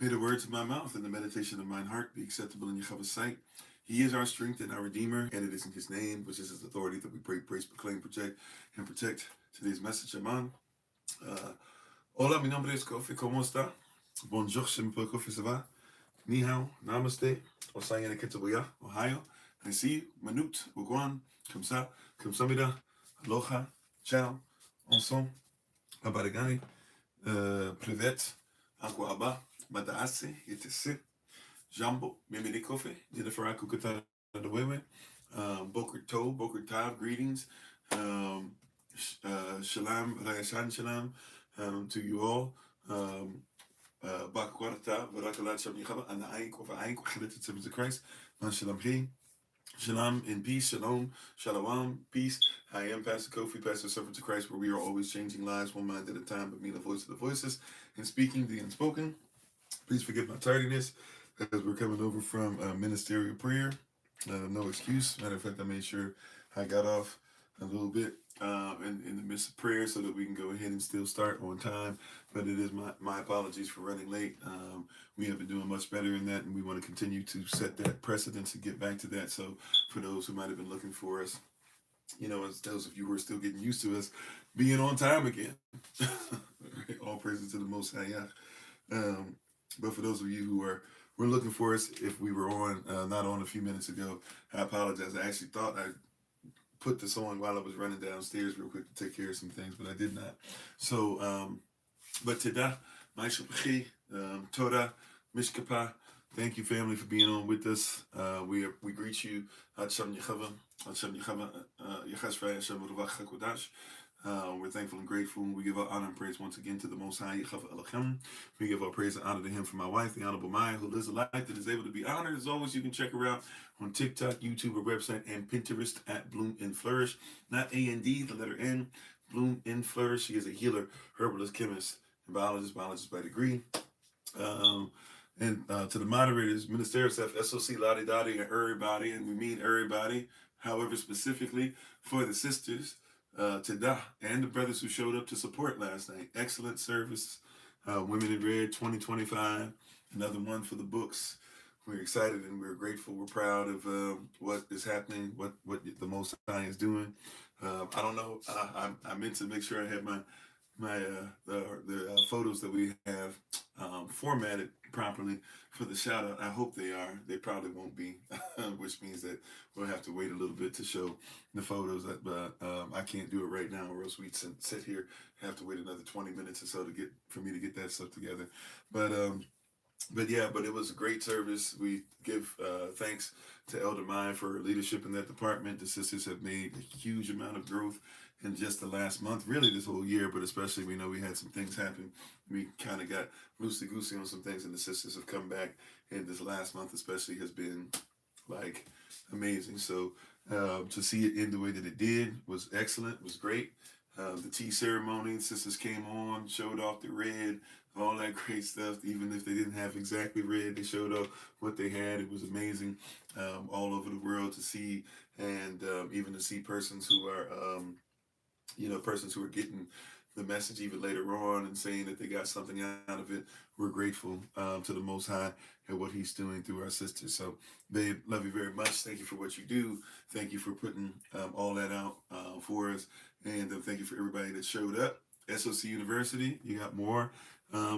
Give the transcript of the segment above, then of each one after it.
May the words of my mouth and the meditation of mine heart be acceptable in Yahweh's sight. He is our strength and our Redeemer, and it is in His name, which is His authority, that we pray, praise, proclaim, protect, and protect today's message. Aman. Uh, Hola, mi nombre es Kofi. ¿Cómo está? Bonjour, je m'appelle Kofi. Ça va? Ni hao, namaste, osayana ketabuya, Ohio. Nasi, manut, wagwan, kamsamida, aloha, ciao, ensemble, abarigani, privet, aquaba, madaase, yetese. Jambo, Mimini Kofi, Jennifer Akukata the Women, Boker To, Boker Tav, greetings. Shalom, Rayashan Shalom to you all. Bakwarta, Varakalat Shem Yechava, and the Aink of Aink, related to Christ, Man Shalom He. Shalom in peace, shalom, shalom, peace. I am Pastor Kofi, Pastor Servant to Christ, where we are always changing lives one mind at a time, but me, the voice of the voices, and speaking the unspoken. Please forgive my tardiness as we're coming over from ministerial prayer. No excuse. Matter of fact, I made sure I got off a little bit in the midst of prayer so that we can go ahead and still start on time. But it is my apologies for running late. We have been doing much better in that, and we want to continue to set that precedence and get back to that. So for those who might have been looking for us, as those of you who are still getting used to us being on time again, all praises to the Most High. But for those of you who were looking for us, if we were not on a few minutes ago, I apologize. I actually thought I put this on while I was running downstairs real quick to take care of some things, but I did not. So, but Teda, Maishapachi, Toda, Mishkapa, thank you, family, for being on with us. We greet you. Hashem Yechava, Hashem Yechava, Yechashvai, Hashem Ruvach HaKodash. We're thankful and grateful. We give our honor and praise once again to the Most High, Yechava Elohim. We give our praise and honor to Him for my wife, the Honorable Maya, who lives a life that is able to be honored. As always, you can check her out on TikTok, YouTube, our website, and Pinterest at Bloom and Flourish. Not A-N-D, the letter N, Bloom and Flourish. She is a healer, herbalist, chemist, and biologist by degree. And to the moderators, Ministerial Staff, SOC, Lottie Dottie, and everybody, and we mean everybody. However, specifically for the sisters, Teda, and the brothers who showed up to support last night. Excellent service. Women in Red 2025. Another one for the books. We're excited and we're grateful. We're proud of what is happening, what the Most High is doing. I don't know. I meant to make sure I had the photos that we have formatted properly for the shout out. I hope they are. They probably won't be, which means that we'll have to wait a little bit to show the photos. But I can't do it right now, or else we'd sit here and have to wait another 20 minutes or so for me to get that stuff together. But it was a great service. We give thanks to Elder Maya for her leadership in that department. The sisters have made a huge amount of growth in just the last month, really this whole year, but especially we know we had some things happen. We kind of got loosey-goosey on some things, and the sisters have come back, and this last month especially has been like amazing. So to see it in the way that it did was excellent, was great. The tea ceremony, sisters came on, showed off the red, all that great stuff. Even if they didn't have exactly red, they showed off what they had. It was amazing all over the world to see, and even to see persons who are getting the message even later on and saying that they got something out of it. We're grateful to the Most High and what He's doing through our sisters. So, babe, love you very much. Thank you for what you do. Thank you for putting all that out for us. And thank you for everybody that showed up. SOC University, you got more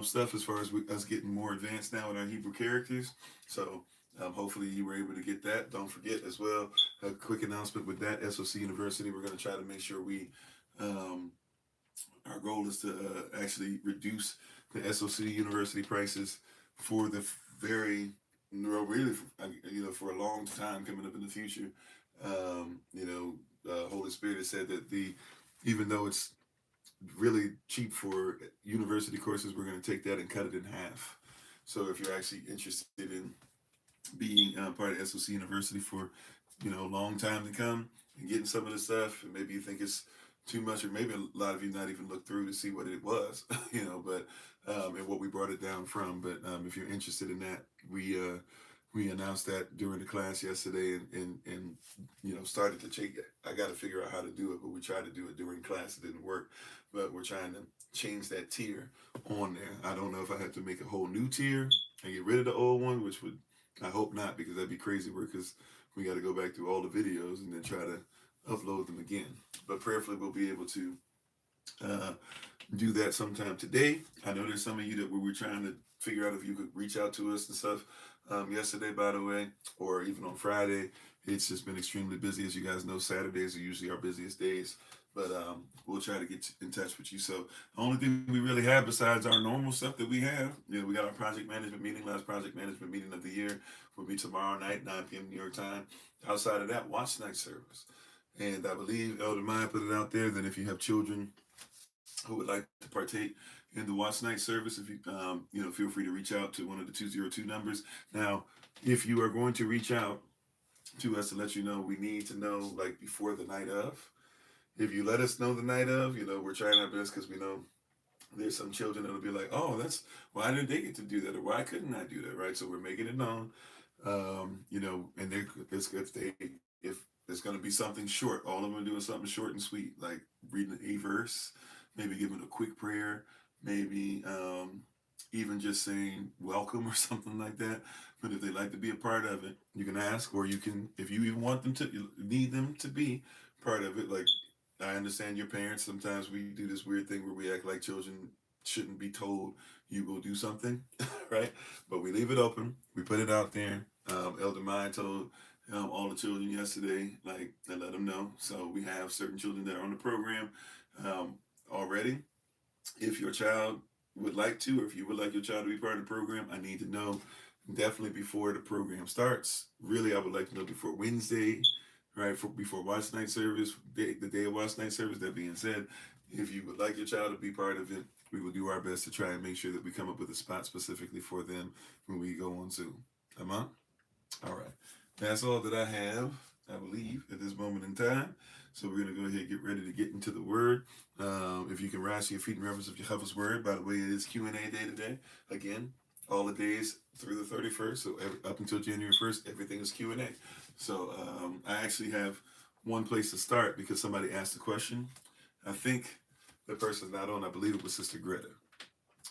stuff as far as us getting more advanced now with our Hebrew characters. So, hopefully you were able to get that. Don't forget as well, a quick announcement with that SOC University. We're going to try to make sure our goal is to actually reduce the SOC University prices for the for a long time coming up in the future. Holy Spirit has said that even though it's really cheap for university courses, we're going to take that and cut it in half. So if you're actually interested in being part of SOC University for a long time to come and getting some of the stuff, and maybe you think it's too much, or maybe a lot of you not even looked through to see what it was, and what we brought it down from. But if you're interested in that, we announced that during the class yesterday, and started to check. I got to figure out how to do it, but we tried to do it during class. It didn't work, but we're trying to change that tier on there. I don't know if I have to make a whole new tier and get rid of the old one, which would, I hope not, because that'd be crazy work, because we got to go back through all the videos and then try to upload them again. But prayerfully, we'll be able to uh, do that sometime today. I know there's some of you that we were trying to figure out if you could reach out to us and stuff yesterday, by the way, or even on Friday. It's just been extremely busy. As you guys know, Saturdays are usually our busiest days. But we'll try to get in touch with you. So the only thing we really have besides our normal stuff that we have, we got our project management meeting. Last project management meeting of the year will be tomorrow night, 9 p.m. New York time. Outside of that, watch night service. And I believe Elder Maya put it out there that if you have children who would like to partake in the Watch Night service, if feel free to reach out to one of the 202 numbers. Now, if you are going to reach out to us to let you know, we need to know like before the night of. If you let us know the night of, we're trying our best because we know there's some children that'll be like, oh, that's why didn't they get to do that, or why couldn't I do that, right? So we're making it known, and if there's going to be something short, all of them are doing something short and sweet, like reading a verse, maybe giving a quick prayer, maybe even just saying welcome or something like that. But if they'd like to be a part of it, you can ask, or you can, if you even want them to, need them to be part of it. Like, I understand your parents, sometimes we do this weird thing where we act like children shouldn't be told you go do something, right? But we leave it open. We put it out there. Elder Maya told all the children yesterday, like, and let them know. So we have certain children that are on the program already. If your child would like to, or if you would like your child to be part of the program, I need to know definitely before the program starts. Really, I would like to know before Wednesday, right? Before Watch Night service, the day of Watch Night service. That being said, if you would like your child to be part of it, we will do our best to try and make sure that we come up with a spot specifically for them when we go on Zoom. Am I? All right. That's all that I have, I believe, at this moment in time. So we're going to go ahead and get ready to get into the word. If you can rise to your feet in reverence of Jehovah's word. By the way, it is Q&A day today. Again, all the days through the 31st. So up until January 1st, everything is Q&A. So I actually have one place to start because somebody asked a question. I think the person's not on. I believe it was Sister Greta.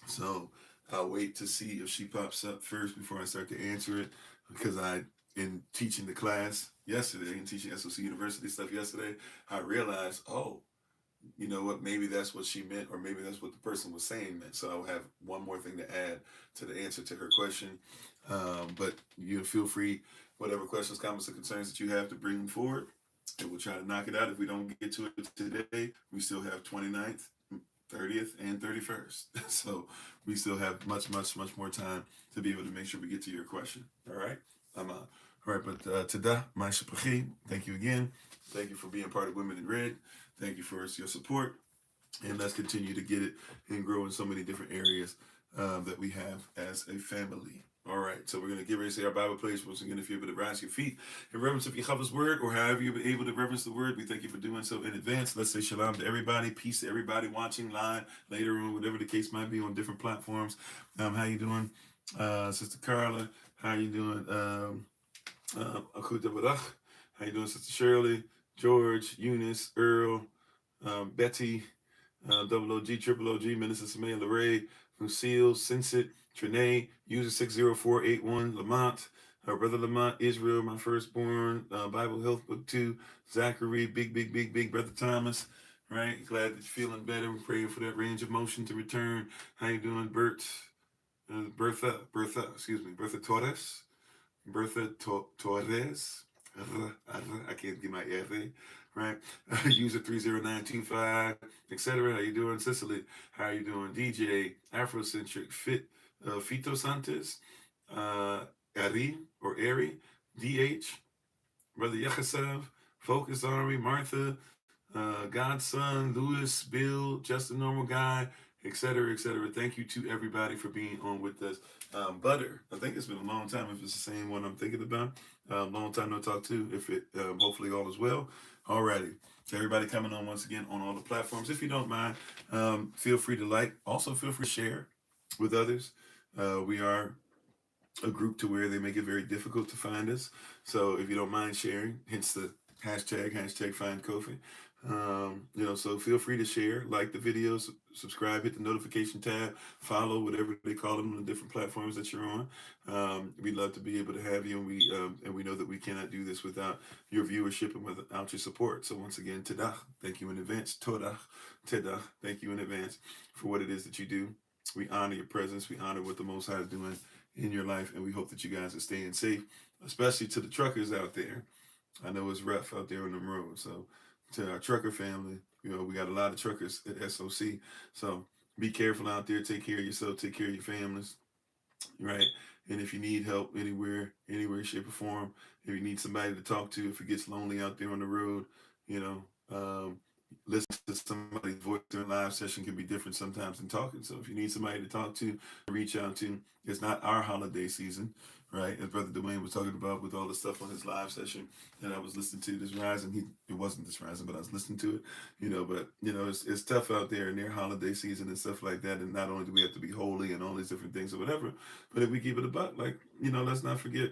So I'll wait to see if she pops up first before I start to answer it, because in teaching the class yesterday and teaching SOC University stuff yesterday, I realized, oh, you know what, maybe that's what she meant, or maybe that's what the person was saying meant. So I'll have one more thing to add to the answer to her question. But you feel free, whatever questions, comments, or concerns that you have, to bring them forward, and we'll try to knock it out. If we don't get to it today, we still have 29th, 30th, and 31st. So we still have much, much, much more time to be able to make sure we get to your question. All right? I'm All right, but Tada, my Shapachim, thank you again. Thank you for being part of Women in Red. Thank you for your support. And let's continue to get it and grow in so many different areas that we have as a family. All right, so we're going to get ready to say our Bible place. Once again, if you're able to rise your feet in reverence of Yahweh's word, or however you're able to reverence the word, we thank you for doing so in advance. Let's say shalom to everybody, peace to everybody watching live, later on, whatever the case might be, on different platforms. How you doing, Sister Carla? How you doing, Akuta Barach? How you doing, Sister Shirley, George, Eunice, Earl, Betty, Double OG, Triple OG, Minister Samaya LeRae, Lucille, Sensit, Trinae, User 60481, Lamont, her brother Lamont, Israel, my firstborn, Bible Health Book 2, Zachary, big brother Thomas, right? Glad that you're feeling better. We're praying for that range of motion to return. How you doing, Bert? Bertha Torres? Bertha Torres. I can't get my F, right? User 30925, etc. How you doing, Cicely? How you doing, DJ? Afrocentric Fito Santos, Ari or Ari, DH, Brother Yechasev, Focus Army, Martha, Godson, Lewis, Bill, Just a Normal Guy, etc., etc. Thank you to everybody for being on with us. Butter, I think it's been a long time, if it's the same one I'm thinking about. Long time no talk to. If it, hopefully all is well. Alrighty. So everybody coming on once again on all the platforms. If you don't mind, feel free to like. Also feel free to share with others. We are a group to where they make it very difficult to find us. So if you don't mind sharing, hence the Hashtag find Kofi. So feel free to share, like the videos, subscribe, hit the notification tab, follow, whatever they call them on the different platforms that you're on. We'd love to be able to have you, and we know that we cannot do this without your viewership and without your support. So once again, Tadach, thank you in advance. Tadach, thank you in advance for what it is that you do. We honor your presence. We honor what the Most High is doing in your life, and we hope that you guys are staying safe, especially to the truckers out there. I know it's rough out there on the road. So to our trucker family, we got a lot of truckers at SOC. So be careful out there. Take care of yourself. Take care of your families. Right. And if you need help anywhere, shape, or form, if you need somebody to talk to, if it gets lonely out there on the road, you know, listen to somebody's voice during live session can be different sometimes than talking. So if you need somebody to talk to, reach out to. It's not our holiday season, right? As Brother Dwayne was talking about with all the stuff on his live session that I was listening to this rising. It wasn't this rising, but I was listening to it. But it's tough out there in their holiday season and stuff like that. And not only do we have to be holy and all these different things or whatever, but if we keep it a buck, let's not forget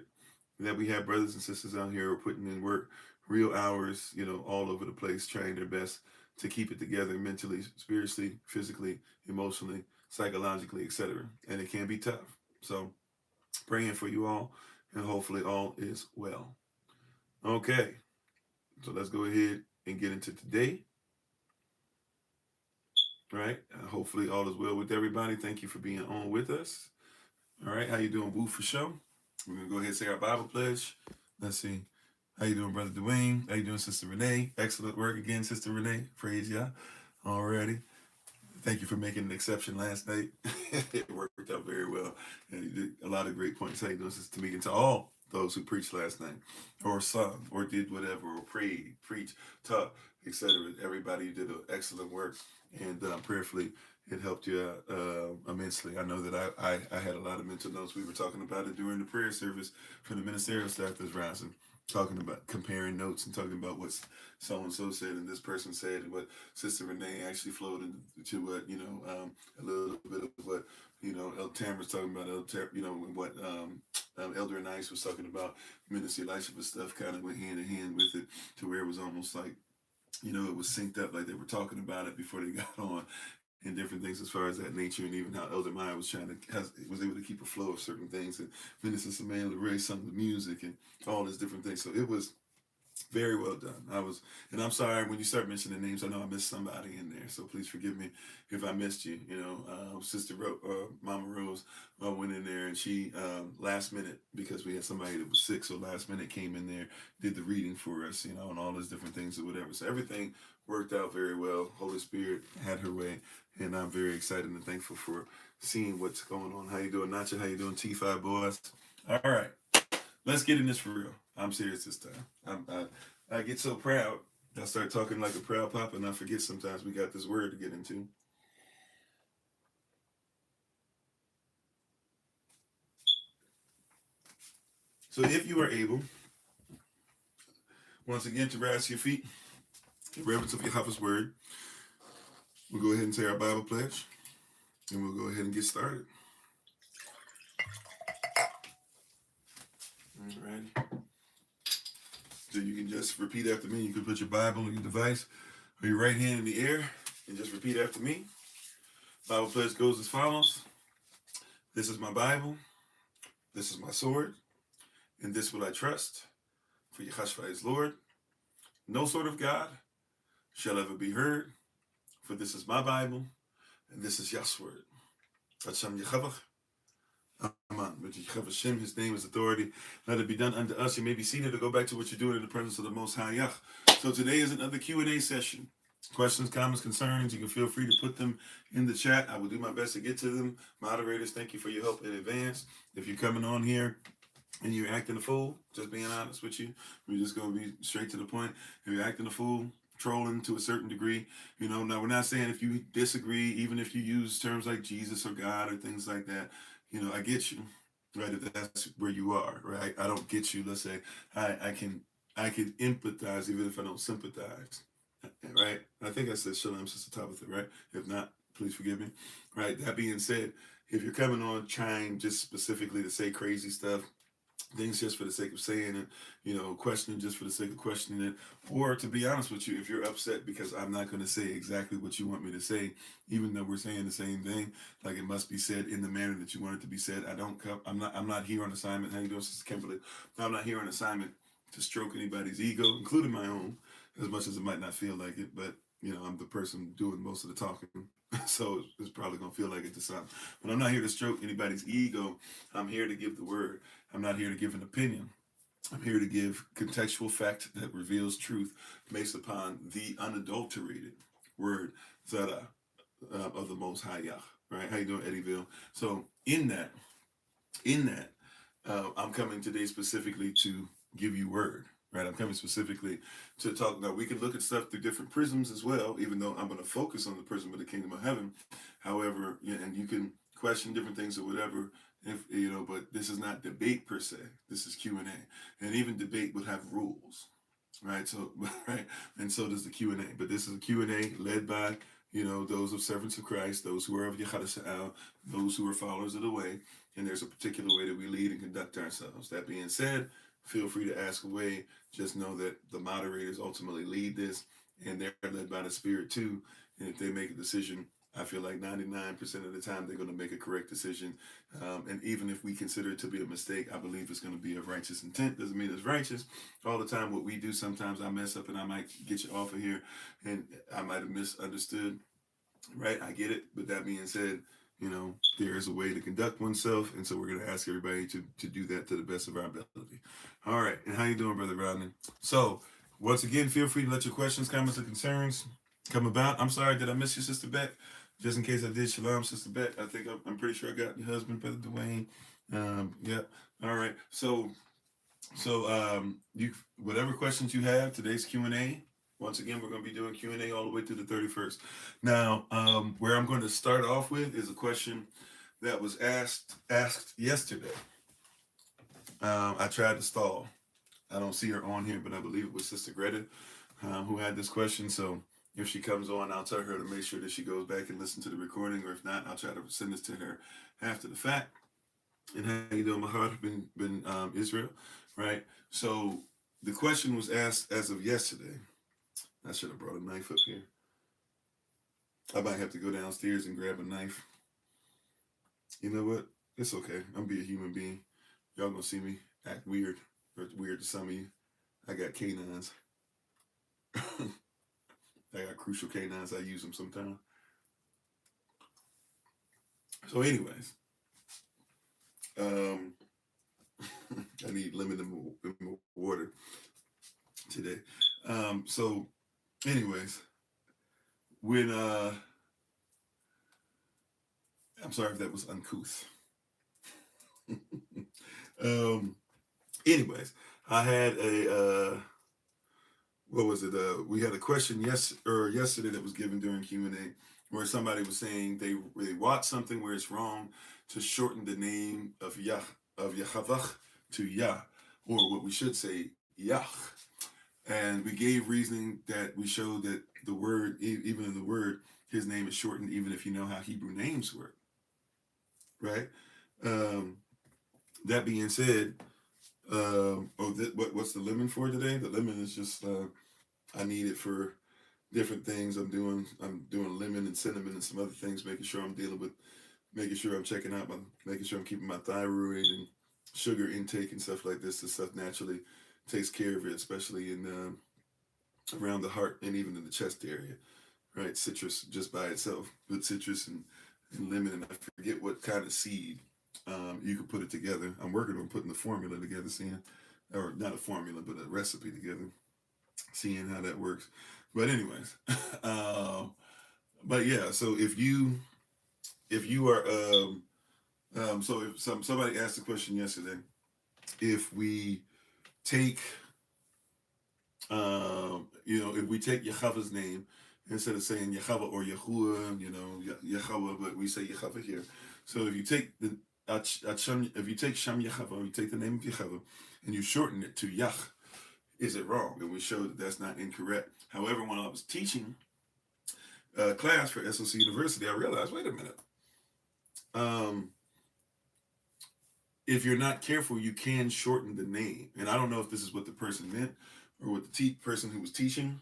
that we have brothers and sisters out here who are putting in work, real hours, all over the place, trying their best to keep it together mentally, spiritually, physically, emotionally, psychologically, etc. And it can be tough. So praying for you all, and hopefully all is well. Okay, so let's go ahead and get into today. All right, hopefully all is well with everybody. Thank you for being on with us. All right, how you doing, Boo, for show? We're gonna go ahead and say our Bible pledge. Let's see. How you doing, Brother Dwayne? How you doing, Sister Renee? Excellent work again, Sister Renee. Praise ya. Already. Thank you for making an exception last night. It worked out very well. And you did a lot of great points. How you doing, Sister Tamika? And to all those who preached last night, or sung, or did whatever, or prayed, preached, taught, etc. Everybody did an excellent work. And prayerfully, it helped you immensely. I know that I had a lot of mental notes. We were talking about it during the prayer service for the ministerial staff that's rising, talking about comparing notes and talking about what so and so said and this person said, and what Sister Renee actually flowed into what a little bit of what El Tam was talking about, what Elder and Ice was talking about. Ministry Elisha's stuff kind of went hand in hand with it, to where it was almost like it was synced up, like they were talking about it before they got on, and different things as far as that nature, and even how Elder Maya was was able to keep a flow of certain things, and Minister Samantha Ray sung the music and all these different things. So it was very well done. And I'm sorry when you start mentioning names, I know I missed somebody in there, so please forgive me if I missed you. Sister Mama Rose went in there, and she last minute, because we had somebody that was sick, so last minute came in there, did the reading for us, and all those different things or whatever. So everything worked out very well. Holy Spirit had her way, and I'm very excited and thankful for seeing what's going on. How you doing, Nacha? How you doing, T5 boys? All right. Let's get in this for real. I'm serious this time. I get so proud. I start talking like a proud papa, and I forget sometimes we got this word to get into. So if you are able, once again, to rise to your feet in reverence of Yahweh's word, we'll go ahead and say our Bible pledge, and we'll go ahead and get started. All right. So you can just repeat after me. You can put your Bible on your device or your right hand in the air and just repeat after me. Bible pledge goes as follows. This is my Bible. This is my sword. And this will I trust. For Yahshua is Lord. No sword of God shall ever be heard. For this is my Bible. And this is Yah's word. Hashem Yahweh. Amen. With Hashem, his name is authority. Let it be done unto us. You may be seated to go back to what you're doing in the presence of the Most High Yah. So today is another Q&A session. Questions, comments, concerns, you can feel free to put them in the chat. I will do my best to get to them. Moderators, thank you for your help in advance. If you're coming on here and you're acting a fool, just being honest with you, we're just going to be straight to the point. If you're acting a fool, trolling to a certain degree, now we're not saying if you disagree, even if you use terms like Jesus or God or things like that, I get you, right? If that's where you are, right? I don't get you. Let's say I can empathize even if I don't sympathize, right? I think I said Shalom, Sister Tabitha, right? If not, please forgive me, right? That being said, if you're coming on trying just specifically to say crazy stuff, things just for the sake of saying it, questioning just for the sake of questioning it. Or to be honest with you, if you're upset because I'm not going to say exactly what you want me to say, even though we're saying the same thing, like it must be said in the manner that you want it to be said. I'm not here on assignment. How you doing, Sister Kimberly? I'm not here on assignment to stroke anybody's ego, including my own, as much as it might not feel like it. But I'm the person doing most of the talking, so it's probably gonna feel like it to some. But I'm not here to stroke anybody's ego. I'm here to give the word. I'm not here to give an opinion. I'm here to give contextual fact that reveals truth based upon the unadulterated word Zara of the Most High Yah. Right? How you doing, Eddyville? So in that, I'm coming today specifically to give you word. Right? I'm coming specifically to talk. Now we can look at stuff through different prisms as well. Even though I'm going to focus on the prism of the kingdom of heaven. However, and you can question different things or whatever. If but this is not debate per se. This is Q&A, and even debate would have rules, right? So, right, and so does the Q&A. But this is a Q&A led by those of servants of Christ, those who are of Yahweh Sa'al, those who are followers of the way, and there's a particular way that we lead and conduct ourselves. That being said, feel free to ask away. Just know that the moderators ultimately lead this, and they're led by the Spirit too. And if they make a decision, I feel like 99% of the time they're going to make a correct decision. And even if we consider it to be a mistake, I believe it's going to be of righteous intent. Doesn't mean it's righteous. All the time, what we do, sometimes I mess up and I might get you off of here and I might have misunderstood. Right? I get it. But that being said, there is a way to conduct oneself. And so we're going to ask everybody to do that to the best of our ability. All right. And how you doing, Brother Rodney? So once again, feel free to let your questions, comments, or concerns come about. I'm sorry, did I miss you, Sister Beck? Just in case I did, shalom, Sister Beck. I think I'm pretty sure I got your husband, Brother Dwayne. Yeah. All right. So you whatever questions you have, today's Q&A. Once again, we're going to be doing Q&A all the way through the 31st. Now, where I'm going to start off with is a question that was asked yesterday. I tried to stall. I don't see her on here, but I believe it was Sister Greta who had this question. So if she comes on, I'll tell her to make sure that she goes back and listen to the recording, or if not, I'll try to send this to her after the fact. And how you doing, Mahar? Been Israel, right? So the question was asked as of yesterday. I should have brought a knife up here. I might have to go downstairs and grab a knife. You know what? It's okay. I'm be a human being. Y'all gonna see me act weird, or it's weird to some of you. I got canines. I got crucial canines. I use them sometimes. So, anyways, I need limited water today. So, anyways, when I'm sorry if that was uncouth. Anyways, I had a what was it? We had a question yesterday that was given during Q&A where somebody was saying they watched something where it's wrong to shorten the name of Yahweh to Yah, or what we should say Yah. And we gave reasoning that we showed that the word, even in the word, his name is shortened, even if you know how Hebrew names work. Right? That being said, what's the lemon for today? The lemon is just I need it for different things. I'm doing lemon and cinnamon and some other things, making sure I'm dealing with, making sure I'm checking out making sure I'm keeping my thyroid and sugar intake and stuff like this. This stuff naturally takes care of it, especially in around the heart and even in the chest area. Right, citrus just by itself, but citrus and lemon, and I forget what kind of seed. You could put it together. I'm working on putting the formula together, or not a formula, but a recipe together, seeing how that works. But anyways, but yeah. So if you are, so if somebody asked the question yesterday, if we take, if we take Yahweh's name instead of saying Yahweh or Yahuwah, Yahweh, but we say Yahweh here. So if you take if you take Sham Yahweh, you take the name of Yahweh, and you shorten it to Yah, is it wrong? And we showed that that's not incorrect. However, when I was teaching a class for SOC University, I realized, wait a minute. if you're not careful, you can shorten the name. And I don't know if this is what the person meant or what the person who was teaching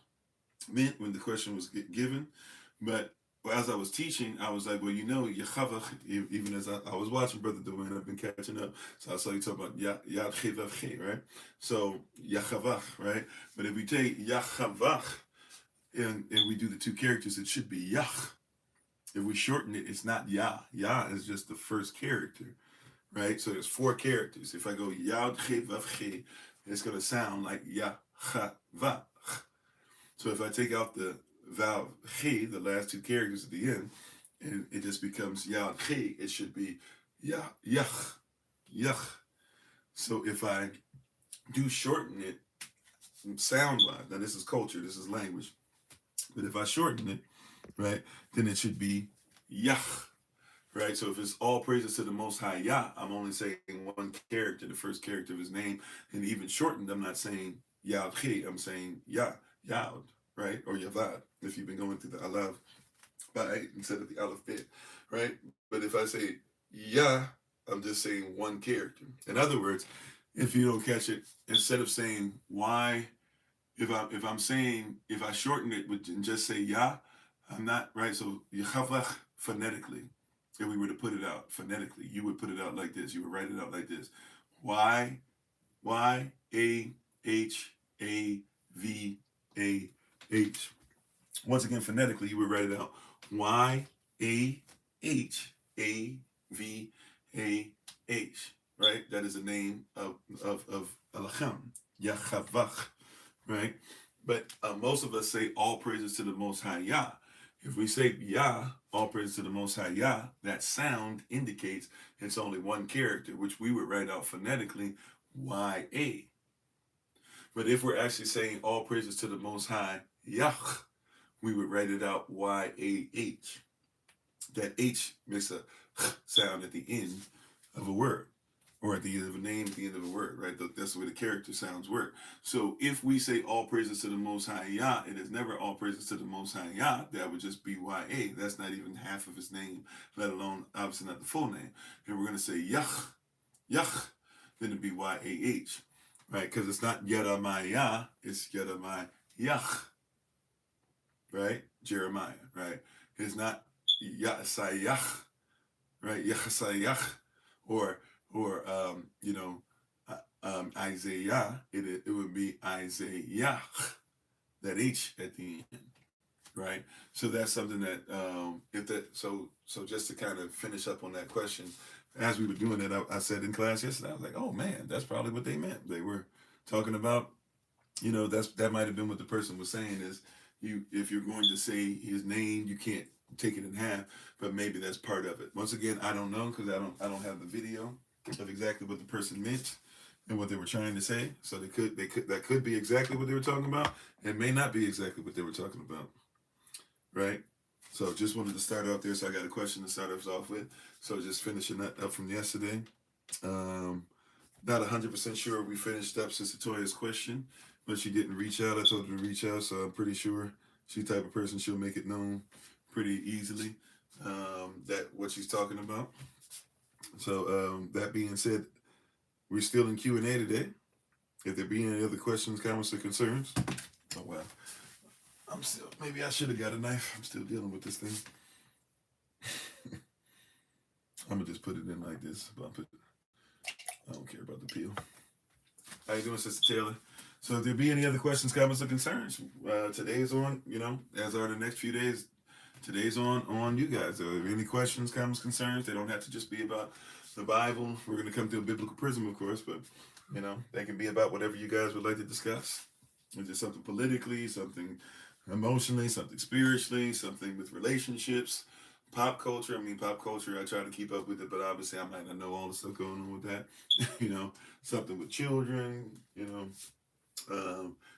meant when the question was given. But as I was teaching, I was like, well, Yechavach, even as I was watching Brother Dwayne, I've been catching up. So I saw you talk about Yad Chivavche, right? So Yachavach, right? But if we take Yachavach and we do the two characters, it should be Yach. If we shorten it, it's not Yah. Yah is just the first character, right? So there's four characters. If I go Yad Chivavche, it's going to sound like Yachavach. So if I take out the vowel che, the last two characters at the end, and it just becomes yad che, it should be yach, yach. So if I do shorten it sound-wise, now this is culture, this is language, but if I shorten it, right, then it should be yach, right? So if it's all praises to the Most High Yah, I'm only saying one character, the first character of his name, and even shortened, I'm not saying yad che, I'm saying yah, yad, right? Or yavad, if you've been going through the alav by instead of the aleph bet, right? But if I say yah, I'm just saying one character. In other words, if you don't catch it, instead of saying why, if I shorten it and just say yah, I'm not right. So yechavach phonetically, if we were to put it out phonetically, you would put it out like this. You would write it out like this: Y A H A V A H. Once again, phonetically, you would write it out Y A H A V A H. Right? That is the name of Alachem, Yachavach. Right? But most of us say all praises to the Most High Yah. If we say Yah, all praises to the Most High Yah, that sound indicates it's only one character, which we would write out phonetically Y-A. But if we're actually saying all praises to the Most High Yach, we would write it out Y-A-H. That H makes a sound at the end of a word, or at the end of a name, at the end of a word, right? That's the way the character sounds work. So if we say all praises to the Most High Yah, it is never all praises to the Most High Yah. That would just be Y-A. That's not even half of his name, let alone, obviously, not the full name. And we're going to say Yach, Yach, then it'd be Y-A-H, right? Because it's not Yadamaya, it's Yadamayach, right? Jeremiah, right? It's not Yasayach, right? Yachasayach, or Isaiah, it would be Isaiah, that H at the end, right? So that's something that so just to kind of finish up on that question, as we were doing it, I said in class yesterday, I was like, oh man, that's probably what they meant. They were talking about, that might have been what the person was saying is, if you're going to say his name, you can't take it in half, but maybe that's part of it. Once again, I don't know, because I don't have the video of exactly what the person meant and what they were trying to say. So that could be exactly what they were talking about. It may not be exactly what they were talking about, right? So just wanted to start out there. So I got a question to start us off with. So just finishing that up from yesterday. Not 100% sure we finished up Sister Toya's question, but she didn't reach out. I told her to reach out, so I'm pretty sure she's the type of person, she'll make it known pretty easily that what she's talking about. So that being said, we're still in Q&A today. If there be any other questions, comments, or concerns. Oh, wow. Maybe I should have got a knife. I'm still dealing with this thing. I'm going to just put it in like this. Bump it. I don't care about the peel. How you doing, Sister Taylor? So if there be any other questions, comments, or concerns, today's on, as are the next few days, today's on you guys. Are there any questions, comments, concerns? They don't have to just be about the Bible. We're going to come through a biblical prism, of course, but, they can be about whatever you guys would like to discuss. Is it something politically, something emotionally, something spiritually, something with relationships, pop culture? Pop culture, I try to keep up with it, but obviously I might not know all the stuff going on with that. Something with children,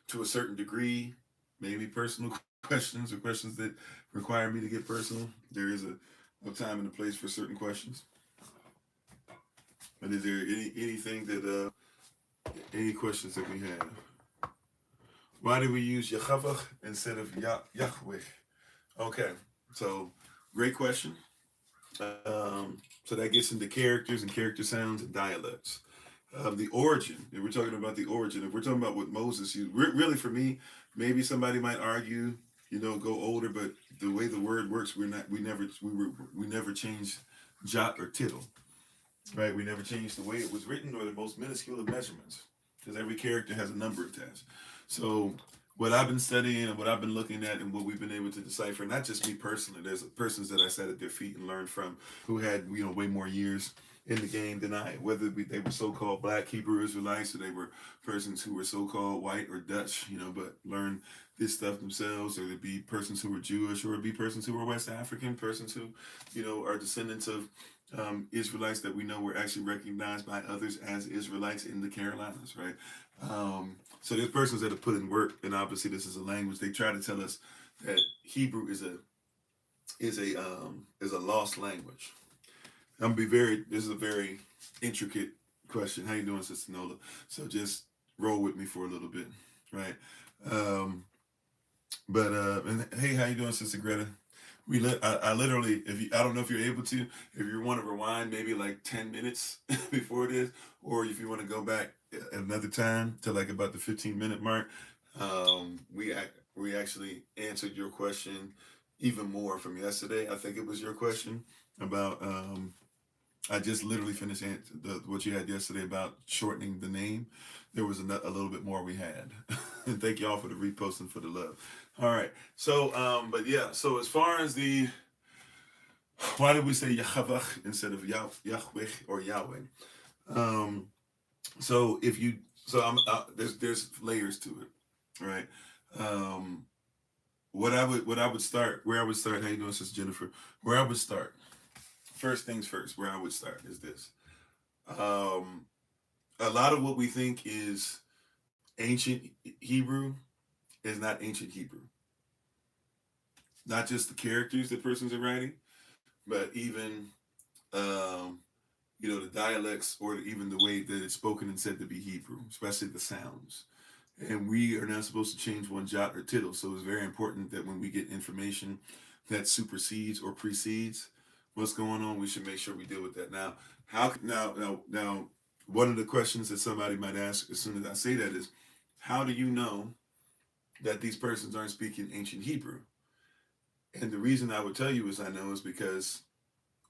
to a certain degree, maybe personal questions or questions that require me to get personal. There is a time and a place for certain questions. But is there anything that, any questions that we have? Why do we use Yechavach instead of Yahweh? Okay, so great question. So that gets into characters and character sounds and dialects. The origin. If we're talking about the origin, if we're talking about what Moses used, really for me, maybe somebody might argue, go older, but the way the word works, we never changed jot or tittle, right? We never changed the way it was written or the most minuscule of measurements, because every character has a number attached. So what I've been studying and what I've been looking at and what we've been able to decipher, not just me personally, there's persons that I sat at their feet and learned from who had, way more years in the game than I, whether they were so-called black Hebrew Israelites or they were persons who were so-called white or Dutch, but learned this stuff themselves, or there be persons who were Jewish, or it be persons who were West African, persons who, are descendants of Israelites that we know were actually recognized by others as Israelites in the Carolinas, right? So there's persons that have put in work, and obviously this is a language. They try to tell us that Hebrew is a lost language. This is a very intricate question. How you doing, Sister Nola? So just roll with me for a little bit, right? Um, and hey, how you doing, Sister Greta? I literally, I don't know if you're able to, if you want to rewind maybe like 10 minutes before this, or if you want to go back another time to like about the 15-minute mark. We actually answered your question even more from yesterday. I think it was your question about, I just literally finished what you had yesterday about shortening the name. There was a little bit more we had. And thank y'all for the repost and for the love. All right. So, but yeah. So as far as why did we say Yahweh instead of Yahweh or Yahweh? Um, so if you, so I'm there's layers to it, right? Um, what I would start, where I would start. How you doing, Sister Jennifer? Where I would start. First things first. Where I would start is this. Um, a lot of what we think is ancient Hebrew is not ancient Hebrew. Not just the characters that persons are writing, but even um, the dialects or even the way that it's spoken and said to be Hebrew, especially the sounds. And we are not supposed to change one jot or tittle. So it's very important that when we get information that supersedes or precedes what's going on, we should make sure we deal with that. Now, now, one of the questions that somebody might ask as soon as I say that is, how do you know that these persons aren't speaking ancient Hebrew? And the reason I would tell you is I know is because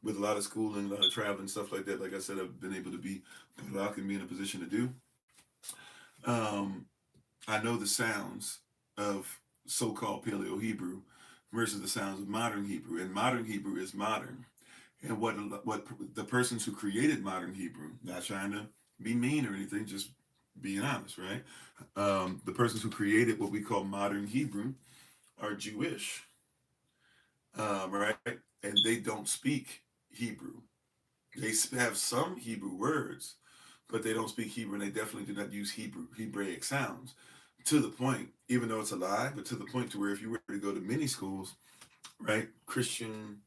with a lot of schooling, a lot of traveling, stuff like that, like I said, I've been able to be Barak and be in a position to do. Um, I know the sounds of so-called Paleo Hebrew versus the sounds of modern Hebrew, and modern Hebrew is modern. And what the persons who created modern Hebrew, not trying to be mean or anything, just being honest, right? The persons who created what we call modern Hebrew are Jewish, right? And they don't speak Hebrew. They have some Hebrew words, but they don't speak Hebrew, and they definitely do not use Hebraic sounds. To the point, even though it's a lie, but to the point to where if you were to go to many schools, right, Christian,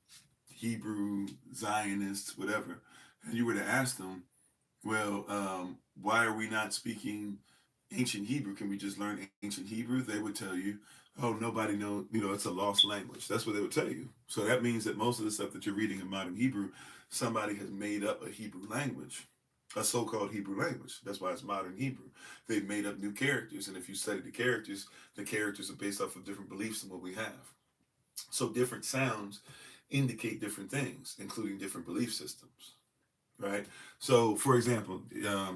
Hebrew, Zionists, whatever, and you were to ask them, well, why are we not speaking ancient Hebrew? Can we just learn ancient Hebrew? They would tell you, oh, nobody knows, it's a lost language. That's what they would tell you. So that means that most of the stuff that you're reading in modern Hebrew, somebody has made up a Hebrew language, a so-called Hebrew language. That's why it's modern Hebrew. They've made up new characters, and if you study the characters are based off of different beliefs than what we have. So different sounds indicate different things, including different belief systems, right? So, for example,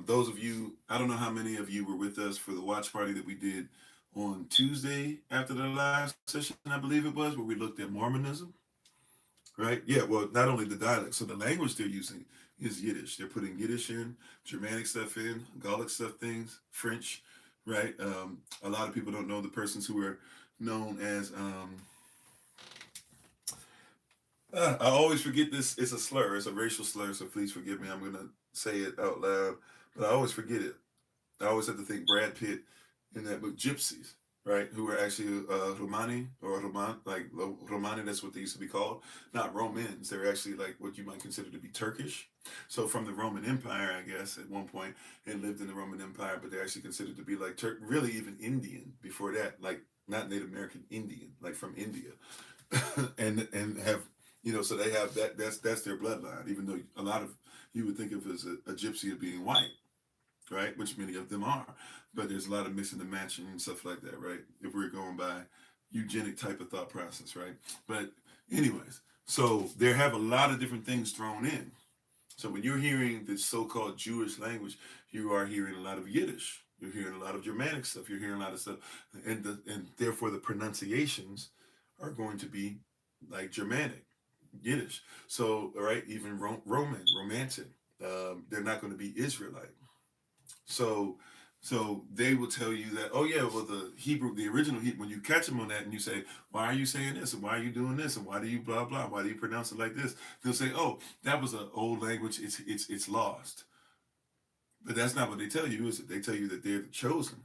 those of you, I don't know how many of you were with us for the watch party that we did on Tuesday after the last session, I believe it was, where we looked at Mormonism, right? Yeah, well, not only the dialect, so the language they're using is Yiddish. They're putting Yiddish in, Germanic stuff in, Gallic stuff things, French, right? A lot of people don't know the persons who are known as I always forget this. It's a slur. It's a racial slur. So please forgive me. I'm gonna say it out loud, but I always forget it. I always have to think Brad Pitt in that book, Gypsies, right? Who are actually Romani or Romani. That's what they used to be called. Not Romans. They're actually like what you might consider to be Turkish. So from the Roman Empire, I guess at one point, and lived in the Roman Empire, but they're actually considered to be like really even Indian before that, like not Native American Indian, like from India, and have So they have that. That's their bloodline. Even though a lot of you would think of as a gypsy as being white, right? Which many of them are, but there's a lot of mixing and matching and stuff like that, right? If we're going by eugenic type of thought process, right? But anyways, so there have a lot of different things thrown in. So when you're hearing this so-called Jewish language, you are hearing a lot of Yiddish. You're hearing a lot of Germanic stuff. You're hearing a lot of stuff, and therefore the pronunciations are going to be like Germanic, Yiddish. So, all right, even Roman, Romantic. They're not going to be Israelite. So, so they will tell you that, oh yeah, well the Hebrew, the original Hebrew, when you catch them on that and you say, why are you saying this and why are you doing this and why do you blah blah, why do you pronounce it like this? They'll say, oh, that was an old language, it's lost. But that's not what they tell you, is it? They tell you that they're the chosen.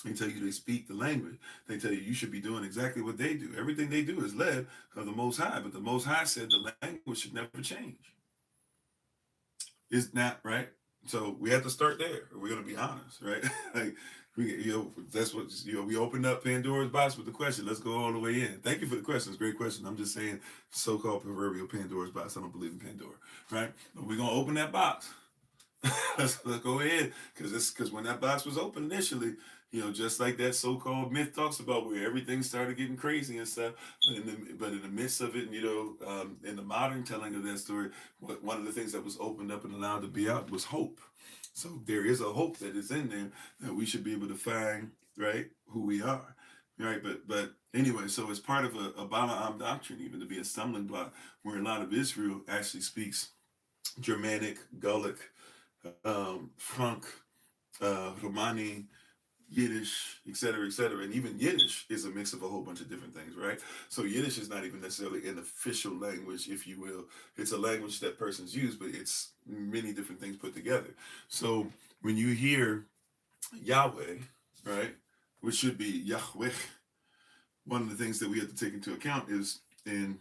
They tell you they speak the language. They tell you should be doing exactly what they do. Everything they do is led of the Most High, but the Most High said the language should never change. It's not right. So we have to start there. We're gonna be honest, right? Like that's what we opened up Pandora's box with the question. Let's go all the way in. Thank you for the question. It's a great question. I'm just saying so-called proverbial Pandora's box. I don't believe in Pandora, right? But we're gonna open that box. let's go ahead, because when that box was open initially, just like that so-called myth talks about, where everything started getting crazy and stuff. But in the midst of it, and in the modern telling of that story, one of the things that was opened up and allowed to be out was hope. So there is a hope that is in there that we should be able to find, right, who we are, right. But anyway, so it's part of a Balaam doctrine, even to be a stumbling block, where a lot of Israel actually speaks Germanic, Gullic, Franc, Romani, Yiddish, etc., etc. And even Yiddish is a mix of a whole bunch of different things, right? So Yiddish is not even necessarily an official language, if you will. It's a language that persons use, but it's many different things put together. So when you hear Yahweh, right, which should be Yahweh, one of the things that we have to take into account is in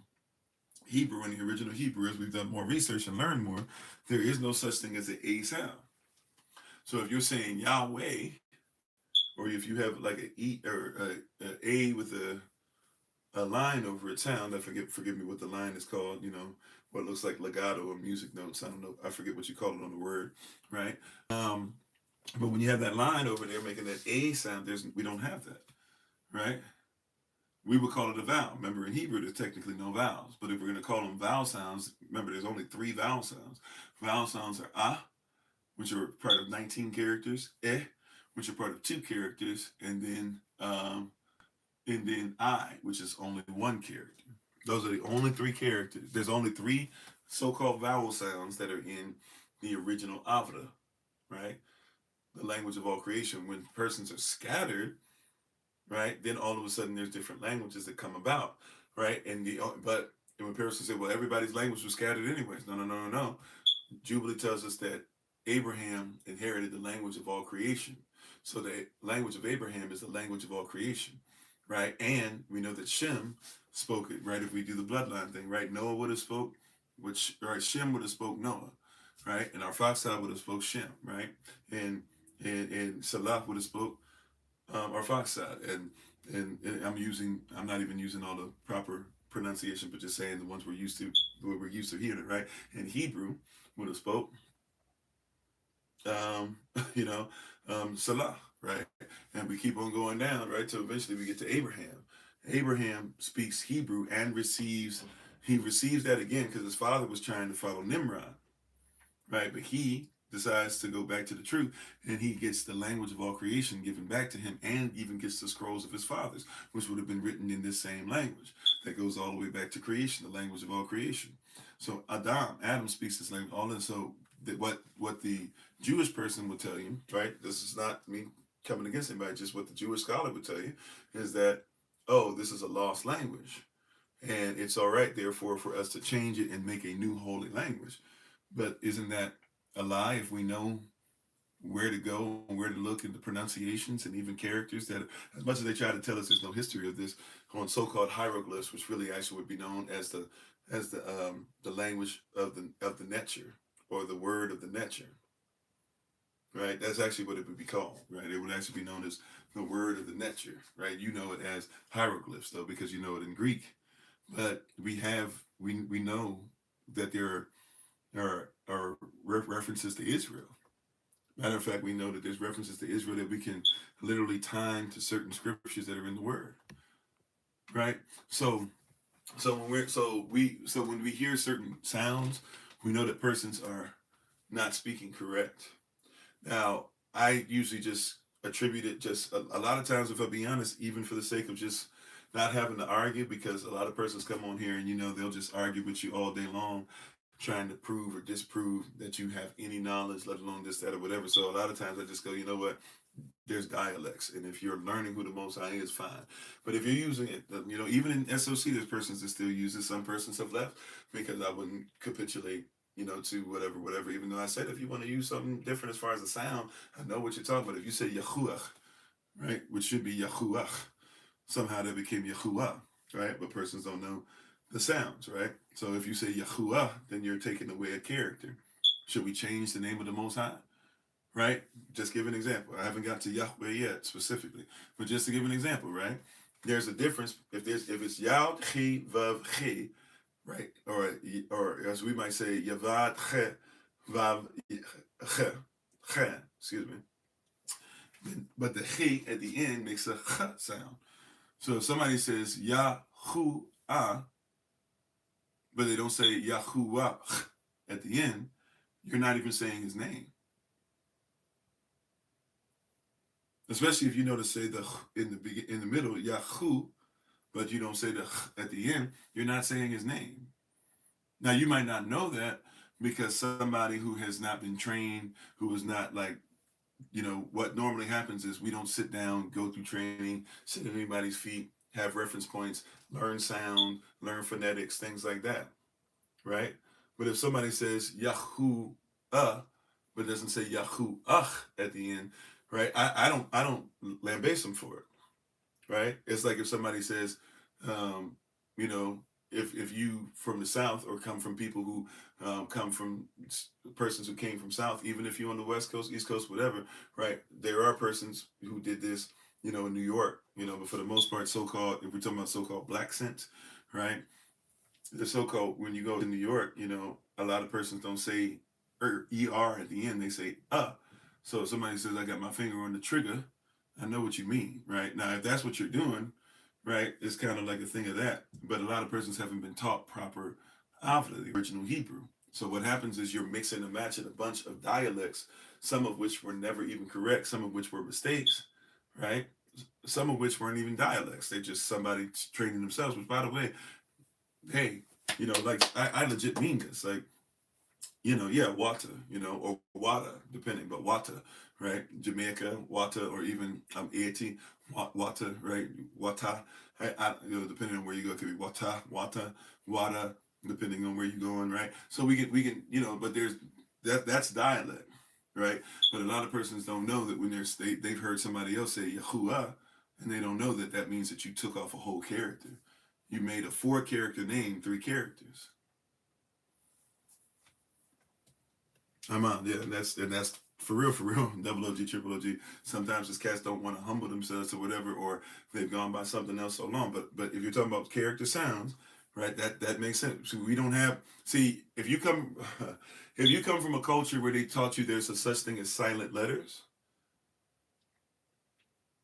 Hebrew, in the original Hebrew, as we've done more research and learned more, there is no such thing as an A sound. So if you're saying Yahweh, or if you have like an E or A with a line over a sound, forgive me what the line is called, what looks like legato or music notes. I don't know. I forget what you call it on the word, right? Um, but when you have that line over there making that A sound, we don't have that, right? We would call it a vowel. Remember, in Hebrew, there's technically no vowels. But if we're going to call them vowel sounds, remember, there's only 3 vowel sounds. Vowel sounds are ah, which are part of 19 characters, eh, which are part of 2 characters, and then I, which is only 1 character. Those are the only 3 characters. There's only 3 so-called vowel sounds that are in the original Avda, right? The language of all creation. When persons are scattered, right, then all of a sudden there's different languages that come about, right? But when persons say, well, everybody's language was scattered anyways. No, no, no, no, no. Jubilee tells us that Abraham inherited the language of all creation. So the language of Abraham is the language of all creation, right? And we know that Shem spoke it, right? If we do the bloodline thing, right? Noah would have spoke, Shem would have spoke Noah, right? And our Arphaxad would have spoke Shem, right? And Salah would have spoke Arphaxad. And I'm not even using all the proper pronunciation, but just saying the ones we're used to hearing it, right? And Hebrew would have spoke um, you know, Salah, right? And we keep on going down, right? So eventually we get to Abraham. Abraham speaks Hebrew and he receives that again because his father was trying to follow Nimrod, right? But he decides to go back to the truth, and he gets the language of all creation given back to him, and even gets the scrolls of his fathers, which would have been written in this same language that goes all the way back to creation, the language of all creation. So Adam speaks this language. All this, so that what the Jewish person would tell you, right? This is not me coming against anybody, just what the Jewish scholar would tell you is that, oh, this is a lost language, and it's all right, therefore, for us to change it and make a new holy language. But isn't that a lie if we know where to go and where to look at the pronunciations and even characters that, as much as they try to tell us there's no history of this, on so-called hieroglyphs, which really actually would be known as the language of the Netcher, or the word of the Netcher, right? That's actually what it would be called, right? It would actually be known as the word of the Netcher, right? You know it as hieroglyphs though, because you know it in Greek, but we know that there are references to Israel. Matter of fact, we know that there's references to Israel that we can literally time to certain scriptures that are in the Word, right? So so when we hear certain sounds, we know that persons are not speaking correct. Now, I usually just attribute it just a lot of times, if I'll be honest, even for the sake of just not having to argue, because a lot of persons come on here and they'll just argue with you all day long, trying to prove or disprove that you have any knowledge, let alone this, that, or whatever. So a lot of times I just go, you know what? There's dialects, and if you're learning who the Most High is, fine. But if you're using it, even in SOC, there's persons that still use it. Some persons have left because I wouldn't capitulate, to whatever. Even though I said if you want to use something different as far as the sound, I know what you're talking about. If you say Yahuwah, right, which should be Yahuwah, somehow that became Yahuwah, right? But persons don't know the sounds, right? So if you say Yahuwah, then you're taking away a character. Should we change the name of the Most High? Right? Just give an example. I haven't got to Yahweh yet specifically, but just to give an example, right? There's a difference if it's Yad Chi Vav Chi, right? Or as we might say Yavad Che Vav Che, Che, excuse me. But the Chi at the end makes a Ch sound. So if somebody says Yahuwah, but they don't say Yahuwah at the end, you're not even saying his name. Especially if you know to say the in the middle, Yahu, but you don't say the at the end, you're not saying his name. Now you might not know that because somebody who has not been trained, who is not like, what normally happens is we don't sit down, go through training, sit at anybody's feet, have reference points, learn sound, learn phonetics, things like that, right? But if somebody says Yahu, but doesn't say Yahu at the end, right? I don't lambaste them for it, right? It's like if somebody says, um, you know, if you from the South or come from people who come from persons who came from South, even if you're on the West Coast, East Coast, whatever, right? There are persons who did this, in New York, but for the most part, so-called, if we're talking about so-called black scent, right? The so-called, when you go to New York, a lot of persons don't say er at the end, they say so if somebody says I got my finger on the trigger, I know what you mean, right? Now if that's what you're doing, right, it's kind of like a thing of that. But a lot of persons haven't been taught proper Avla, the original Hebrew. So what happens is you're mixing and matching a bunch of dialects, some of which were never even correct, some of which were mistakes, right? Some of which weren't even dialects. They just somebody training themselves, which by the way, hey, like I legit mean this. Like, yeah, water, or water, depending, but water, right? Jamaica, water, or even Haiti, water, right? Water, depending on where you go, it could be water, depending on where you're going, right? So we can, but that's dialect, right? But a lot of persons don't know that when they've heard somebody else say Yahuwah, and they don't know that that means that you took off a whole character. You made a 4-character name 3 characters. I'm on, yeah, and that's for real, double OG, triple OG. Sometimes these cats don't want to humble themselves or whatever, or they've gone by something else so long. But if you're talking about character sounds, right, that makes sense. So we don't have if you come if you come from a culture where they taught you there's a such thing as silent letters,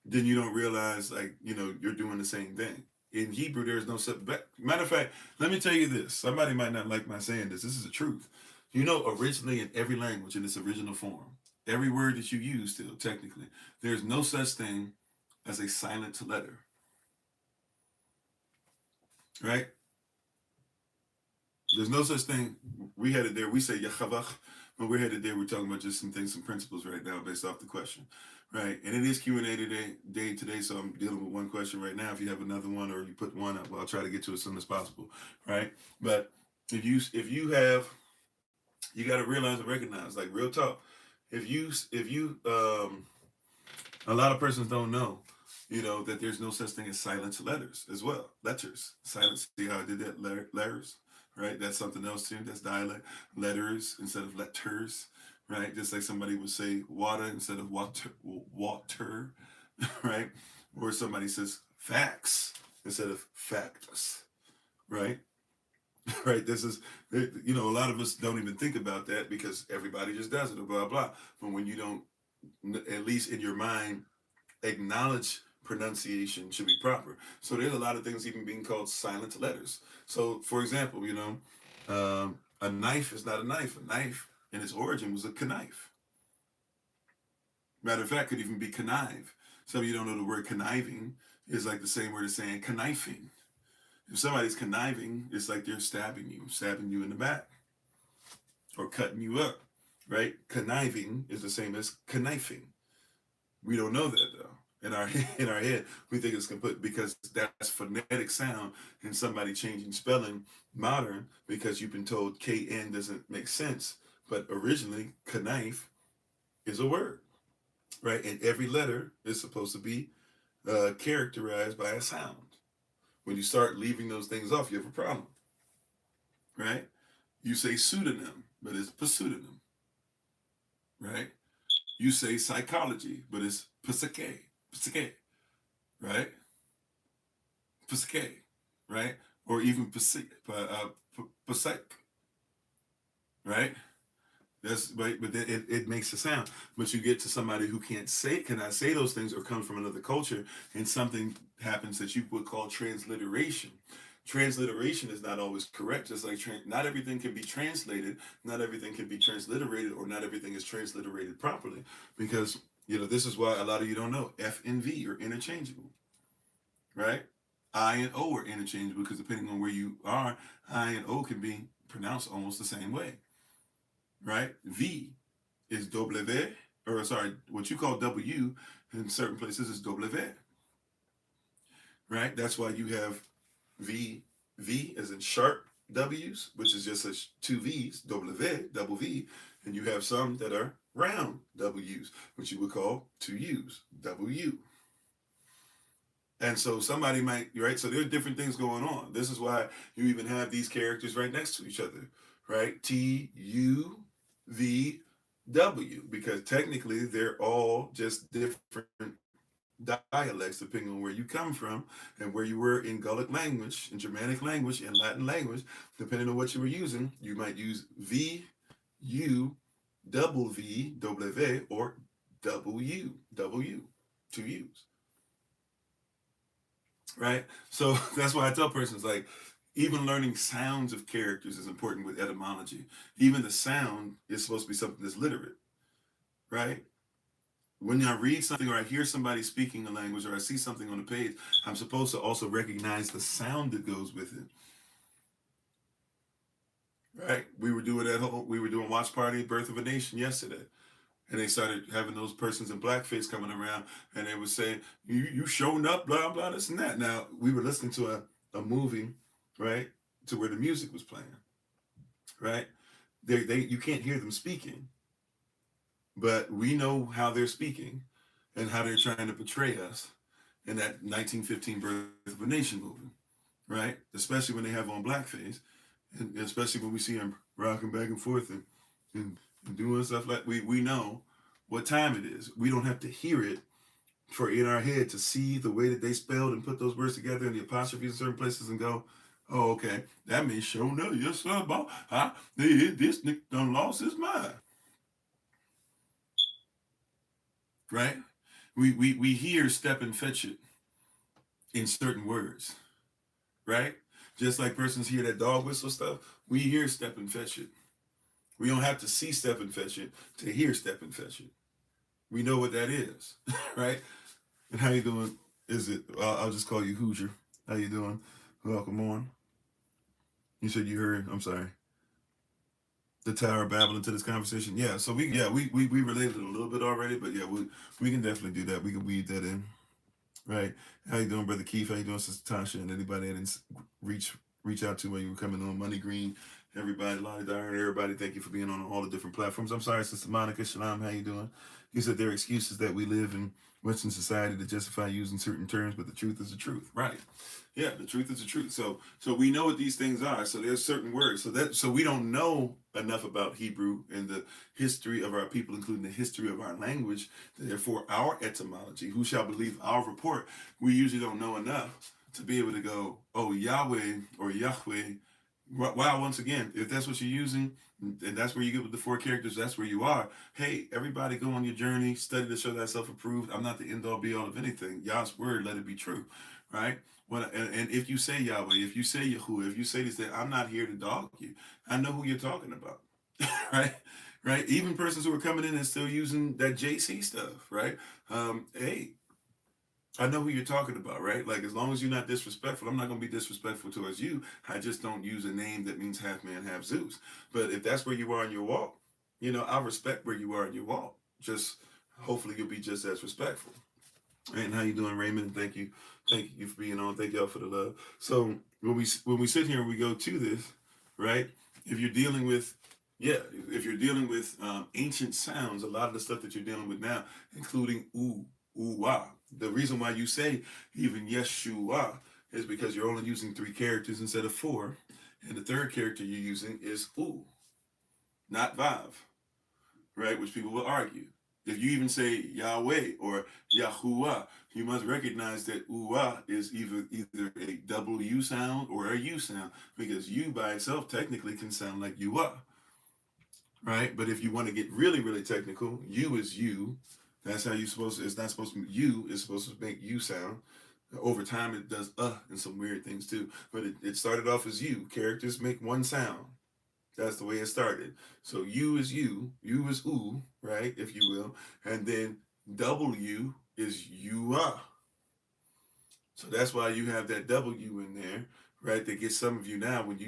then you don't realize like you're doing the same thing. In Hebrew, there's no such. Matter of fact, let me tell you this. Somebody might not like my saying this. This is the truth. Originally in every language in its original form, every word that you use still technically, there's no such thing as a silent letter. Right? There's no such thing. We had it there. We say Yachavach. When we're headed there, we're talking about just some things, some principles right now based off the question. Right? And it is Q&A today, so I'm dealing with one question right now. If you have another one or you put one up, well, I'll try to get to it as soon as possible. Right? But if you have, you got to realize and recognize, like real talk, if you a lot of persons don't know, that there's no such thing as silent letters as well. Letters. Silence. See how I did that? Letters. Right? That's something else too. That's dialect. Letters instead of letters. Right? Just like somebody would say water instead of water. Right? Or somebody says facts instead of facts. right? Right. This is, you know, a lot of us don't even think about that because everybody just does it, or blah blah. But when you don't, at least in your mind, acknowledge pronunciation should be proper. So there's a lot of things even being called silent letters. So, for example, you know, a knife is not a knife. A knife in its origin was a knife. Matter of fact, could even be connive. Some of you don't know the word conniving is like the same word as saying conniving. If somebody's conniving, it's like they're stabbing you in the back or cutting you up, right? Conniving is the same as conniving. We don't know that though. In our head, we think it's complete because that's phonetic sound and somebody changing spelling modern because you've been told KN doesn't make sense. But originally, knife is a word, right? And every letter is supposed to be characterized by a sound. When you start leaving those things off, you have a problem, right? You say pseudonym, but it's pseudonym, right? You say psychology, but it's psyche, right? Psyche, right? Or even psych, right? That's right, but then it makes a sound. But you get to somebody who cannot say those things, or comes from another culture, and something happens that you would call transliteration. Transliteration is not always correct. Just like not everything can be translated, not everything can be transliterated, or not everything is transliterated properly. Because you know this is why a lot of you don't know F and V are interchangeable, right? I and O are interchangeable because depending on where you are, I and O can be pronounced almost the same way, right? V is W, or sorry, what you call W in certain places is W, right? That's why you have V as in sharp W's, which is just two V's, double V, and you have some that are round W's, which you would call two U's, W. And so somebody might, right? So there are different things going on. This is why you even have these characters right next to each other, right? TUVW, because technically they're all just different dialects depending on where you come from and where you were in Gallic language, in Germanic language, in Latin language. Depending on what you were using, you might use V, U, double V, W, or W, two U's. Right? So that's why I tell persons like even learning sounds of characters is important with etymology. Even the sound is supposed to be something that's literate, right? When I read something or I hear somebody speaking a language or I see something on the page, I'm supposed to also recognize the sound that goes with it. Right? We were doing Watch Party Birth of a Nation yesterday. And they started having those persons in blackface coming around, and they would say, "You showing up, blah blah, this and that." Now we were listening to a movie, right, to where the music was playing, right. They you can't hear them speaking, but we know how they're speaking, and how they're trying to portray us in that 1915 Birth of a Nation movie, right? Especially when they have on blackface, and especially when we see them rocking back and forth and doing stuff like we know what time it is. We don't have to hear it for in our head to see the way that they spelled and put those words together and the apostrophes in certain places and go, oh, okay, that means show no, yes, sir, boy. This nigga done lost his mind, right? We hear step and fetch it in certain words, right? Just like persons hear that dog whistle stuff, we hear step and fetch it. We don't have to see step and fetch it to hear step and fetch it. We know what that is, right? And how you doing? Is it? I'll just call you Hoosier. How you doing? Welcome on. You said you heard. I'm sorry. The Tower babbling to this conversation. Yeah. So we related it a little bit already, but yeah, we can definitely do that. We can weed that in. Right. How you doing, Brother Keith? How you doing, Sister Tasha? And anybody that didn't reach out to when you were coming on, Money Green, everybody, Lonnie Dyer, everybody, thank you for being on all the different platforms. I'm sorry, Sister Monica, Shalom, how you doing? You said there are excuses that we live in Western society to justify using certain terms, but the truth is the truth. Right. Yeah, the truth is the truth. So we know what these things are. So there's certain words. So we don't know enough about Hebrew and the history of our people, including the history of our language. Therefore, our etymology, who shall believe our report, we usually don't know enough to be able to go, oh, Yahweh or Yahweh. Wow, once again, if that's what you're using, and that's where you get with the 4 characters, that's where you are. Hey, everybody go on your journey, study to show thyself approved. I'm not the end all be all of anything. Yah's word, let it be true, right? And if you say Yahweh, if you say Yahuwah, if you say this, that I'm not here to dog you. I know who you're talking about, right? Right? Even persons who are coming in and still using that JC stuff, right? Hey, I know who you're talking about, right? Like, as long as you're not disrespectful, I'm not going to be disrespectful towards you. I just don't use a name that means half man, half Zeus. But if that's where you are in your walk, I respect where you are in your walk. Just hopefully you'll be just as respectful. And how you doing, Raymond? Thank you for being on. Thank y'all for the love. So when we sit here and we go to this, right? If you're dealing with ancient sounds, a lot of the stuff that you're dealing with now, including wah. The reason why you say even Yeshua is because you're only using 3 characters instead of 4, and the 3rd character you're using is not vav, right? Which people will argue. If you even say Yahweh or Yahuwah, you must recognize that uwa is either a double U sound or a U sound, because U by itself technically can sound like Yuah, right? But if you want to get really, really technical, U is U. That's how it's not supposed to, U is supposed to make U sound. Over time, it does and some weird things too. But it started off as U. Characters make one sound. That's the way it started. So U is U is U, right, if you will. And then W is Yuah. So that's why you have that W in there, right? That gets some of you now, when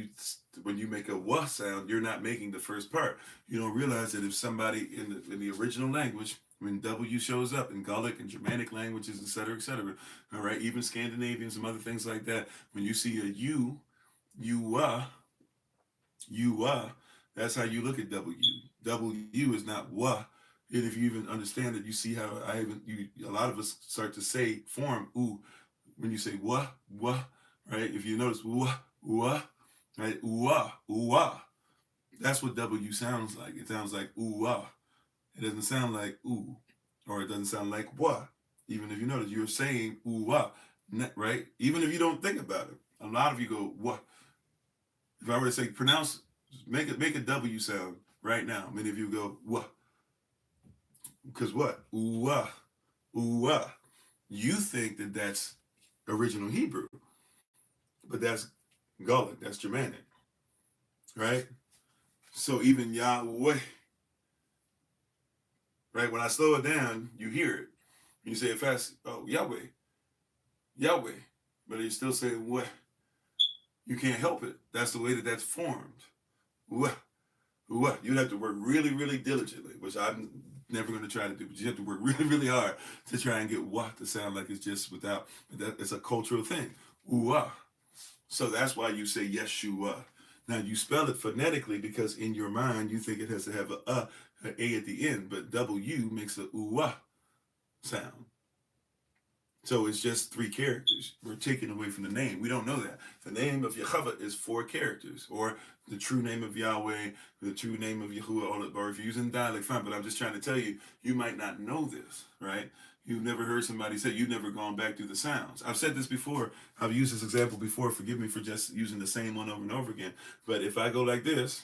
you make a wah sound, you're not making the first part. You don't realize that if somebody in the original language, when W shows up in Gallic and Germanic languages, et cetera, all right, even Scandinavian, some other things like that, when you see a U, that's how you look at W. W is not wah. And if you even understand it, you see how a lot of us start to say form ooh when you say wah, right? If you notice wah, right? Ooh, that's what W sounds like. It sounds like ooh, It doesn't sound like ooh, or it doesn't sound like wah. Even if you notice, you're saying ooh, right? Even if you don't think about it. A lot of you go wah. If I were to say make a W sound right now, many of you go wah. Because what? Ooh, You think that that's original Hebrew, but that's Gallic, that's Germanic, right? So even Yahweh, right? When I slow it down, you hear it. When you say it fast, oh, Yahweh, but you're still saying what? You can't help it. That's the way that's formed. What? You'd have to work really, really diligently, which I'm never going to try to do, but you have to work really, really hard to try and get what to sound like it's just without, it's a cultural thing. So that's why you say Yeshua. Now you spell it phonetically because in your mind you think it has to have an A at the end, but W makes a sound. So it's just 3 characters. We're taking away from the name. We don't know that. The name of Yahweh is 4 characters, or the true name of Yahweh, the true name of Yahuwah, or if you're using dialect, fine. But I'm just trying to tell you, you might not know this, right? You've never heard somebody say, you've never gone back through the sounds. I've said this before. I've used this example before. Forgive me for just using the same one over and over again. But if I go like this,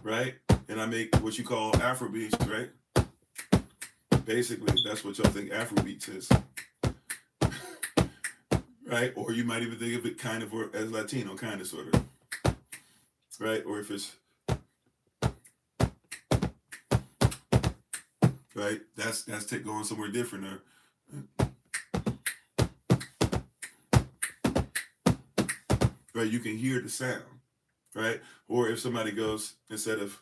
right, and I make what you call Afrobeats, right? Basically, that's what y'all think Afrobeats is. Right? Or you might even think of it kind of as Latino, kind of, sort of. Right? Or if it's... Right? That's going somewhere different. Right? You can hear the sound. Right? Or if somebody goes, instead of...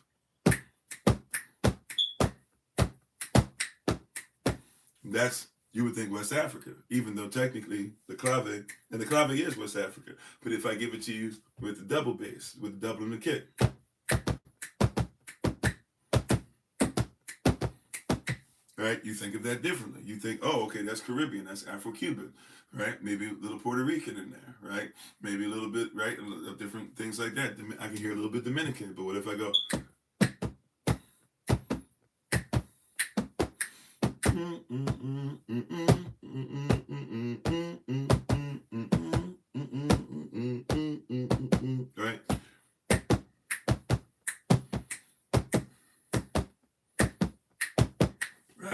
you would think West Africa, even though technically the clave is West Africa. But if I give it to you with the double bass, with the double in the kick, right? You think of that differently. You think, oh, okay, that's Caribbean, that's Afro-Cuban, right? Maybe a little Puerto Rican in there, right? Maybe a little bit, right? Different things like that. I can hear a little bit Dominican, but what if I go...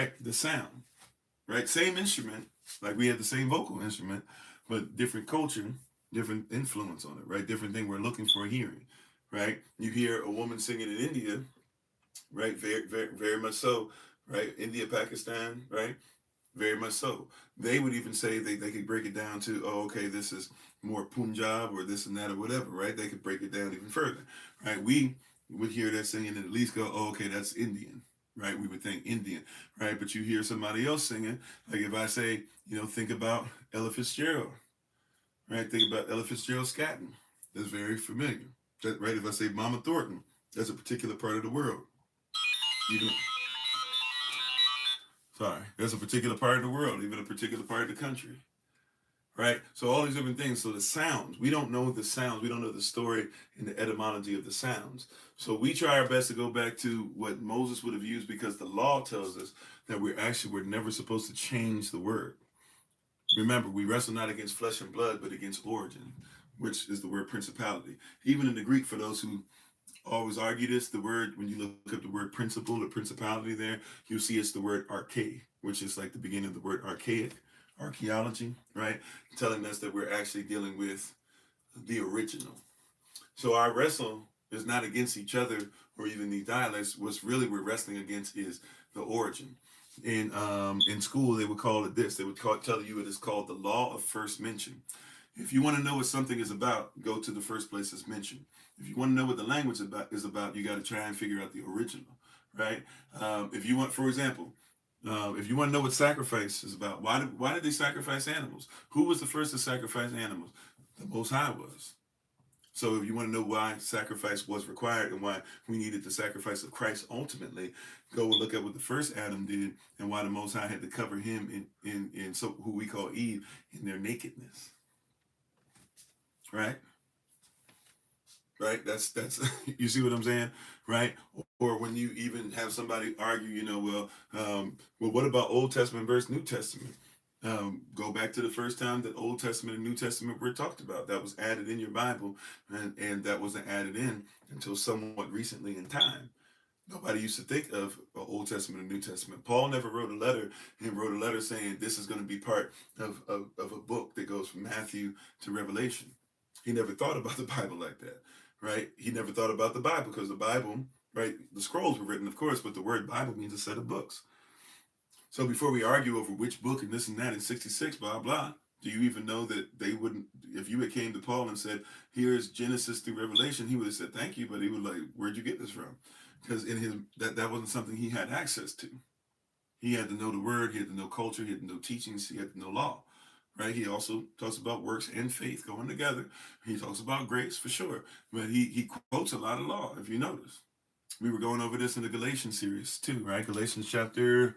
right? The sound, right? Same instrument, like we have the same vocal instrument, but different culture, different influence on it, right? Different thing we're looking for hearing, right? You hear a woman singing in India, right? Very, very, very much so, right? India, Pakistan, right? Very much so. They would even say they could break it down to, oh, okay, this is more Punjab or this and that or whatever, right? They could break it down even further, right? We would hear that singing and at least go, oh, okay, that's Indian, right? We would think Indian, right? But you hear somebody else singing, like if I say, think about Ella Fitzgerald, right? Think about Ella Fitzgerald scatting. That's very familiar, right? If I say Mama Thornton, that's a particular part of the world. Even Sorry, that's a particular part of the world, even a particular part of the country, right? So all these different things. So the sounds, we don't know the sounds. We don't know the story and the etymology of the sounds. So we try our best to go back to what Moses would have used because the law tells us that we're never supposed to change the word. Remember, we wrestle not against flesh and blood, but against origin, which is the word principality. Even in the Greek, for those who always argue this, the word, when you look up the word principle or principality there, you'll see it's the word arche, which is like the beginning of the word archaic, archaeology, right? Telling us that we're actually dealing with the original. So our wrestle is not against each other or even these dialects. What's really we're wrestling against is the origin. In school, they would call it this. They would tell you it is called the law of first mention. If you want to know what something is about, go to the first place it's mentioned. If you want to know what the language is about, you got to try and figure out the original, right? If you want, for example, if you want to know what sacrifice is about, why did they sacrifice animals? Who was the first to sacrifice animals? The Most High was. So if you want to know why sacrifice was required and why we needed the sacrifice of Christ ultimately, go and look at what the first Adam did and why the Most High had to cover him in so who we call Eve in their nakedness. Right? Right? That's you see what I'm saying? Right? Or when you even have somebody argue, well, what about Old Testament versus New Testament? Go back to the first time that Old Testament and New Testament were talked about. That was added in your Bible, and that wasn't added in until somewhat recently in time. Nobody used to think of Old Testament and New Testament. Paul never wrote a letter saying this is going to be part of a book that goes from Matthew to Revelation. He never thought about the Bible like that, right? He never thought about the Bible because the Bible, right? The scrolls were written, of course, but the word Bible means a set of books. So before we argue over which book and this and that in 66, blah, blah, do you even know that they wouldn't, if you had came to Paul and said, here's Genesis through Revelation, he would have said, thank you, but he would like, where'd you get this from? Because in his, that wasn't something he had access to. He had to know the word, he had to know culture, he had to know teachings, he had to know law, right? He also talks about works and faith going together. He talks about grace for sure, but he quotes a lot of law, if you notice. We were going over this in the Galatians series too, right? Galatians chapter,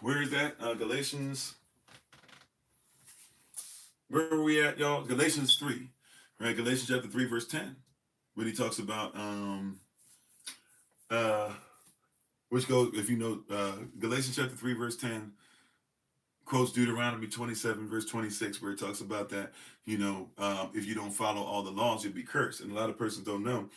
where is that? Galatians, where are we at, y'all? Galatians 3, right? Galatians chapter 3, verse 10, when he talks about, uh, which goes, if you know, Galatians chapter 3, verse 10, quotes Deuteronomy 27, verse 26, where it talks about that, if you don't follow all the laws, you'll be cursed. And a lot of persons don't know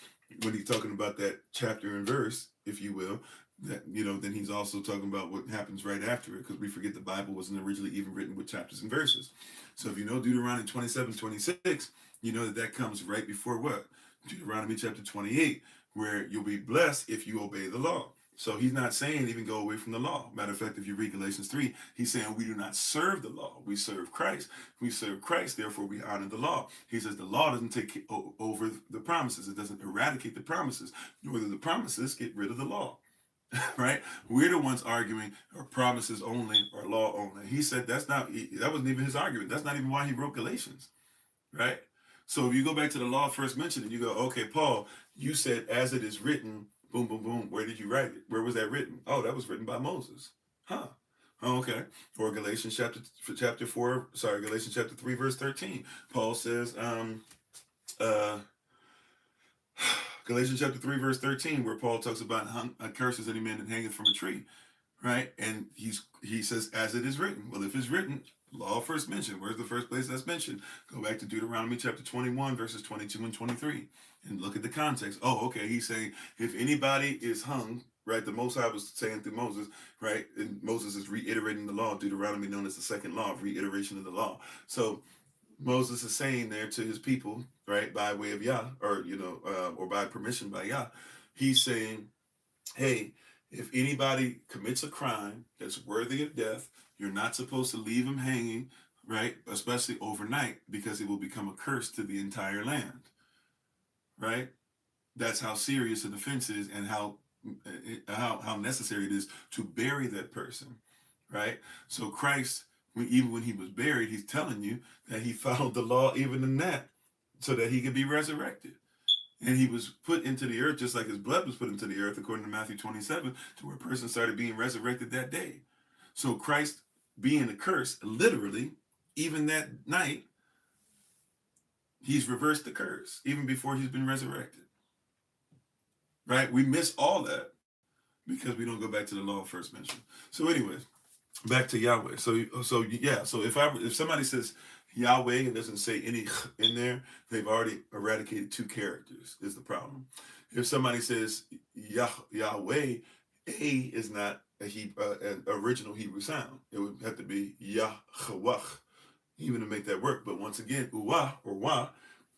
when he's talking about that chapter and verse, if you will, that, then he's also talking about what happens right after it, because we forget the Bible wasn't originally even written with chapters and verses. So if you know Deuteronomy 27, 26, you know that comes right before what? Deuteronomy chapter 28, where you'll be blessed if you obey the law. So he's not saying even go away from the law. Matter of fact, if you read Galatians 3, he's saying we do not serve the law. We serve Christ. We serve Christ, therefore we honor the law. He says the law doesn't take over the promises. It doesn't eradicate the promises, nor do the promises get rid of the law. Right? We're the ones arguing are promises only or law only. He said that wasn't even his argument. That's not even why he wrote Galatians. Right? So if you go back to the law first mentioned and you go, okay, Paul, you said as it is written, boom, boom, boom. Where did you write it? Where was that written? Oh, that was written by Moses. Huh. Oh, okay. Or Galatians chapter 3, verse 13. Paul says, Galatians chapter 3, verse 13, where Paul talks about curses any man that hangeth from a tree. Right? And he says, as it is written. Well, if it's written, law first mentioned. Where's the first place that's mentioned? Go back to Deuteronomy chapter 21, verses 22 and 23. And look at the context. Oh, okay. He's saying if anybody is hung right? The Most High was saying through Moses, right? And Moses is reiterating the law, Deuteronomy known as the second law, reiteration of the law. So Moses is saying there to his people, right, by way of Yah, or or by permission by Yah, he's saying, hey, if anybody commits a crime that's worthy of death, you're not supposed to leave him hanging, right? Especially overnight, because it will become a curse to the entire land, right? That's how serious an offense is, and how necessary it is to bury that person, right? So Christ, even when he was buried, he's telling you that he followed the law even in that, so that he could be resurrected. And he was put into the earth just like his blood was put into the earth, according to Matthew 27, to where a person started being resurrected that day. So Christ being a curse, literally, even that night, he's reversed the curse, even before he's been resurrected. Right? We miss all that because we don't go back to the law first mentioned. So, anyways, back to Yahweh. So yeah. So if somebody says Yahweh and doesn't say any in there, they've already eradicated two characters. Is the problem? If somebody says Yahweh, A is not an original Hebrew sound. It would have to be Yahweh even to make that work. But once again, Uwah or Wah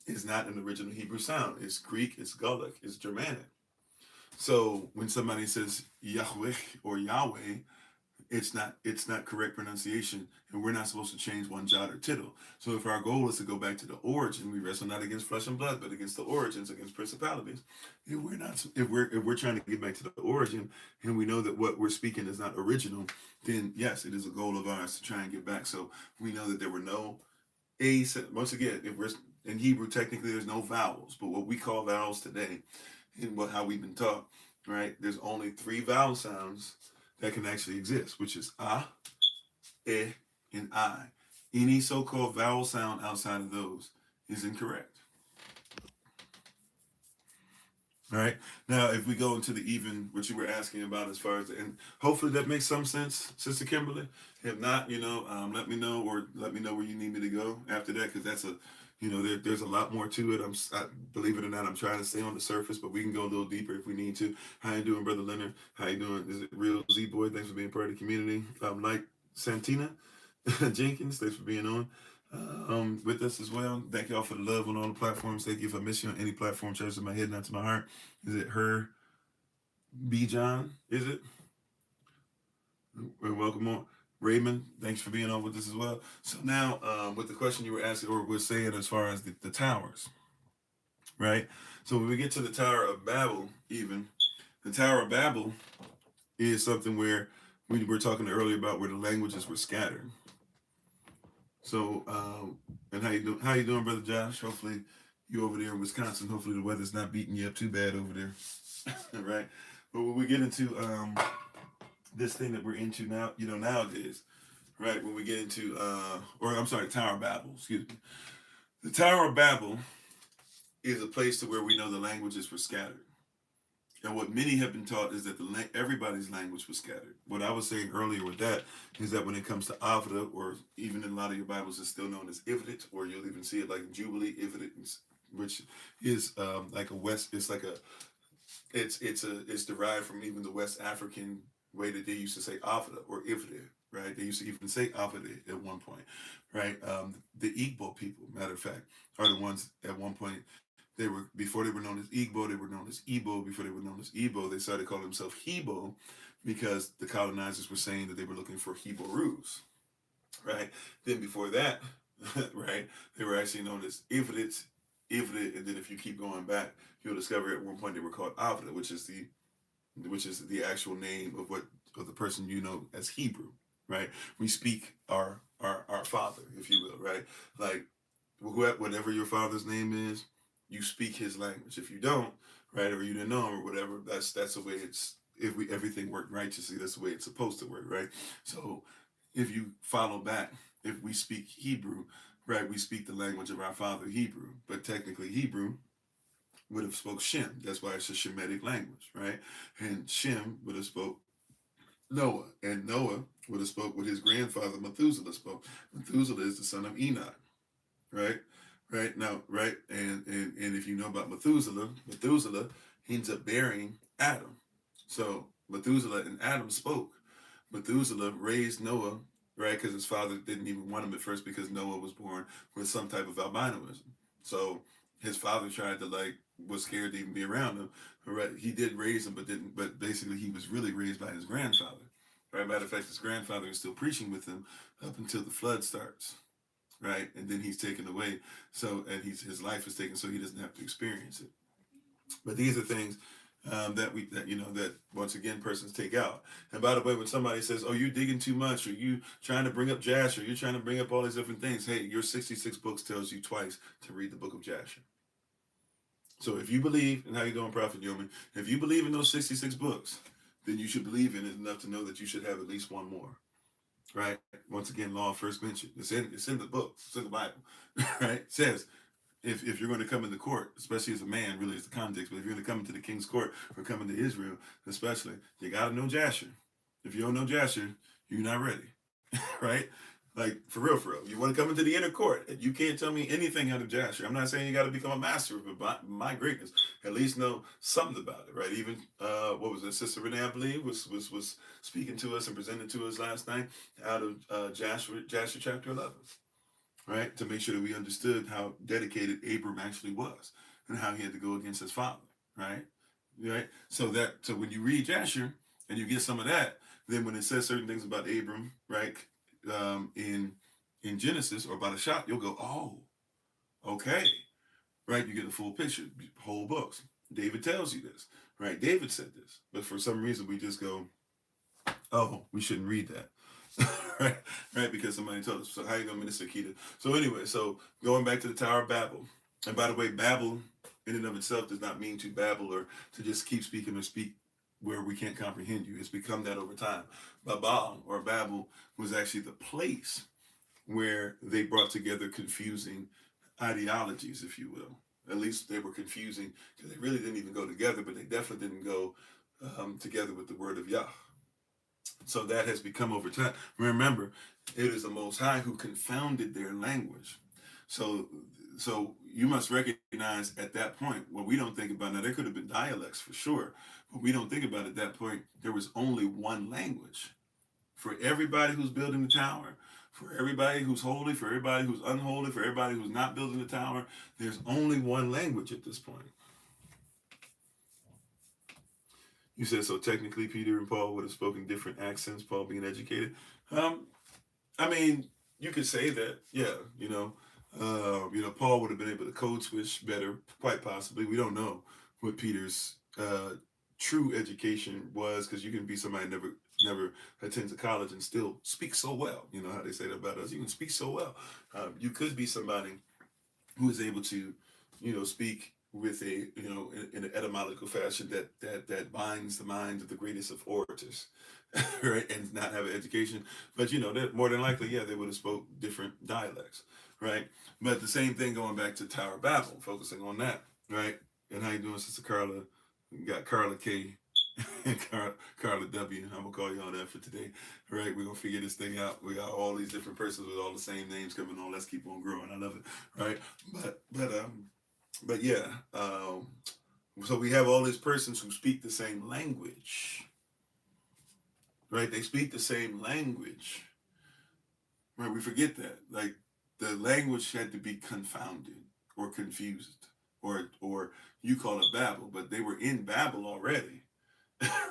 is not an original Hebrew sound. It's Greek, it's Gaelic, it's Germanic. So when somebody says Yahweh or Yahweh, it's not correct pronunciation, and we're not supposed to change one jot or tittle. So if our goal is to go back to the origin, we wrestle not against flesh and blood, but against the origins, against principalities. If we're trying to get back to the origin, and we know that what we're speaking is not original, then yes, it is a goal of ours to try and get back. So we know that there were no once again, if we're in Hebrew, technically there's no vowels, but what we call vowels today, in how we've been taught, right? There's only three vowel sounds that can actually exist, which is eh, and I. Any so-called vowel sound outside of those is incorrect. All right. Now, if we go into the even, what you were asking about as far as and hopefully that makes some sense, Sister Kimberly. If not, let me know, or let me know where you need me to go after that, because that's there's a lot more to it. Believe it or not, I'm trying to stay on the surface, but we can go a little deeper if we need to. How you doing, Brother Leonard? How you doing? Is it Real Z Boy? Thanks for being part of the community. Like Santina Jenkins, thanks for being on. With us as well. Thank y'all for the love on all the platforms. Thank you if I miss you on any platform. Church in my head, not to my heart. Is it her? B. John? Is it? Welcome on. Raymond, thanks for being on with us as well. So now, with the question you were asking, or were saying as far as the towers, right? So when we get to the Tower of Babel, even, the Tower of Babel is something where we were talking earlier about where the languages were scattered. So, and how you doing, Brother Josh? Hopefully you over there in Wisconsin. Hopefully the weather's not beating you up too bad over there, right? But when we get into this thing that we're into now, nowadays, right? When we get into, or I'm sorry, Tower of Babel, excuse me. The Tower of Babel is a place to where we know the languages were scattered. And what many have been taught is that everybody's language was scattered. What I was saying earlier with that is that when it comes to Avda, or even in a lot of your Bibles, it's still known as Ivrit, or you'll even see it like in Jubilee, Ivrit, which is like a West. It's like it's derived from even the West African way that they used to say Avda or Ivrit, right? They used to even say Avda at one point, right? The Igbo people, matter of fact, are the ones at one point. Before they were known as Igbo, they were known as Igbo. Before they were known as Igbo, they started calling themselves Hebo because the colonizers were saying that they were looking for Hebrews, right? Then before that, right, they were actually known as Ivrit, and then if you keep going back, you'll discover at one point they were called Avda, which is the actual name of the person as Hebrew, right? We speak our father, if you will, right? Like whatever your father's name is, you speak his language. If you don't, right, or you didn't know him or whatever, that's the way it's. If everything worked righteously, that's the way it's supposed to work, right? So if you follow back, if we speak Hebrew, right, we speak the language of our father Hebrew, but technically Hebrew would have spoke Shem. That's why it's a Shemitic language, right? And Shem would have spoke Noah, and Noah would have spoke what his grandfather Methuselah spoke. Methuselah is the son of Enoch, right? Right now, right, and if you know about Methuselah ends up burying Adam. So Methuselah and Adam spoke. Methuselah raised Noah, right? Because his father didn't even want him at first because Noah was born with some type of albinoism. So his father tried to was scared to even be around him. Right? He did raise him, but didn't. But basically, he was really raised by his grandfather. Right? Matter of fact, his grandfather is still preaching with him up until the flood starts. Right? And then he's taken away. So and his life is taken, so he doesn't have to experience it. But these are things that once again persons take out. And by the way, when somebody says, "Oh, you're digging too much," or "You trying to bring up Jasher," you're trying to bring up all these different things. Hey, your 66 books tells you twice to read the book of Jasher. So if you believe, and how you doing, Prophet Yeoman? If you believe in those 66 books, then you should believe in it enough to know that you should have at least one more. Right? Once again, law of first mention. It's in the book. It's in the Bible. Right? It says if you're going to come into court, especially as a man, really is the context, but if you're going to come into the king's court or come into Israel, especially, you got to know Jasher. If you don't know Jasher, you're not ready, right? Like, for real, for real. You want to come into the inner court, you can't tell me anything out of Jasher. I'm not saying you got to become a master, but my greatness, at least know something about it, right? Even, what was it, Sister Renee, I believe, was speaking to us and presenting to us last night out of Jasher chapter 11. Right? To make sure that we understood how dedicated Abram actually was and how he had to go against his father, right? Right? So when you read Jasher and you get some of that, then when it says certain things about Abram, right, in Genesis or about a shot, you'll go, oh, okay, right? You get the full picture, whole books. David tells you this, right? David said this, but for some reason we just go, oh, we shouldn't read that. right, right, because somebody told us. So how you gonna minister, Keita? So anyway, so going back to the Tower of Babel, and by the way, Babel in and of itself does not mean to babble or to just keep speaking or speak where we can't comprehend you. It's become that over time. Babel or Babel was actually the place where they brought together confusing ideologies, if you will. At least they were confusing because they really didn't even go together, but they definitely didn't go together with the word of Yah. So that has become over time. Remember, it is the Most High who confounded their language. So, so you must recognize at that point, what we don't think about, now there could have been dialects for sure, but we don't think about at that point, there was only one language. For everybody who's building the tower, for everybody who's holy, for everybody who's unholy, for everybody who's not building the tower, there's only one language at this point. You said, so technically Peter and Paul would have spoken different accents, Paul being educated. Um, I mean, you could say that, yeah, Paul would have been able to code switch better, quite possibly. We don't know what Peter's true education was, because you can be somebody never attends a college and still speak so well. You know how they say that about us. You can speak so well. You could be somebody who is able to, speak with in an etymological fashion that binds the minds of the greatest of orators, right, and not have an education. But that more than likely, yeah, they would have spoke different dialects, right? But the same thing going back to Tower of Babel, focusing on that, right? And how you doing, Sister Carla? You got Carla K and Carla W. I'm gonna call you on that for today, right? We're gonna figure this thing out. We got all these different persons with all the same names coming on. Let's keep on growing. I love it, right? But yeah. So we have all these persons who speak the same language, right? They speak the same language, right? We forget that, like the language had to be confounded or confused, or you call it Babel, but they were in Babel already.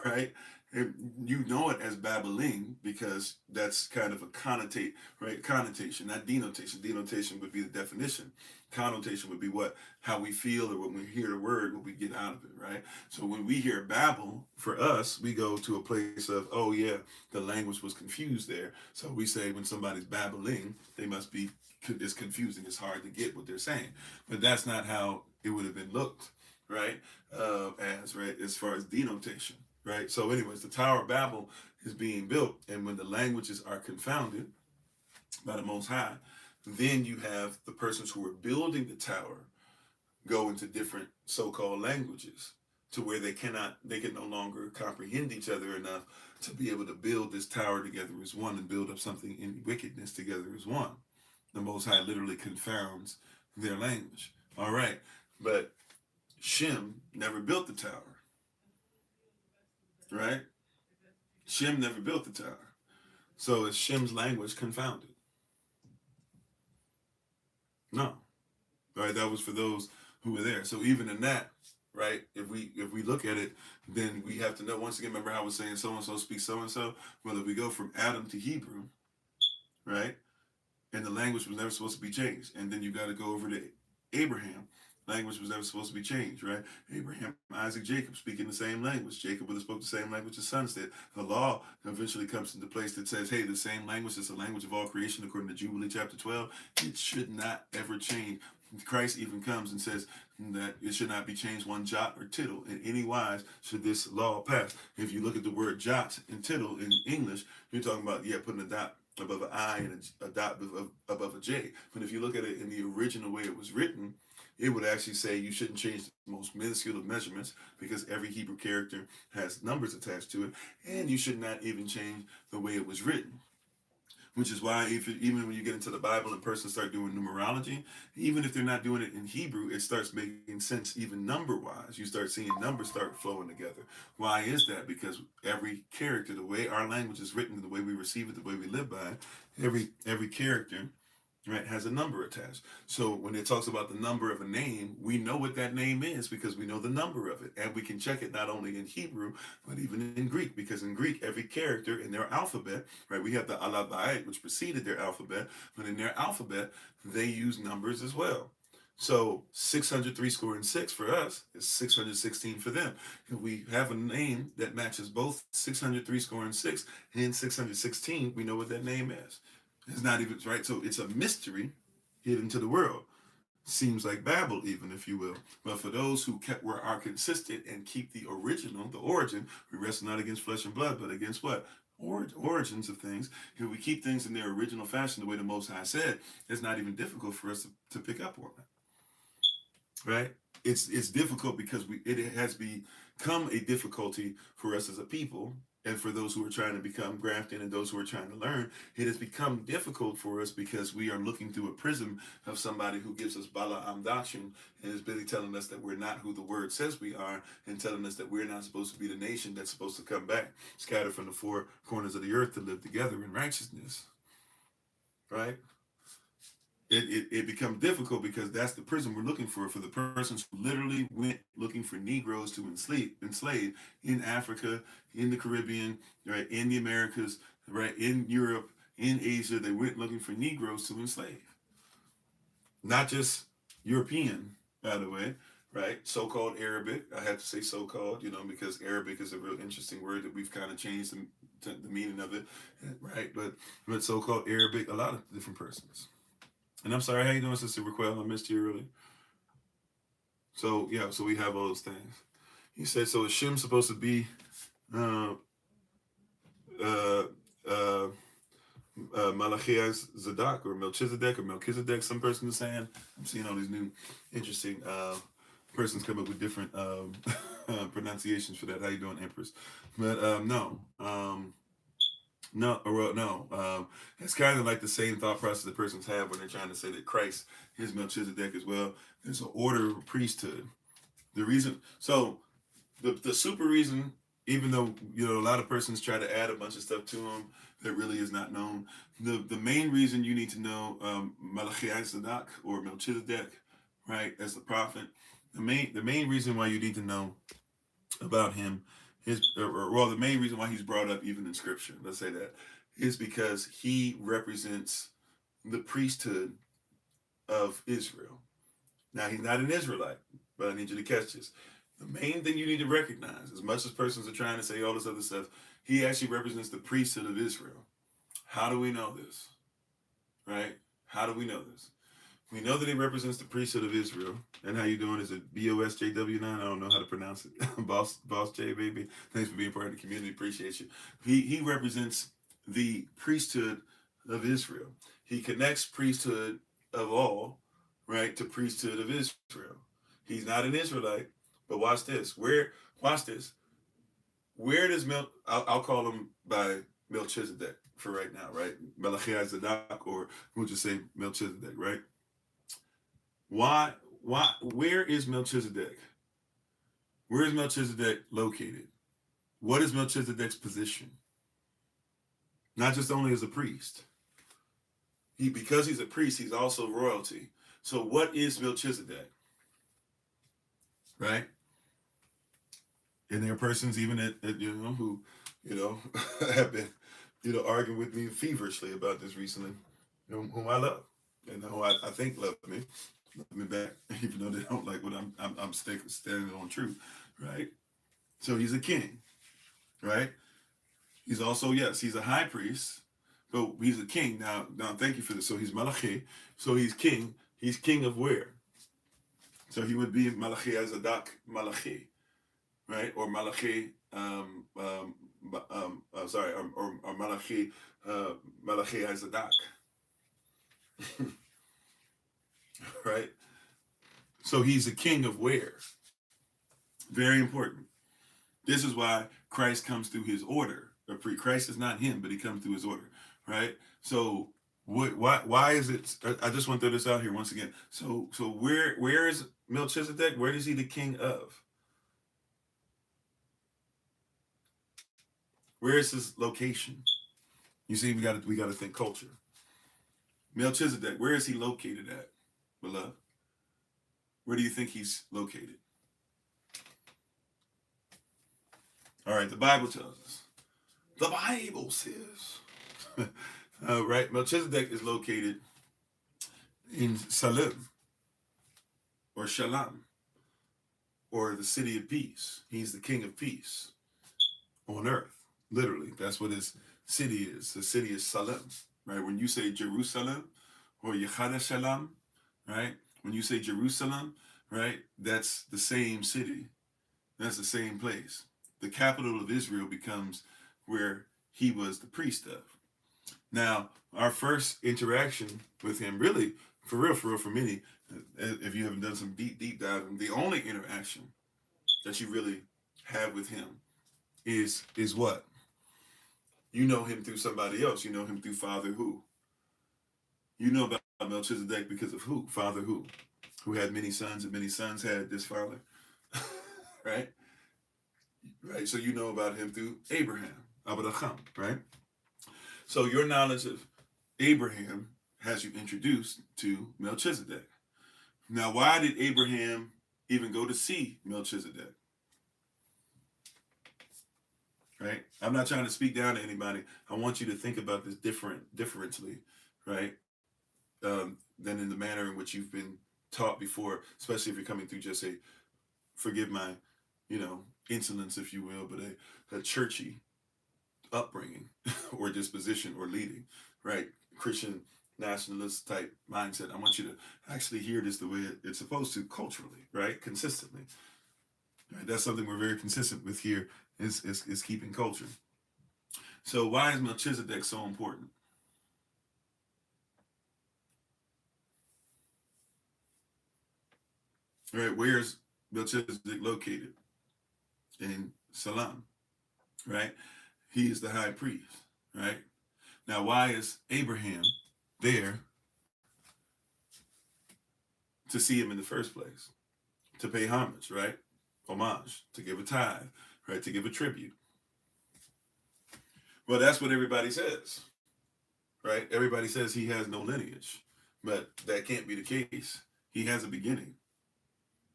Right? And you know it as babbling because that's kind of a connotation, not denotation. Denotation would be the definition. Connotation would be how we feel, or when we hear the word, what we get out of it, right? So when we hear babble, for us, we go to a place of, oh yeah, the language was confused there. So we say when somebody's babbling, they must be, it's confusing, it's hard to get what they're saying. But that's not how it would have been looked, right? As far as denotation, right? So anyways, the Tower of Babel is being built, and when the languages are confounded by the Most High, then you have the persons who are building the tower go into different so-called languages to where they can no longer comprehend each other enough to be able to build this tower together as one and build up something in wickedness together as one. The Most High literally confounds their language. All right, but Shem never built the tower, right? Shem never built the tower. So is Shem's language confounded? No. Right? That was for those who were there. So even in that, right, if we look at it, then we have to know, once again, remember how I was saying so and so speaks so and so? Well, if we go from Adam to Hebrew, right? And the language was never supposed to be changed. And then you got to go over to Abraham. Language was never supposed to be changed, right? Abraham, Isaac, Jacob speaking the same language. Jacob would have spoke the same language his sons did. The law eventually comes into place that says, hey, the same language is the language of all creation, according to Jubilee chapter 12. It should not ever change. Christ even comes and says that it should not be changed one jot or tittle in any wise should this law pass. If you look at the word jot and tittle in English, you're talking about, putting a dot above an I and a dot above a J. But if you look at it in the original way it was written, it would actually say you shouldn't change the most minuscule of measurements because every Hebrew character has numbers attached to it, and you should not even change the way it was written. Which is why even when you get into the Bible and persons start doing numerology, even if they're not doing it in Hebrew, it starts making sense even number-wise. You start seeing numbers start flowing together. Why is that? Because every character, the way our language is written, the way we receive it, the way we live by it, every character, right, has a number attached. So when it talks about the number of a name, we know what that name is because we know the number of it. And we can check it not only in Hebrew, but even in Greek, because in Greek, every character in their alphabet, right, we have the alphabet, which preceded their alphabet, but in their alphabet, they use numbers as well. So 603 score and 6 for us is 616 for them. If we have a name that matches both 603 score and 6 and 616, we know what that name is. It's not even right. So it's a mystery hidden to the world. Seems like Babel, even if you will. But for those who are consistent and keep the original, the origin, we wrestle not against flesh and blood, but against what? Origins of things. If we keep things in their original fashion, the way the Most High said, it's not even difficult for us to pick up on that. Right? It's difficult because it has become a difficulty for us as a people, and for those who are trying to become grafted and those who are trying to learn. It has become difficult for us because we are looking through a prism of somebody who gives us Balaam doctrine and is busy telling us that we're not who the word says we are, and telling us that we're not supposed to be the nation that's supposed to come back, scattered from the four corners of the earth to live together in righteousness. Right? It becomes difficult because that's the prism we're looking for the persons who literally went looking for Negroes to enslave in Africa, in the Caribbean, right, in the Americas, right, in Europe, in Asia. They went looking for Negroes to enslave. Not just European, by the way, right? So-called Arabic. I have to say so-called, because Arabic is a real interesting word that we've kind of changed the meaning of it, right? But so-called Arabic, a lot of different persons. And I'm sorry, how you doing, Sister Raquel? I missed you earlier. So so we have all those things. He said, so is Shem supposed to be uh, uh, uh, Malachi's Zadok or Melchizedek? Some person is saying. I'm seeing all these new interesting persons come up with different pronunciations for that. How you doing, Empress? But no. No. It's kind of like the same thought process that persons have when they're trying to say that Christ is Melchizedek as well. There's an order of priesthood. The reason, so the super reason, even though a lot of persons try to add a bunch of stuff to them that really is not known. The main reason you need to know Malachi Zadok or Melchizedek, right, as the prophet. The main reason why you need to know about him the main reason why he's brought up even in scripture, let's say that, is because he represents the priesthood of Israel. Now, he's not an Israelite, but I need you to catch this. The main thing you need to recognize, as much as persons are trying to say all this other stuff, he actually represents the priesthood of Israel. How do we know this? Right? How do we know this? We know that he represents the priesthood of Israel. And how you doing? Is it BOSJW9? I don't know how to pronounce it. Boss J, baby. Thanks for being part of the community. Appreciate you. He represents the priesthood of Israel. He connects priesthood of all, right, to priesthood of Israel. He's not an Israelite, but watch this. Watch this. Where does I'll call him by Melchizedek for right now, right? Malachi Zadok, or we'll just say Melchizedek, right? Where is Melchizedek? Where is Melchizedek located? What is Melchizedek's position? not just only as a priest. Because he's a priest, he's also royalty. So what is Melchizedek? Right? And there are persons even at who, have been, arguing with me feverishly about this recently, whom I love, and who I think love me back, even though they don't like what I'm standing on truth, right? So he's a king, right? He's also, yes, he's a high priest, but he's a king. Now thank you for this. So he's Malachi, so he's king. He's king of where? So he would be Malachi Azadak Malachi, right? Or Malachi, sorry, or Malachi, Malachi Azadak, right? So he's a king of where? Very important. This is why Christ comes through his order. Christ is not him, but he comes through his order, right? So why is it? I just want to throw this out here once again. So where is Melchizedek? Where is he the king of? Where is his location? You see, we got to think culture. Melchizedek, where is he located at, beloved? Where do you think he's located? All right, the Bible tells us. The Bible says, right? Melchizedek is located in Salem or Shalom or the city of peace. He's the king of peace on earth. Literally, that's what his city is. The city is Salem, right? When you say Jerusalem or Yechada Shalom, right? When you say Jerusalem, right? That's the same city. That's the same place. The capital of Israel becomes where he was the priest of. Now, our first interaction with him, really, for real, for many, if you haven't done some deep dive, the only interaction that you really have with him is what? You know him through somebody else. You know him through Father who? You know about Melchizedek because of who? Father who? Who had many sons, and many sons had this father. Right? Right. So you know about him through Abraham, Abraham, right? So your knowledge of Abraham has you introduced to Melchizedek. Now, why did Abraham even go to see Melchizedek? Right? I'm not trying to speak down to anybody. I want you to think about this differently, right? Than in the manner in which you've been taught before, especially if you're coming through just a, forgive my, insolence, if you will, but a churchy upbringing or disposition or leading, right? Christian nationalist type mindset. I want you to actually hear this the way it's supposed to culturally, right? Consistently. Right? That's something we're very consistent with here is keeping culture. So why is Melchizedek so important? Right? Where's Melchizedek located? In Salem, right? He is the high priest, right? Now, why is Abraham there to see him in the first place? To pay homage, right? Homage, to give a tithe, right? To give a tribute. Well, that's what everybody says, right? Everybody says he has no lineage, but that can't be the case. He has a beginning.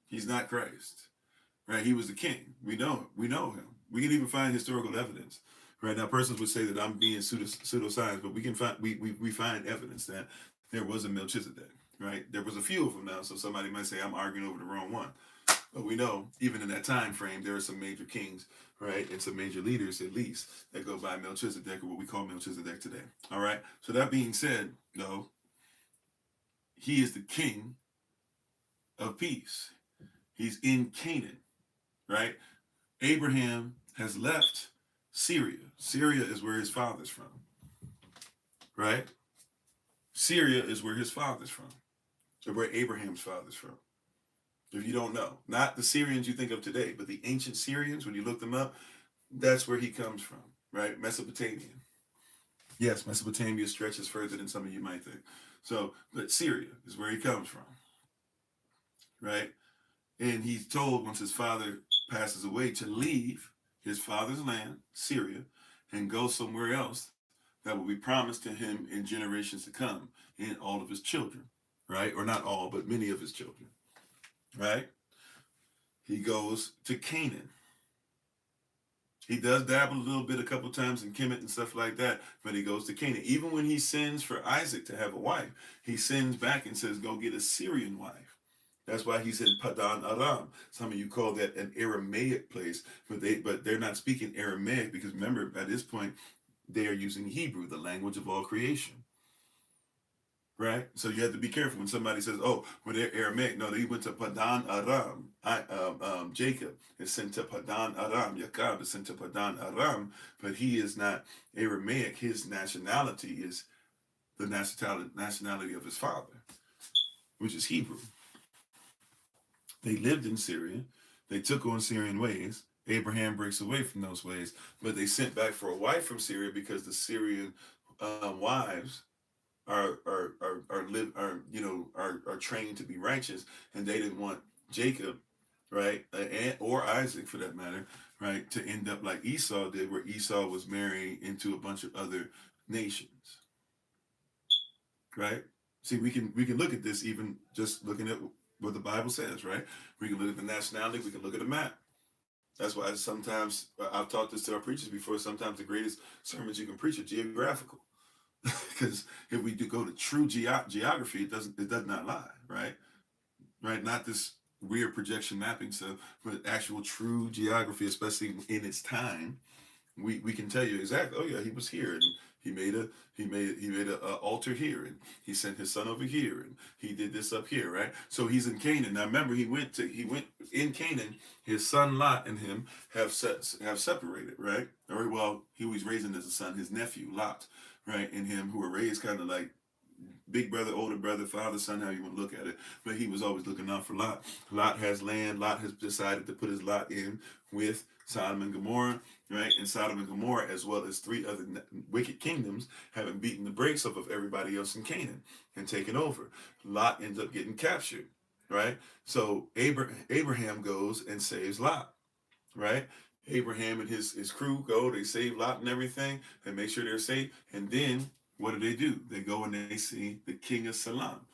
He's not Christ, right? He was the king. We know him. We know him. We can even find historical evidence. Right now, persons would say that I'm being pseudoscience, but we can find we find evidence that there was a Melchizedek. Right, there was a few of them now, so somebody might say I'm arguing over the wrong one. But we know even in that time frame, there are some major kings, right, and some major leaders at least that go by Melchizedek, or what we call Melchizedek today. All right. So that being said, though, he is the king of peace. He's in Canaan, right? Abraham has left Syria. Syria is where his father's from, right? Syria is where his father's from, or where Abraham's father's from. If you don't know, not the Syrians you think of today, but the ancient Syrians, when you look them up, that's where he comes from, right? Mesopotamian. Yes, Mesopotamia stretches further than some of you might think. So, but Syria is where he comes from, right? And he's told once his father passes away to leave his father's land, Syria, and go somewhere else that will be promised to him in generations to come in all of his children, right? Or not all, but many of his children, right? He goes to Canaan. He does dabble a little bit a couple times in Kemet and stuff like that, but he goes to Canaan. Even when he sends for Isaac to have a wife, he sends back and says, go get a Syrian wife. That's why he's in Padan Aram. Some of you call that an Aramaic place, but they're not speaking Aramaic because remember, at this point, they are using Hebrew, the language of all creation. Right? So you have to be careful when somebody says, oh, well, they're Aramaic. No, they went to Padan Aram. Jacob is sent to Padan Aram. Jacob is sent to Padan Aram, but he is not Aramaic. His nationality is the nationality of his father, which is Hebrew. They lived in Syria. They took on Syrian ways. Abraham breaks away from those ways, but they sent back for a wife from Syria because the Syrian wives are trained to be righteous, and they didn't want Jacob, right, or Isaac for that matter, right, to end up like Esau did, where Esau was marrying into a bunch of other nations, right? See, we can look at this even just looking at what the Bible says, right? We can look at the nationality, we can look at a map. That's why sometimes I've taught this to our preachers before. Sometimes the greatest sermons you can preach are geographical. Because if we do go to true geography, it does not lie, right? Not this weird projection mapping stuff, but actual true geography, especially in its time. We can tell you exactly. Oh yeah, he was here, and he made a altar here, and he sent his son over here, and he did this up here, right? So he's in Canaan. Now remember, he went in Canaan. His son Lot and him have separated, right? Or well, he was raising as a son. His nephew Lot, right, and him who were raised kind of like big brother, older brother, father, son, how you want to look at it. But he was always looking out for Lot. Lot has land. Lot has decided to put his lot in with Sodom and Gomorrah, right? And Sodom and Gomorrah, as well as three other wicked kingdoms, having beaten the brakes off of everybody else in Canaan and taken over. Lot ends up getting captured, right? So Abraham goes and saves Lot, right? Abraham and his crew go, they save Lot and everything, and make sure they're safe. And then what do? They go and they see the king of Salam.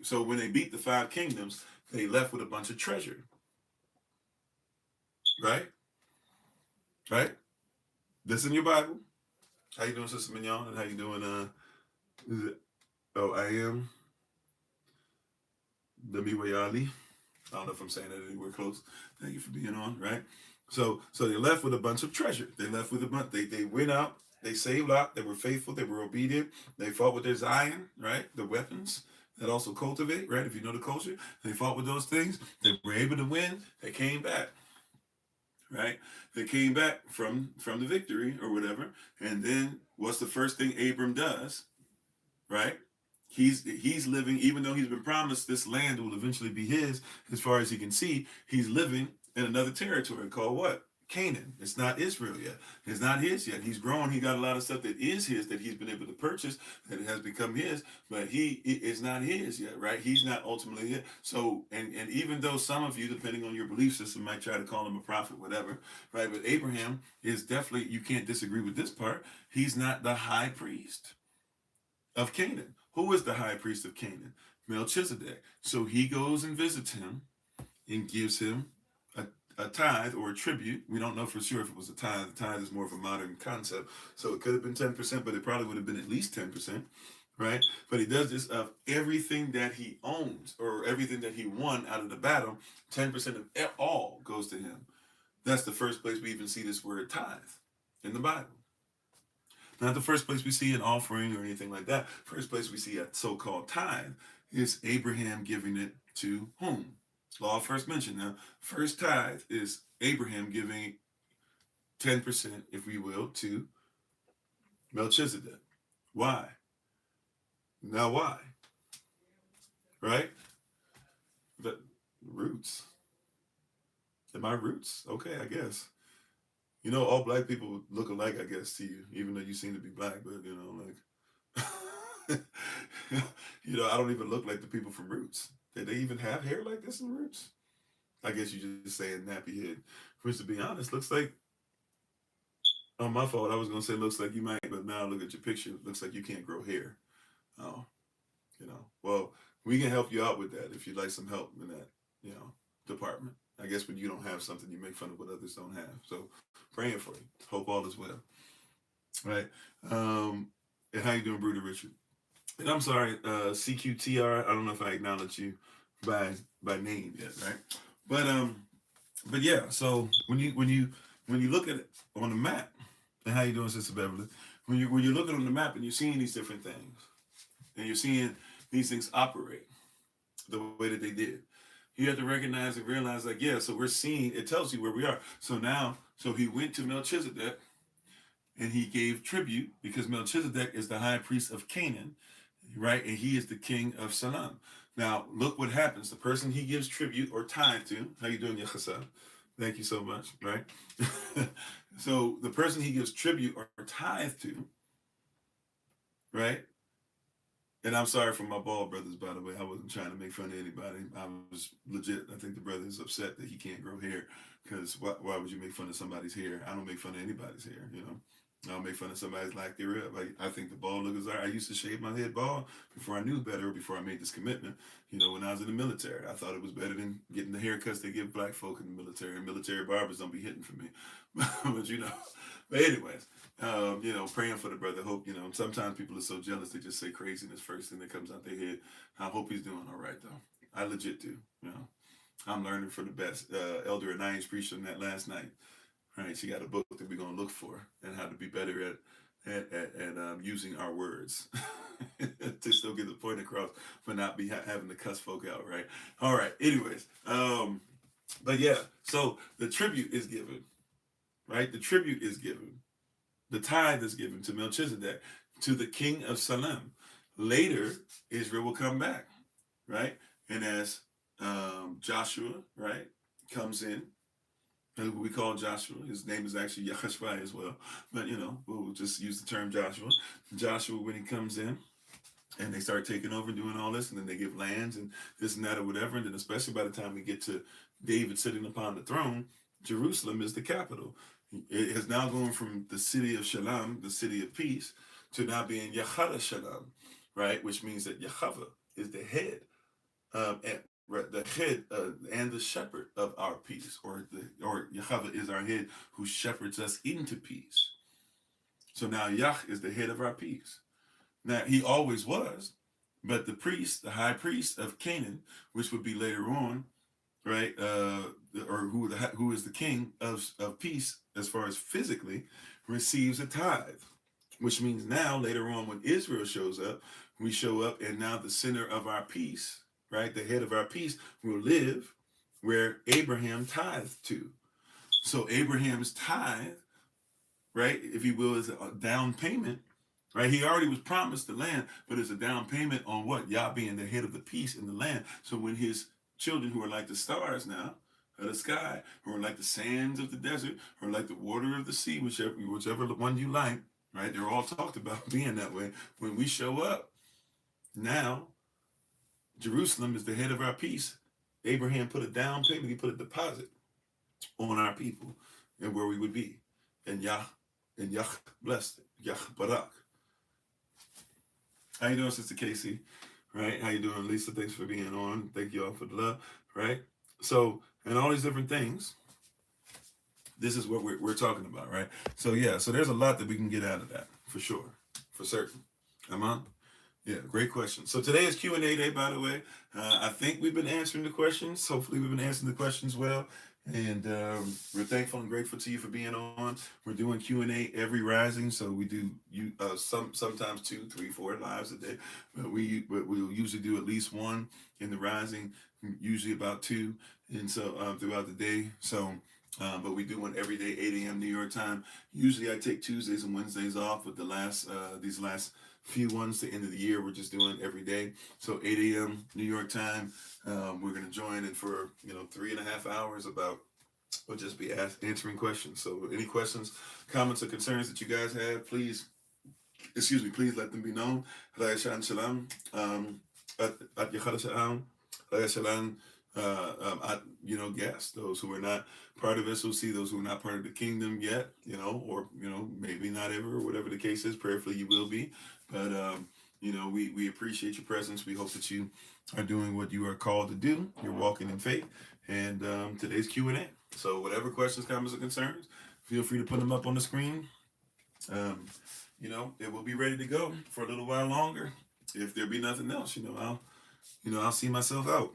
So when they beat the five kingdoms, they left with a bunch of treasure. Right? Right? This in your Bible. How you doing, Sister Mignon? And how you doing, is it, oh, I am Demiwayali. I don't know if I'm saying that anywhere close. Thank you for being on, right? So they left with a bunch of treasure. They left with a bunch. They went out. They saved Lot. They were faithful. They were obedient. They fought with their Zion, right? The weapons that also cultivate, right? If you know the culture, they fought with those things. They were able to win. They came back, right? They came back from the victory or whatever. And then what's the first thing Abram does, right? He's living, even though he's been promised this land will eventually be his, as far as he can see, he's living in another territory called what? Canaan. It's not Israel yet. It's not his yet. He's grown. He got a lot of stuff that is his that he's been able to purchase, that it has become his, but it's not his yet, right? He's not ultimately his. So, and even though some of you, depending on your belief system, might try to call him a prophet, whatever, right? But Abraham is definitely, you can't disagree with this part. He's not the high priest of Canaan. Who is the high priest of Canaan? Melchizedek. So he goes and visits him and gives him a tithe or a tribute. We don't know for sure if it was a tithe. The tithe is more of a modern concept. So it could have been 10%, but it probably would have been at least 10%, right? But he does this of everything that he owns or everything that he won out of the battle, 10% of all goes to him. That's the first place we even see this word tithe in the Bible. Not the first place we see an offering or anything like that. First place we see a so-called tithe is Abraham giving it to whom? Law first mentioned. Now, first tithe is Abraham giving 10%, if we will, to Melchizedek. Why? Now why? Right? The roots. Am I roots? Okay, I guess. You know, all black people look alike, I guess, to you, even though you seem to be black, but you know, like you know, I don't even look like the people from Roots. Did they even have hair like this in Roots? I guess you just saying nappy head. Which, to be honest, looks like Oh, my fault. I was gonna say looks like you might, but now look at your picture. It looks like you can't grow hair. Oh, Well, we can help you out with that if you'd like some help in that, department. I guess when you don't have something, you make fun of what others don't have. So, praying for you. Hope all is well. Right. Um, and how you doing, Bruder Richard? And I'm sorry, CQTR. I don't know if I acknowledge you by name yet, right? But but yeah. So when you look at it on the map, and how you doing, Sister Beverly? When you're looking on the map and you're seeing these different things, and you're seeing these things operate the way that they did, you have to recognize and realize, like, yeah. So we're seeing. It tells you where we are. So now, so he went to Melchizedek and he gave tribute because Melchizedek is the high priest of Canaan, right? And he is the king of Salem. Now, look what happens. The person he gives tribute or tithe to, how you doing, Yachasa? Thank you so much, right? So the person he gives tribute or tithe to, right? And I'm sorry for my bald brothers, by the way. I wasn't trying to make fun of anybody. I was legit. I think the brother is upset that he can't grow hair because why would you make fun of somebody's hair? I don't make fun of anybody's hair. I don't make fun of somebody's lack thereof. I think the bald look is all right. I used to shave my head bald before I knew better, before I made this commitment. When I was in the military, I thought it was better than getting the haircuts they give black folk in the military. And military barbers don't be hitting for me. But anyways, praying for the brother. Hope, sometimes people are so jealous they just say craziness first thing that comes out their head. I hope he's doing all right, though. I legit do. I'm learning from the best. Elder Anais preached on that last night. Right, she got a book that we're gonna look for and how to be better at using our words to still get the point across, but not be having to cuss folk out. Right. All right. Anyways, but yeah. So the tribute is given. Right. The tribute is given. The tithe is given to Melchizedek, to the king of Salem. Later, Israel will come back. Right. And as Joshua, right, comes in, who we call Joshua. His name is actually Yahashua as well. But, we'll just use the term Joshua. Joshua, when he comes in and they start taking over, doing all this, and then they give lands and this and that or whatever. And then especially by the time we get to David sitting upon the throne, Jerusalem is the capital. It has now gone from the city of Shalom, the city of peace, to now being Yahada Shalom, right? Which means that Yahweh is the head. The head and the shepherd of our peace, or Yahweh is our head who shepherds us into peace. So now Yah is the head of our peace. Now he always was, but the priest, the high priest of Canaan, which would be later on, right, or who is the king of peace as far as physically, receives a tithe, which means now later on when Israel shows up, we show up, and now the center of our peace, right, the head of our peace, will live where Abraham tithed to. So Abraham's tithe, right, if you will, is a down payment, right? He already was promised the land, but it's a down payment on what? Yah being the head of the peace in the land. So when his children, who are like the stars now of the sky, or like the sands of the desert, or like the water of the sea, whichever one you like, right? They're all talked about being that way. When we show up, now Jerusalem is the head of our peace. Abraham put a down payment, he put a deposit on our people and where we would be. And Yah blessed it. Yah Barak. How you doing, Sister Casey? Right? How you doing, Lisa? Thanks for being on. Thank you all for the love. Right? So, and all these different things, this is what we're talking about, right? So yeah, so there's a lot that we can get out of that, for sure, for certain. Am I? Yeah, great question. So today is Q&A day, by the way. I think we've been answering the questions. Hopefully we've been answering the questions well. And we're thankful and grateful to you for being on. We're doing Q&A every rising. So we do sometimes 2, 3, 4 lives a day. But we'll usually do at least one in the rising, usually about 2. And so throughout the day. So, but we do one every day, 8 a.m. New York time. Usually I take Tuesdays and Wednesdays off, but these last few ones to end of the year, we're just doing every day. So 8 a.m. New York time, we're going to join in for 3.5 hours. We'll just be answering questions. So any questions, comments, or concerns that you guys have, please let them be known. Shalom. guests, those who are not part of SOC, those who are not part of the kingdom yet, or maybe not ever, or whatever the case is. Prayerfully, you will be. But we appreciate your presence. We hope that you are doing what you are called to do. You're walking in faith. And today's Q&A. So whatever questions, comments, or concerns, feel free to put them up on the screen. Um, it will be ready to go for a little while longer. If there be nothing else, I'll see myself out.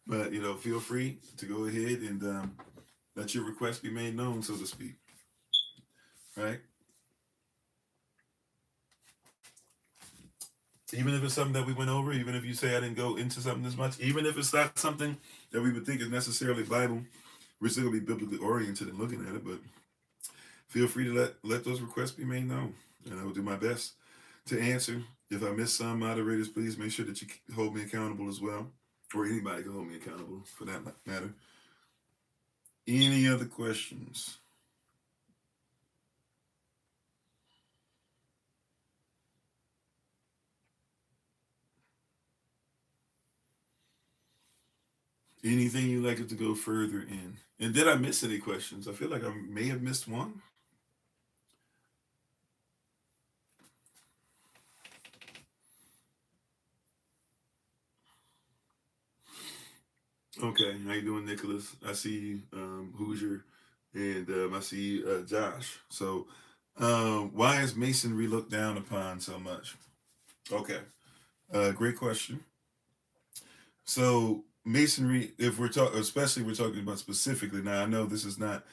But feel free to go ahead and let your request be made known, so to speak. Right? Even if it's something that we went over, even if you say I didn't go into something as much, even if it's not something that we would think is necessarily Bible, we're still gonna be biblically oriented and looking at it. But feel free to let those requests be made known, and I will do my best to answer. If I miss some, moderators, please make sure that you hold me accountable as well, or anybody can hold me accountable for that matter. Any other questions? Anything you'd like it to go further in? And did I miss any questions? I feel like I may have missed one. Okay, how you doing, Nicholas? I see Hoosier, and I see Josh. So, why is masonry looked down upon so much? Okay, great question. So, masonry, if we're talking, especially we're talking about specifically. Now, I know this is not,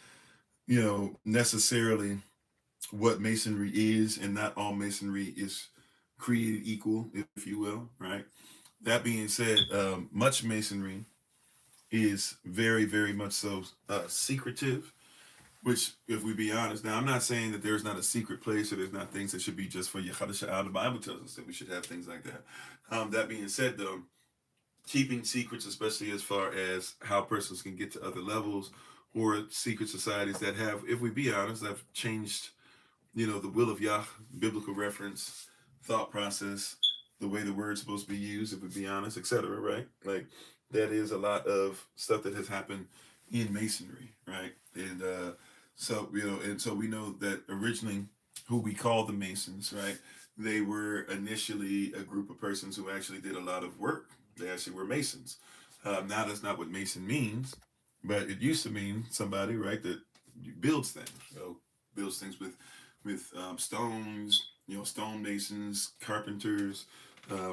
necessarily what masonry is, and not all masonry is created equal, if you will, right? That being said, much masonry is very, very much so secretive. Which, if we be honest, now I'm not saying that there's not a secret place or there's not things that should be just for Yahadashah. The Bible tells us that we should have things like that. That being said, though, keeping secrets, especially as far as how persons can get to other levels, or secret societies that have, if we be honest, have changed, the will of Yah, biblical reference, thought process, the way the word's supposed to be used, if we be honest, etc. Right? Like that is a lot of stuff that has happened in masonry, right? And so we know that originally, who we call the Masons, right? They were initially a group of persons who actually did a lot of work. They actually were Masons. Now that's not what Mason means, but it used to mean somebody, right, that builds things. So builds things with stones, stonemasons, carpenters,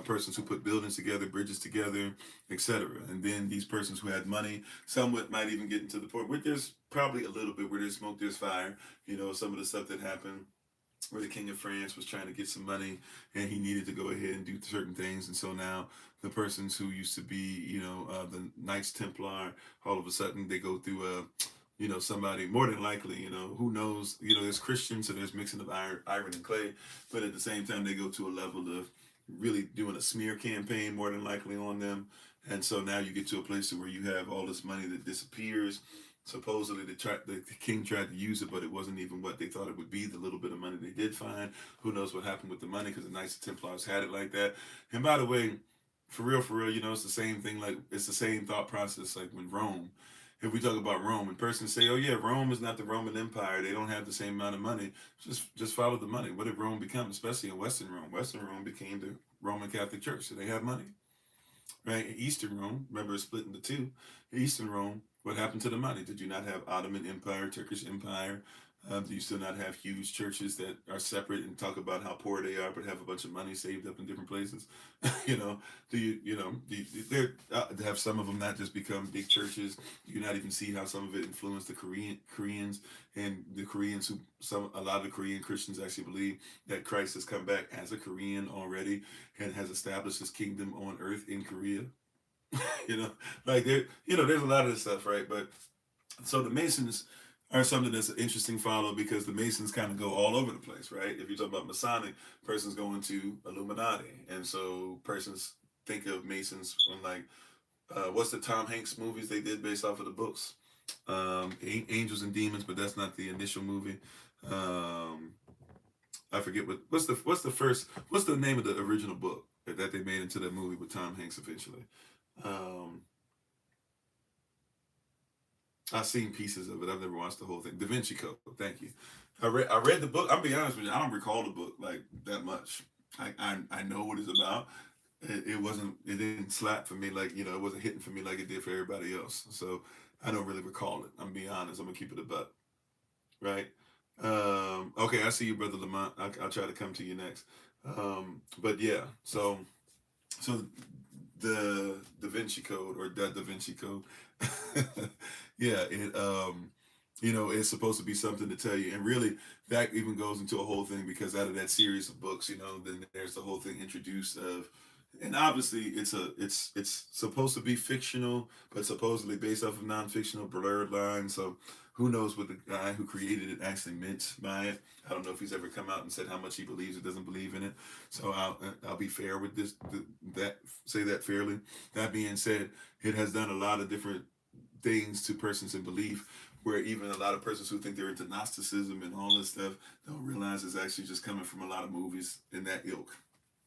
persons who put buildings together, bridges together, etc. And then these persons who had money, some might even get into the point where there's probably a little bit where there's smoke, there's fire. Some of the stuff that happened where the king of France was trying to get some money and he needed to go ahead and do certain things. And so now the persons who used to be, the Knights Templar, all of a sudden they go through somebody more than likely, who knows, there's Christians, so there's mixing of iron and clay, but at the same time, they go to a level of really doing a smear campaign more than likely on them. And so now you get to a place where you have all this money that disappears. Supposedly the king tried to use it, but it wasn't even what they thought it would be, the little bit of money they did find. Who knows what happened with the money, because the Knights Templars had it like that. And by the way, for real, it's the same thing. Like, it's the same thought process like when Rome, if we talk about Rome, and persons say, oh yeah, Rome is not the Roman Empire, they don't have the same amount of money, just follow the money. What did Rome become, especially in Western Rome? Western Rome became the Roman Catholic Church, so they have money. Right? Eastern Rome, remember, it's split into two. Eastern Rome, what happened to the money? Did you not have Ottoman Empire, Turkish Empire? Do you still not have huge churches that are separate and talk about how poor they are, but have a bunch of money saved up in different places? Do have some of them not just become big churches? Do you not even see how some of it influenced the Koreans, and the Koreans a lot of the Korean Christians actually believe that Christ has come back as a Korean already and has established his kingdom on earth in Korea. Like there's a lot of this stuff, right? But so the Masons are something that's an interesting follow, because the Masons kind of go all over the place, right? If you talk about Masonic, persons go into Illuminati, and so persons think of Masons from like what's the Tom Hanks movies they did based off of the books? Angels and Demons, but that's not the initial movie. I forget what's the name of the original book that they made into that movie with Tom Hanks eventually. Um, I've seen pieces of it. I've never watched the whole thing. Da Vinci Code. Thank you. I read the book. I'll be honest with you. I don't recall the book like that much. I know what it's about. It wasn't. It didn't slap for me like it wasn't hitting for me like it did for everybody else. So I don't really recall it. I'm being honest. I'm gonna keep it a buck. Right. Okay. I see you, brother Lamont. I'll try to come to you next. But yeah. So the Da Vinci Code or the Da Vinci Code. Yeah, it's supposed to be something to tell you, and really that even goes into a whole thing because out of that series of books, then there's the whole thing introduced of, and obviously it's supposed to be fictional, but supposedly based off of non-fictional blurred lines. So who knows what the guy who created it actually meant by it? I don't know if he's ever come out and said how much he believes or doesn't believe in it. So I'll be fair with this, that say that fairly. That being said, it has done a lot of different things to persons in belief, where even a lot of persons who think they're into Gnosticism and all this stuff don't realize it's actually just coming from a lot of movies in that ilk.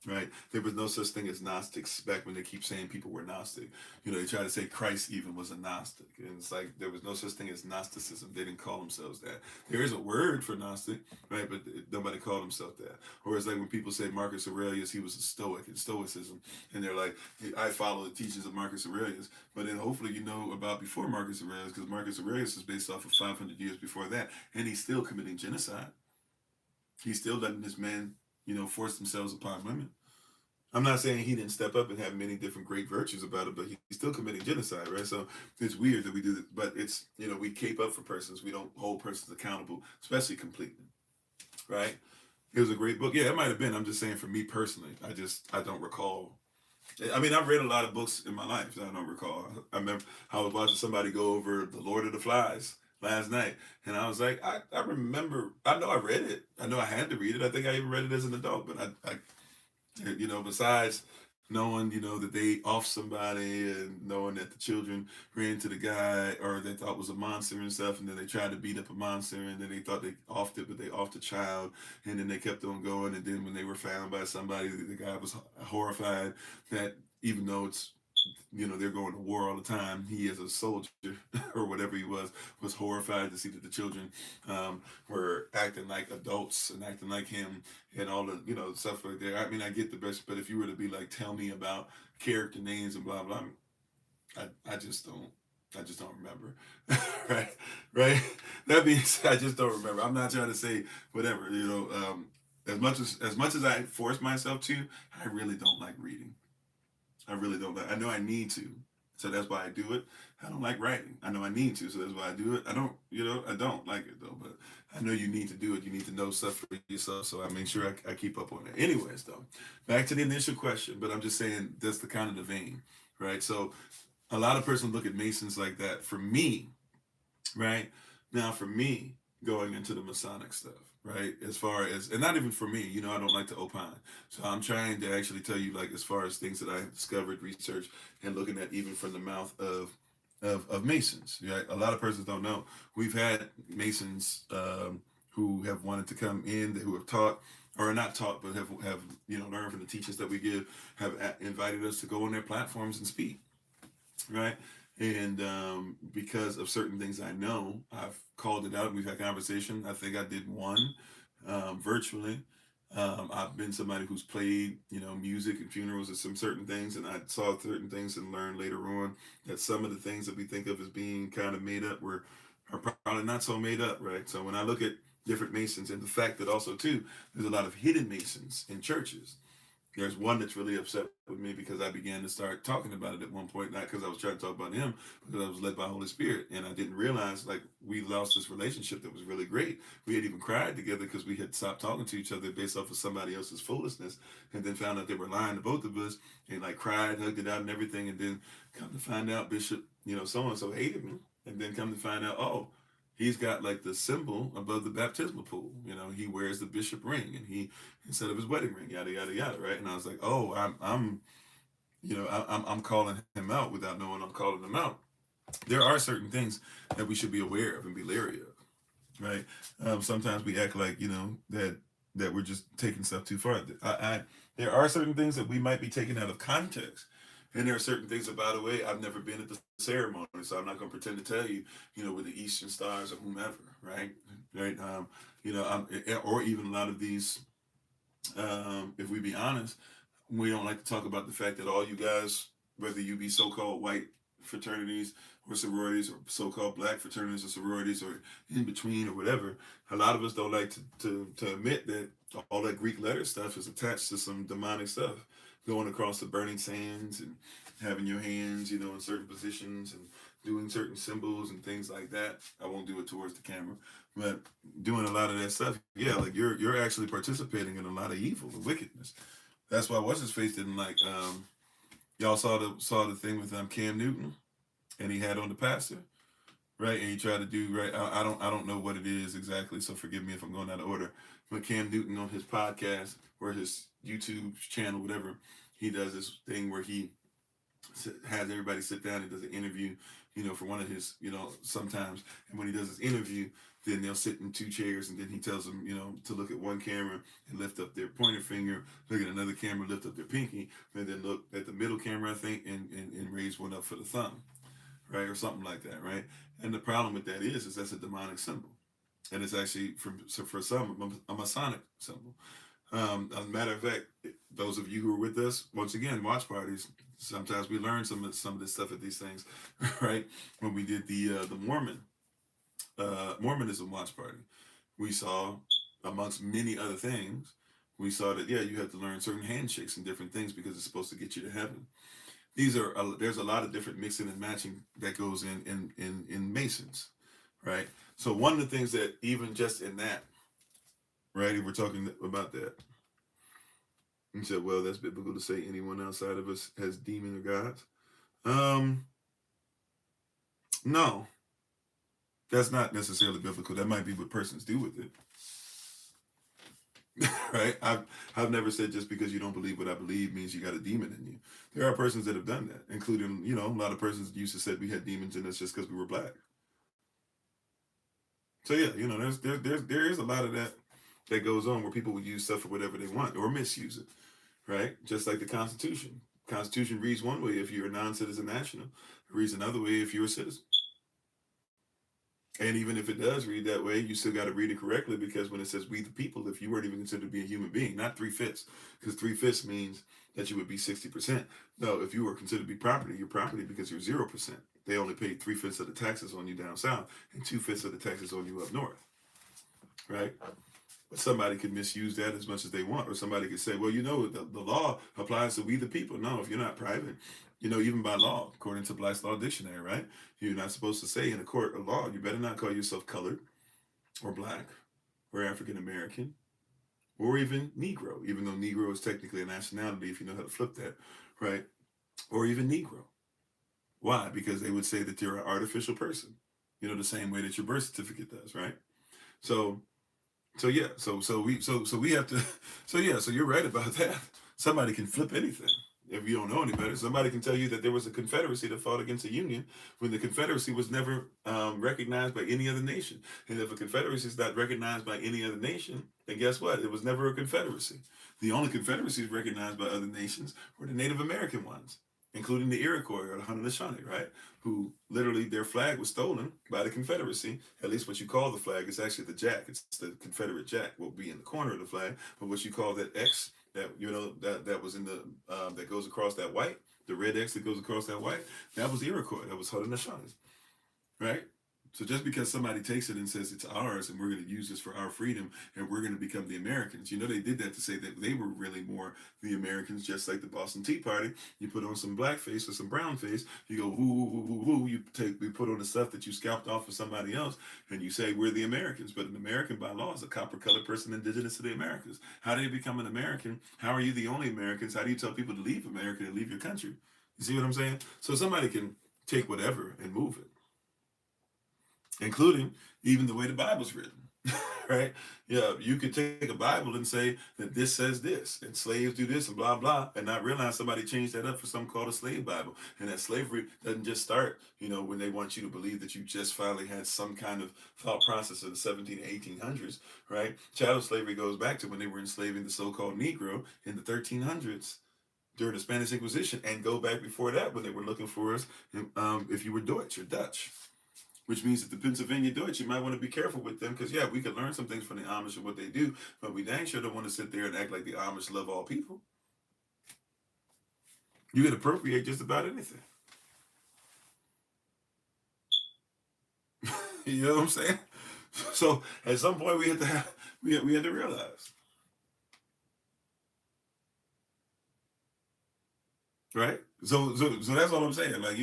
Right? There was no such thing as Gnostics back when they keep saying people were Gnostic. They try to say Christ even was a Gnostic. And it's like there was no such thing as Gnosticism. They didn't call themselves that. There is a word for Gnostic, right? But nobody called himself that. Or it's like when people say Marcus Aurelius, he was a Stoic in Stoicism. And they're like, I follow the teachings of Marcus Aurelius. But then hopefully you know about before Marcus Aurelius, because Marcus Aurelius is based off of 500 years before that. And he's still committing genocide. He's still letting his men, force themselves upon women. I'm not saying he didn't step up and have many different great virtues about it, but he's still committing genocide, right? So it's weird that we do this, but it's, we cape up for persons. We don't hold persons accountable, especially completely, right? It was a great book. Yeah, it might have been. I'm just saying for me personally, I don't recall. I mean, I've read a lot of books in my life that I don't recall. I remember I was watching somebody go over The Lord of the Flies last night, and I was like, I remember, I know I read it. I know I had to read it. I think I even read it as an adult, but besides knowing, that they off somebody and knowing that the children ran to the guy or they thought was a monster and stuff, and then they tried to beat up a monster, and then they thought they offed it, but they offed the child, and then they kept on going, and then when they were found by somebody, the guy was horrified that even though it's they're going to war all the time. He, as a soldier or whatever he was horrified to see that the children were acting like adults and acting like him and all the, stuff like that. I mean, I get the best, but if you were to be like, tell me about character names and blah, blah, I just don't. I just don't remember. Right. Right. That means I just don't remember. I'm not trying to say whatever, as much as I force myself to, I really don't like reading. I really don't like. I know I need to, so that's why I do it. I don't like writing. I know I need to, so that's why I do it. I don't, I don't like it though. But I know you need to do it. You need to know stuff for yourself. So I make sure I keep up on it. Anyways, though, back to the initial question. But I'm just saying that's the kind of the vein, right? So a lot of persons look at Masons like that. For me, right now, for me, going into the Masonic stuff, right? As far as, and not even for me, I don't like to opine. So I'm trying to actually tell you, like, as far as things that I have discovered, research, and looking at even from the mouth of Masons, right? A lot of persons don't know. We've had Masons who have wanted to come in, who have taught, or not taught, but have learned from the teachings that we give, have invited us to go on their platforms and speak, right? And because of certain things I know, I've called it out. We've had conversation. I think I did one virtually. I've been somebody who's played, music and funerals and some certain things, and I saw certain things and learned later on that some of the things that we think of as being kind of made up are probably not so made up, right? So when I look at different Masons and the fact that also too, there's a lot of hidden Masons in churches. There's one that's really upset with me because I began to start talking about it at one point, not because I was trying to talk about him, because I was led by Holy Spirit. And I didn't realize, like, we lost this relationship that was really great. We had even cried together because we had stopped talking to each other based off of somebody else's foolishness, and then found out they were lying to both of us, and like cried, hugged it out and everything. And then come to find out Bishop, so-and-so hated me. And then come to find out, oh, he's got like the symbol above the baptismal pool. He wears the bishop ring, and he, instead of his wedding ring, yada yada yada, right? And I was like, oh, I'm calling him out without knowing I'm calling him out. There are certain things that we should be aware of and be leery of, right? Sometimes we act like that we're just taking stuff too far. There are certain things that we might be taking out of context, And there are certain things that, by the way, I've never been at the ceremony, so I'm not going to pretend to tell you, with the Eastern Stars or whomever, right? Right. Or even a lot of these, if we be honest, we don't like to talk about the fact that all you guys, whether you be so-called white fraternities or sororities or so-called black fraternities or sororities or in between or whatever, a lot of us don't like to admit that all that Greek letter stuff is attached to some demonic stuff, going across the burning sands and having your hands, in certain positions and doing certain symbols and things like that. I won't do it towards the camera, but doing a lot of that stuff, yeah, like you're actually participating in a lot of evil and wickedness. That's why what's his face didn't like. Y'all saw the thing with Cam Newton, and he had on the pastor, right? And he tried to do right. I don't know what it is exactly, so forgive me if I'm going out of order. But Cam Newton on his podcast or his YouTube channel, whatever, he does this thing where he has everybody sit down and does an interview, for one of his, sometimes. And when he does his interview, then they'll sit in two chairs, and then he tells them, to look at one camera and lift up their pointer finger, look at another camera, lift up their pinky, and then look at the middle camera, I think, and raise one up for the thumb, right, or something like that, right? And the problem with that is that's a demonic symbol, and it's actually for some a Masonic symbol. As a matter of fact, those of you who are with us, once again, watch parties. Sometimes we learn some of this stuff at these things, right? When we did the Mormonism watch party, we saw, amongst many other things, we saw that you have to learn certain handshakes and different things because it's supposed to get you to heaven. There's a lot of different mixing and matching that goes in Masons, right? So one of the things that even just in that, right, if we're talking about that, you said, well, that's biblical to say anyone outside of us has demon or gods. No, that's not necessarily biblical. That might be what persons do with it. Right? I've never said just because you don't believe what I believe means you got a demon in you. There are persons that have done that, including, a lot of persons used to say we had demons in us just because we were black. So yeah, there is a lot of that goes on where people will use stuff for whatever they want or misuse it, right? Just like the Constitution. Constitution reads one way if you're a non-citizen national, it reads another way if you're a citizen. And even if it does read that way, you still got to read it correctly, because when it says we the people, if you weren't even considered to be a human being, not 3/5, because 3/5 means that you would be 60%. No, if you were considered to be property, you're property because you're 0%. They only paid 3/5 of the taxes on you down south and 2/5 of the taxes on you up north, right? But somebody could misuse that as much as they want, or somebody could say, well, the law applies to we the people. No, if you're not private, even by law, according to Black's Law Dictionary, right? You're not supposed to say in a court of law, you better not call yourself colored or black or African American or even Negro, even though Negro is technically a nationality if you know how to flip that, right? Or even Negro. Why? Because they would say that you're an artificial person, the same way that your birth certificate does, right? So yeah, so we have to, so you're right about that. Somebody can flip anything. If you don't know any better, somebody can tell you that there was a Confederacy that fought against a Union when the Confederacy was never recognized by any other nation. And if a Confederacy is not recognized by any other nation, then guess what? It was never a Confederacy. The only Confederacies recognized by other nations were the Native American ones, including the Iroquois or the Haudenosaunee, right? Who literally their flag was stolen by the Confederacy. At least what you call the flag is actually the jack. It's the Confederate jack will be in the corner of the flag, but what you call that X that that was in the that goes across that white, the red X that goes across that white, that was Iroquois. That was Haudenosaunee, right? So just because somebody takes it and says it's ours and we're going to use this for our freedom and we're going to become the Americans, they did that to say that they were really more the Americans, just like the Boston Tea Party. You put on some blackface or some brown face, you go whoo whoo whoo whoo. We put on the stuff that you scalped off for somebody else, and you say we're the Americans. But an American by law is a copper-colored person indigenous to the Americas. How do you become an American? How are you the only Americans? How do you tell people to leave America and leave your country? You see what I'm saying? So somebody can take whatever and move it, including even the way the Bible's written, right? Yeah, you could take a Bible and say that this says this, and slaves do this, and blah, blah, and not realize somebody changed that up for something called a slave Bible. And that slavery doesn't just start, when they want you to believe that you just finally had some kind of thought process of the 17 to 1800s, right? Chattel slavery goes back to when they were enslaving the so-called Negro in the 1300s. during the Spanish Inquisition, and go back before that when they were looking for us, if you were Deutsch or Dutch. Which means that the Pennsylvania Deutsch, you might want to be careful with them because, yeah, we could learn some things from the Amish and what they do, but we dang sure don't want to sit there and act like the Amish love all people. You can appropriate just about anything. You know what I'm saying? So at some point we had to have, we had to realize, right? So that's all I'm saying. Like,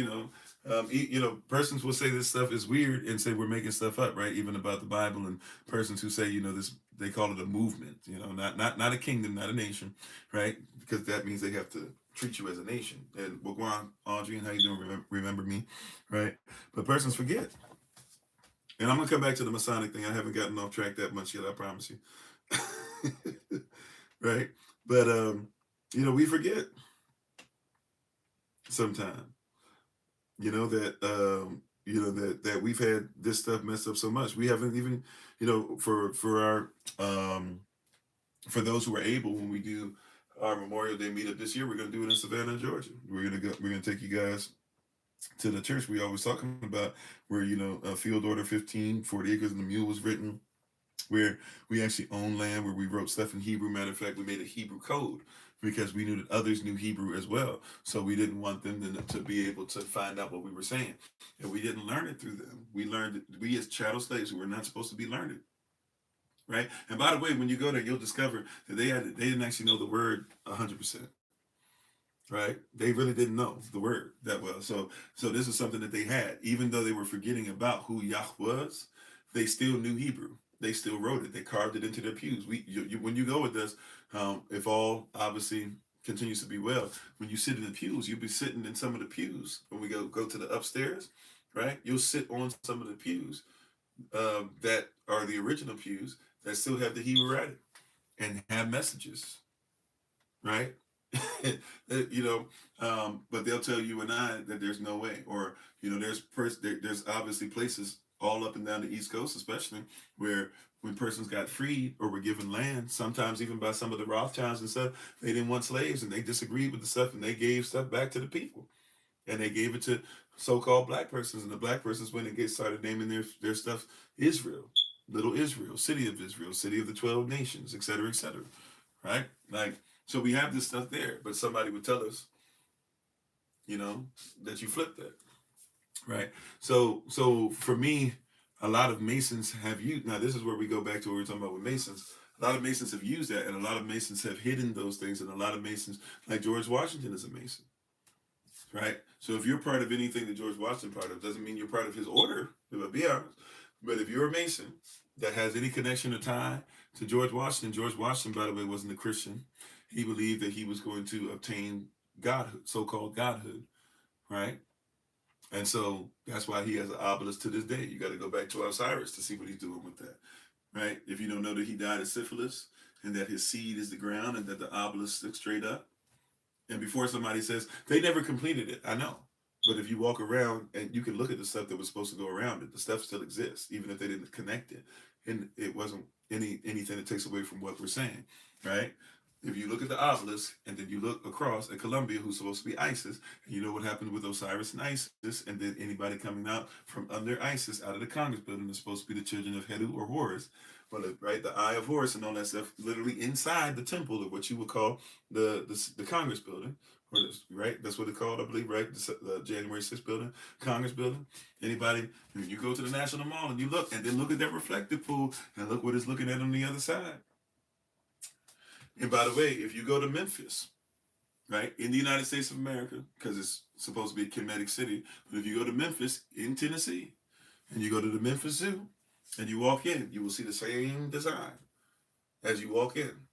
persons will say this stuff is weird and say we're making stuff up, right? Even about the Bible, and persons who say, this, they call it a movement, not a kingdom, not a nation, right? Because that means they have to treat you as a nation. And Wagwan, Audrey, and how you doing? Remember me, right? But persons forget. And I'm gonna come back to the Masonic thing. I haven't gotten off track that much yet, I promise you. Right? But we forget sometimes. That we've had this stuff messed up so much. We haven't even, for our for those who are able, when we do our Memorial Day meetup this year, we're gonna do it in Savannah, Georgia. We're gonna take you guys to the church we always talking about, where Field Order 15, 40 Acres and the Mule was written, where we actually own land, where we wrote stuff in Hebrew. Matter of fact, we made a Hebrew code because we knew that others knew Hebrew as well. So we didn't want them to be able to find out what we were saying. And we didn't learn it through them. We learned it, we as chattel slaves who were not supposed to be learned, right? And by the way, when you go there, you'll discover that they didn't actually know the word 100%. Right? They really didn't know the word that well. So this is something that they had. Even though they were forgetting about who Yah was, they still knew Hebrew. They still wrote it. They carved it into their pews. When you go with us, if all obviously continues to be well, when you sit in the pews, you'll be sitting in some of the pews. When we go to the upstairs, right? You'll sit on some of the pews that are the original pews that still have the Hebrew writing and have messages, right? But they'll tell you and I that there's no way, or there's obviously places all up and down the East Coast, especially where when persons got freed or were given land, sometimes even by some of the Rothschilds and stuff, they didn't want slaves and they disagreed with the stuff and they gave stuff back to the people, and they gave it to so-called black persons, and the black persons went and started naming their stuff Israel, Little Israel, City of Israel, City of the 12 Nations, etc., right? Like, so we have this stuff there, but somebody would tell us, that you flipped that, right? So for me, a lot of Masons have used. Now this is where we go back to what we were talking about with Masons. A lot of Masons have used that, and a lot of Masons have hidden those things, and a lot of Masons, like George Washington, is a Mason, right? So if you're part of anything that George Washington part of, doesn't mean you're part of his order. To be honest, but if you're a Mason that has any connection or tie to George Washington, by the way, wasn't a Christian. He believed that he was going to obtain godhood, so-called godhood, right? And so that's why he has an obelisk to this day. You got to go back to Osiris to see what he's doing with that, right? If you don't know that he died of syphilis and that his seed is the ground and that the obelisk sticks straight up. And before somebody says, they never completed it, I know. But if you walk around and you can look at the stuff that was supposed to go around it, the stuff still exists, even if they didn't connect it. And it wasn't anything that takes away from what we're saying, right? If you look at the obelisk and then you look across at Columbia, who's supposed to be ISIS, and you know what happened with Osiris and ISIS, and then anybody coming out from under ISIS out of the Congress building is supposed to be the children of Hedu or Horus. Well, right, the Eye of Horus and all that stuff, literally inside the temple of what you would call the Congress building, or right? That's what it's called, I believe, right? The January 6th building, Congress building. Anybody, you go to the National Mall and you look, and then look at that reflective pool, and look what it's looking at on the other side. And by the way, if you go to Memphis, right, in the United States of America, because it's supposed to be a Kemetic city, but if you go to Memphis in Tennessee, and you go to the Memphis Zoo, and you walk in, you will see the same design as you walk in.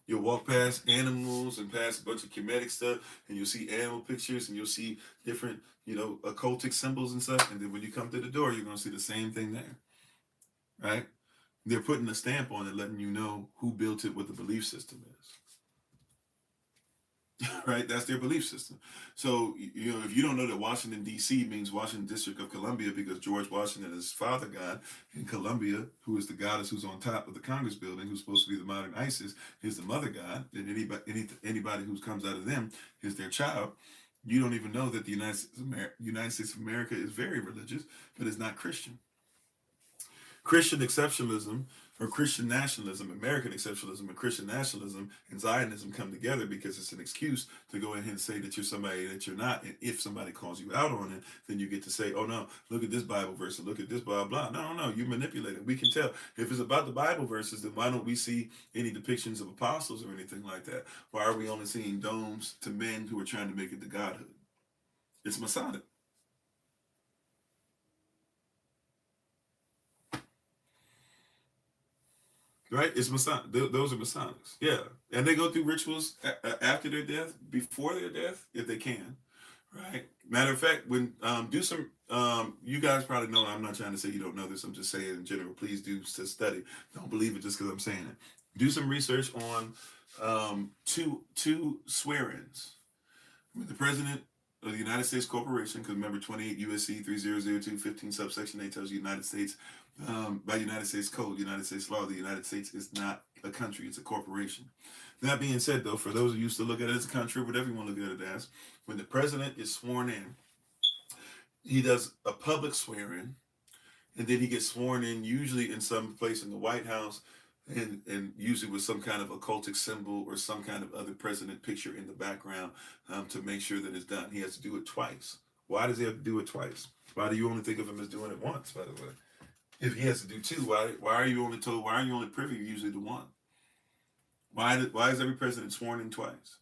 You'll walk past animals and past a bunch of Kemetic stuff, and you'll see animal pictures, and you'll see different, occultic symbols and stuff. And then when you come to the door, you're going to see the same thing there, right? They're putting a stamp on it, letting you know who built it, what the belief system is. right? That's their belief system. So, if you don't know that Washington, D.C. means Washington District of Columbia because George Washington is father god, and Columbia, who is the goddess who's on top of the Congress building, who's supposed to be the modern ISIS, is the mother god, and anybody who comes out of them is their child. You don't even know that the United States of America is very religious, but it's not Christian. Christian exceptionalism or Christian nationalism, American exceptionalism and Christian nationalism and Zionism come together because it's an excuse to go ahead and say that you're somebody that you're not. And if somebody calls you out on it, then you get to say, oh no, look at this Bible verse and look at this blah, blah. No, you manipulate it. We can tell. If it's about the Bible verses, then why don't we see any depictions of apostles or anything like that? Why are we only seeing domes to men who are trying to make it to godhood? It's Masonic. Right? It's Masonic. Those are Masonics. Yeah. And they go through rituals after their death, before their death, if they can. Right? Matter of fact, when do some, you guys probably know, I'm not trying to say you don't know this, I'm just saying in general, please do study. Don't believe it just because I'm saying it. Do some research on two swear-ins. When the president of the United States Corporation, because remember 28 USC 3002 15 subsection A tells you United States, by United States Code, United States law, the United States is not a country, it's a corporation. That being said, though, for those who used to look at it as a country, whatever you want to look at it as, when the president is sworn in, he does a public swearing, and then he gets sworn in, usually in some place in the White House, and usually with some kind of occultic symbol or some kind of other president picture in the background to make sure that it's done. He has to do it twice. Why does he have to do it twice? Why do you only think of him as doing it once, by the way? If he has to do two, why are you only told? Why are you only privy usually to one? Why is every president sworn in twice?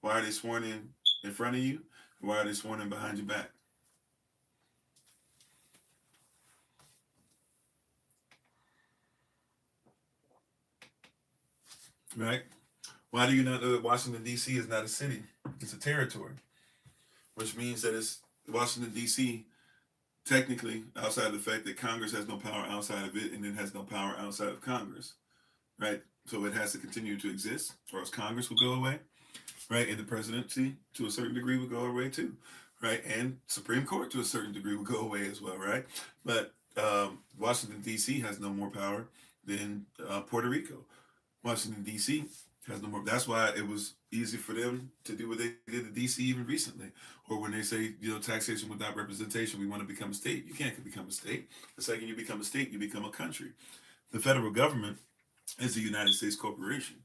Why are they sworn in front of you? Why are they sworn in behind your back? Right? Why do you not know that Washington D.C. is not a city? It's a territory, which means that it's Washington D.C. technically outside of the fact that Congress has no power outside of it, and it has no power outside of Congress. Right? So it has to continue to exist, or else Congress will go away. Right? And the presidency, to a certain degree, will go away too. Right? And Supreme Court, to a certain degree, will go away as well. Right? But Washington D.C. has no more power than Puerto Rico. Washington D.C. has no more. That's why it was easy for them to do what they did to D.C. even recently, or when they say taxation without representation, we want to become a state. You can't become a state. The second you become a state, you become a country. The federal government is the United States corporation.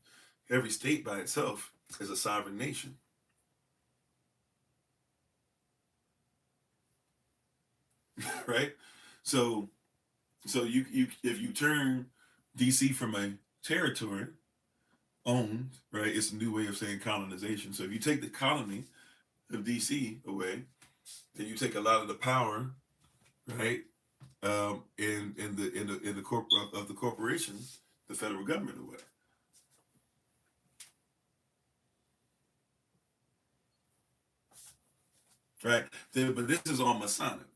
Every state by itself is a sovereign nation. Right? So you if you turn D.C. from a territory owned, right? It's a new way of saying colonization. So if you take the colony of DC away, then you take a lot of the power, right? In the of the corporation, the federal government away. Right? But this is all Masonic.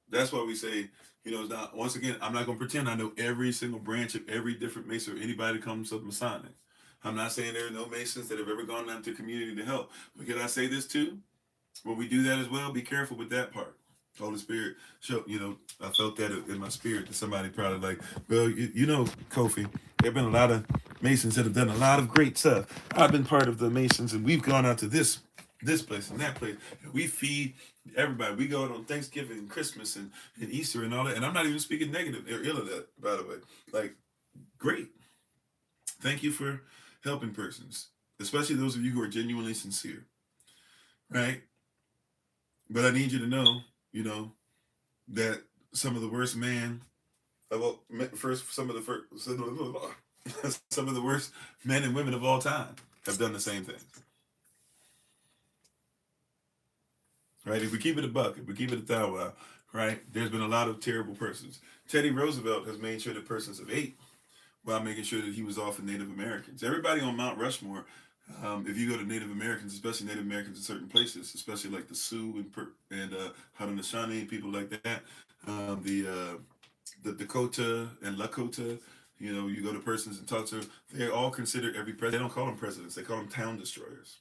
That's why we say, it's not, once again, I'm not going to pretend I know every single branch of every different Mason or anybody that comes up Masonic. I'm not saying there are no Masons that have ever gone out to community to help. But can I say this too? When we do that as well, be careful with that part. Holy Spirit, I felt that in my spirit that somebody probably like, well, Kofi, there have been a lot of Masons that have done a lot of great stuff. I've been part of the Masons, and we've gone out to this place and that place, and we feed everybody. We go out on Thanksgiving and Christmas and Easter and all that. And I'm not even speaking negative or ill of that, by the way. Like, great. Thank you for helping persons, especially those of you who are genuinely sincere, right? But I need you to know, that some of the worst some of the worst men and women of all time have done the same thing. Right? If we keep it a buck, if we keep it a thou wow, right? There's been a lot of terrible persons. Teddy Roosevelt has made sure that persons of ate while making sure that he was off of Native Americans. Everybody on Mount Rushmore, if you go to Native Americans, especially Native Americans in certain places, especially like the Sioux and Haudenosaunee, people like that, the Dakota and Lakota, you go to persons and talk to them, they're all considered every president. They don't call them presidents, they call them town destroyers.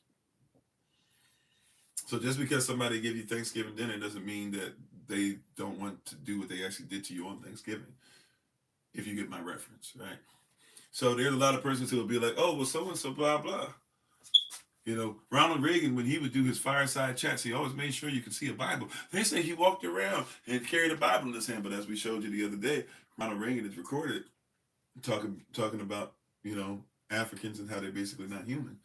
So just because somebody give you Thanksgiving dinner doesn't mean that they don't want to do what they actually did to you on Thanksgiving. If you get my reference, right? So there's a lot of persons who will be like, oh, well, so and so, blah blah. You know, Ronald Reagan, when he would do his fireside chats, he always made sure you could see a Bible. They say he walked around and carried a Bible in his hand, but as we showed you the other day, Ronald Reagan is recorded talking about, you know, Africans and how they're basically not human.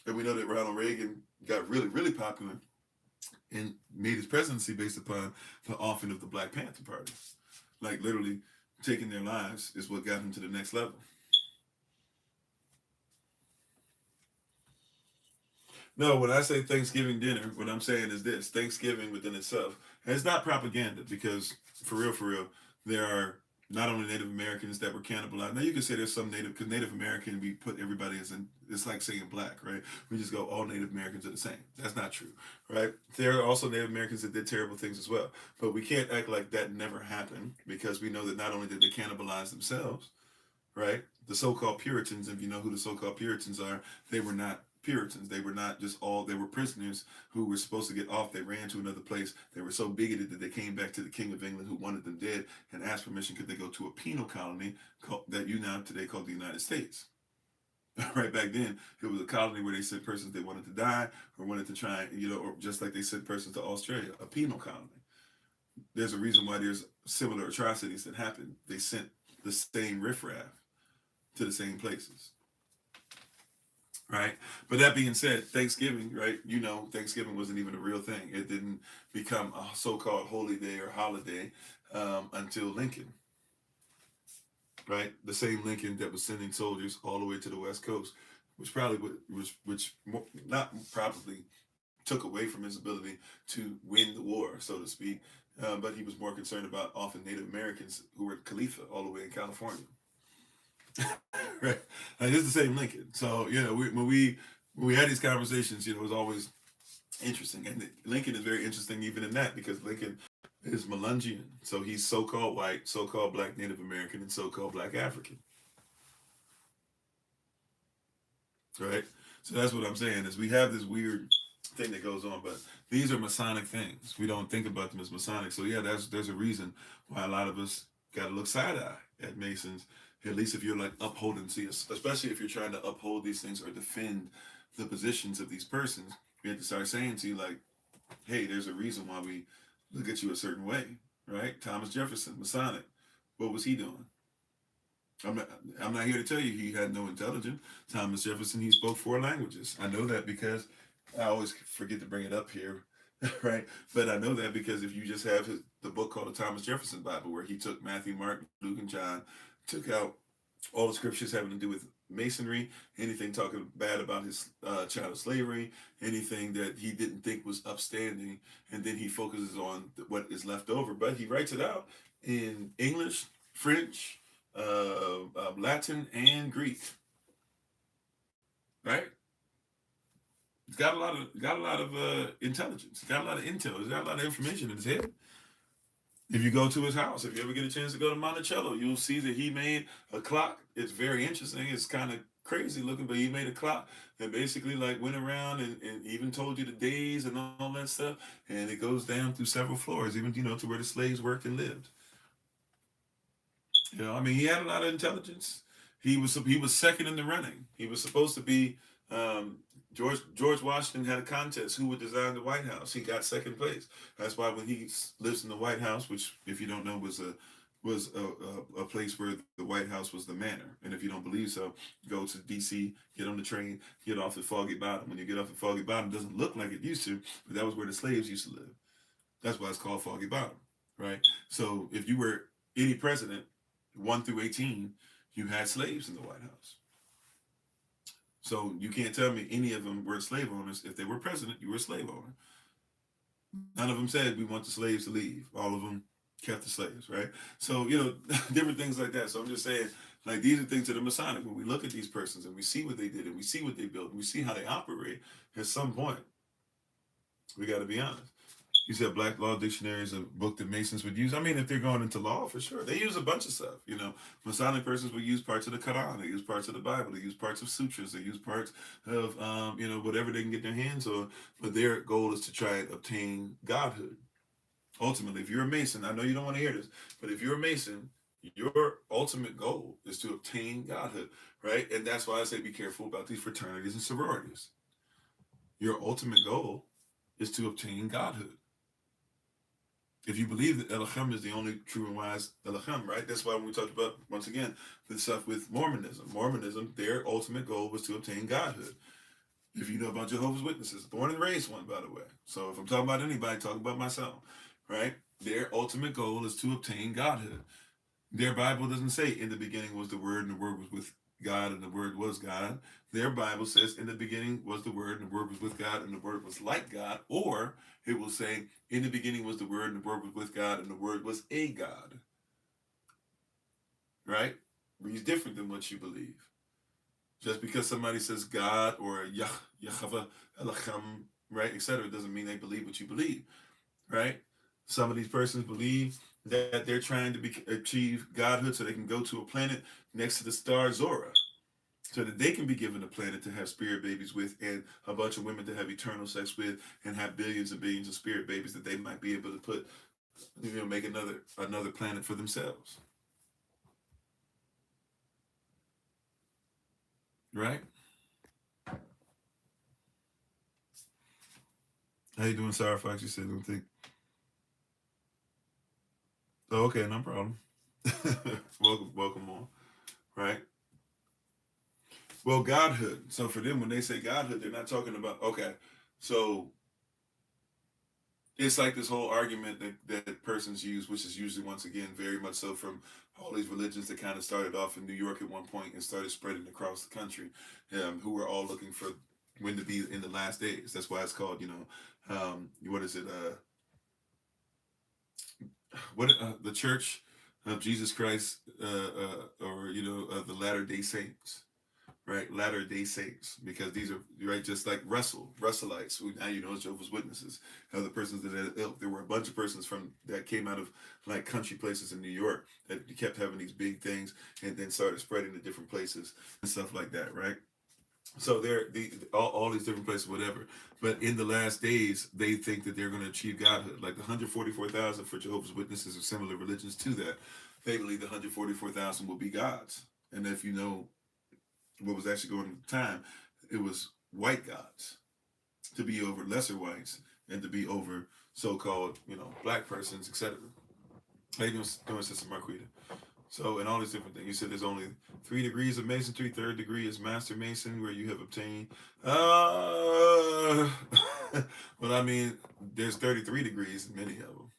And we know that Ronald Reagan got really, really popular and made his presidency based upon the offering of the Black Panther Party. Like literally taking their lives is what got him to the next level. No, when I say Thanksgiving dinner, what I'm saying is this: Thanksgiving within itself. And it's not propaganda because, for real, there are not only Native Americans that were cannibalized. Now you can say there's some Native, because Native American, we put everybody as in, it's like saying black, right? We just go, all Native Americans are the same. That's not true, right? There are also Native Americans that did terrible things as well. But we can't act like that never happened, because we know that not only did they cannibalize themselves, right? The so-called Puritans, if you know who the so-called Puritans are, they were not Puritans. They were not just all, they were prisoners who were supposed to get off. They ran to another place. They were so bigoted that they came back to the King of England, who wanted them dead, and asked permission could they go to a penal colony that you now today called the United States. Right back then, it was a colony where they sent persons they wanted to die or wanted to try, you know, or just like they sent persons to Australia, a penal colony. There's a reason why there's similar atrocities that happened. They sent the same riffraff to the same places, right? But that being said, Thanksgiving, right? You know, Thanksgiving wasn't even a real thing. It didn't become a so-called holy day or holiday until Lincoln, right? The same Lincoln that was sending soldiers all the way to the West Coast, which probably which not probably took away from his ability to win the war, so to speak. But he was more concerned about often Native Americans who were Khalifa all the way in California. Right, like it's the same Lincoln. So you know, when we had these conversations, you know, it was always interesting, and Lincoln is very interesting even in that, because Lincoln is Melungeon, so he's so-called white, so-called black Native American, and so-called black African. Right, so that's what I'm saying is we have this weird thing that goes on, but these are Masonic things. We don't think about them as Masonic. So yeah, there's a reason why a lot of us got to look side eye at Masons, at least if you're like upholding, see, especially if you're trying to uphold these things or defend the positions of these persons. We have to start saying to you like, hey, there's a reason why we look at you a certain way, right? Thomas Jefferson, Masonic. What was he doing? I'm not, I'm not here to tell you he had no intelligence. Thomas Jefferson, he spoke 4 languages. I know that because I always forget to bring it up here, right? But I know that because if you just have the book called the Thomas Jefferson Bible, where he took Matthew, Mark, Luke, and John, took out all the scriptures having to do with masonry, anything talking bad about his child slavery, anything that he didn't think was upstanding, and then he focuses on what is left over. But he writes it out in English, French, Latin, and Greek, right? He's got a lot of intelligence. He's got a lot of intel. He's got a lot of information in his head. If you go to his house, if you ever get a chance to go to Monticello, you'll see that he made a clock. It's very interesting. It's kind of crazy looking, but he made a clock that basically like went around and even told you the days and all that stuff. And it goes down through several floors, even, you know, to where the slaves worked and lived. You know, I mean, he had a lot of intelligence. He was second in the running. He was supposed to be George Washington had a contest who would design the White House. He got second place. That's why when he lives in the White House, which if you don't know was a place where the White House was the manor. And if you don't believe so, go to D.C., get on the train, get off at Foggy Bottom. When you get off at Foggy Bottom, it doesn't look like it used to, but that was where the slaves used to live. That's why it's called Foggy Bottom, right? So if you were any president, 1 through 18, you had slaves in the White House. So you can't tell me any of them were slave owners. If they were president, you were a slave owner. None of them said we want the slaves to leave. All of them kept the slaves, right? So, you know, different things like that. So I'm just saying, like, these are things that are Masonic. When we look at these persons and we see what they did and we see what they built and we see how they operate, at some point, we got to be honest. You said Black Law Dictionary is a book that Masons would use. I mean, if they're going into law, for sure. They use a bunch of stuff. Masonic persons will use parts of the Quran. They use parts of the Bible. They use parts of sutras. They use parts of, whatever they can get their hands on. But their goal is to try and obtain godhood. Ultimately, if you're a Mason, I know you don't want to hear this, but if you're a Mason, your ultimate goal is to obtain godhood, right? And that's why I say be careful about these fraternities and sororities. Your ultimate goal is to obtain godhood. If you believe that Elohim is the only true and wise Elohim, right? That's why when we talked about, once again, the stuff with Mormonism, their ultimate goal was to obtain godhood. If you know about Jehovah's Witnesses, born and raised one, by the way. So if I'm talking about anybody, talking about myself, right? Their ultimate goal is to obtain godhood. Their Bible doesn't say in the beginning was the Word and the Word was with God and the Word was God. Their Bible says in the beginning was the Word and the Word was with God and the Word was like God. Or it will say in the beginning was the Word and the Word was with God and the Word was a God. Right? Reads different than what you believe. Just because somebody says God or Yahweh, Elohim, right, etc., doesn't mean they believe what you believe. Right? Some of these persons believe that they're trying to achieve godhood so they can go to a planet next to the star Zora, so that they can be given a planet to have spirit babies with and a bunch of women to have eternal sex with and have billions and billions of spirit babies that they might be able to put, make another planet for themselves. Right? How you doing, Sarah Fox? You said don't think. Oh, okay, no problem. welcome on. Right? Well, godhood. So for them, when they say godhood, they're not talking about, okay, so it's like this whole argument that persons use, which is usually, once again, very much so from all these religions that kind of started off in New York at one point and started spreading across the country, who were all looking for when to be in the last days. That's why it's called, what is it? The Church of Jesus Christ, or the Latter-day Saints. Right, Latter-day Saints, because these are, right, just like Russellites, who now as Jehovah's Witnesses, other persons there were a bunch of persons that came out of like country places in New York that kept having these big things and then started spreading to different places and stuff like that, right? So all these different places, whatever. But in the last days, they think that they're going to achieve godhood, like the 144,000 for Jehovah's Witnesses or similar religions to that. They believe the 144,000 will be gods, and if you know what was actually going on at the time, it was white gods to be over lesser whites and to be over so-called, black persons, etc. How you doing, Sister Marquita? So, and all these different things. You said there's only 3 degrees of masonry. Third degree is Master Mason, where you have obtained. Well, I mean, there's 33 degrees in many of them,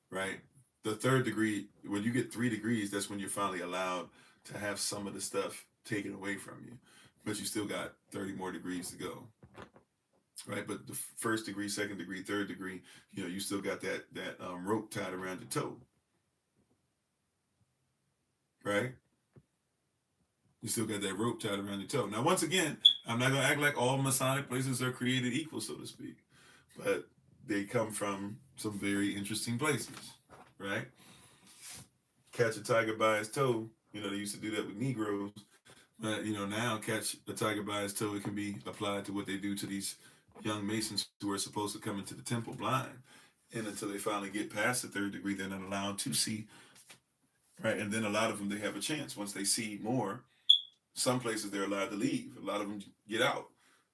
right? The third degree, when you get 3 degrees, that's when you're finally allowed to have some of the stuff taken away from you, but you still got 30 more degrees to go, right? But the first degree, second degree, third degree, you still got that rope tied around your toe, right? You still got that rope tied around your toe. Now, once again, I'm not gonna act like all Masonic places are created equal, so to speak, but they come from some very interesting places, right? Catch a tiger by his toe. They used to do that with Negroes. But now catch a tiger by his toe, it can be applied to what they do to these young Masons who are supposed to come into the temple blind. And until they finally get past the third degree, they're not allowed to see. Right. And then a lot of them, they have a chance. Once they see more, some places they're allowed to leave. A lot of them get out.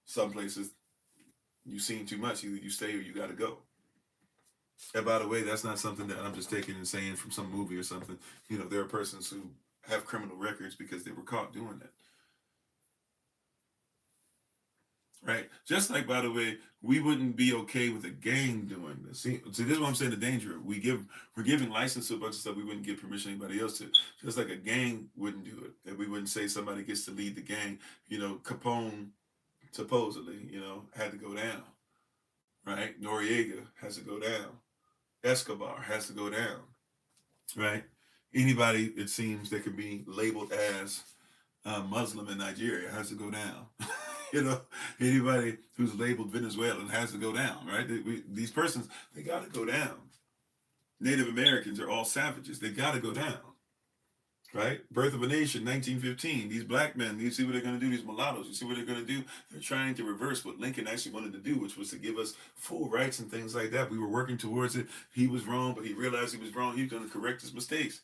Some places you've seen too much. Either you stay or you got to go. And by the way, that's not something that I'm just taking and saying from some movie or something. There are persons who have criminal records because they were caught doing that. Right? Just like, by the way, we wouldn't be okay with a gang doing this. See, this is what I'm saying, the danger. We're giving license to a bunch of stuff we wouldn't give permission to anybody else to. Just like a gang wouldn't do it. And we wouldn't say somebody gets to lead the gang. Capone, supposedly, had to go down. Right? Noriega has to go down. Escobar has to go down. Right? Anybody, it seems, that could be labeled as Muslim in Nigeria has to go down. You know, anybody who's labeled Venezuelan has to go down, right? These persons, they got to go down. Native Americans are all savages. They got to go down, right? Birth of a Nation, 1915. These black men, you see what they're going to do, these mulattoes, you see what they're going to do? They're trying to reverse what Lincoln actually wanted to do, which was to give us full rights and things like that. We were working towards it. He was wrong, but he realized he was wrong. He was going to correct his mistakes.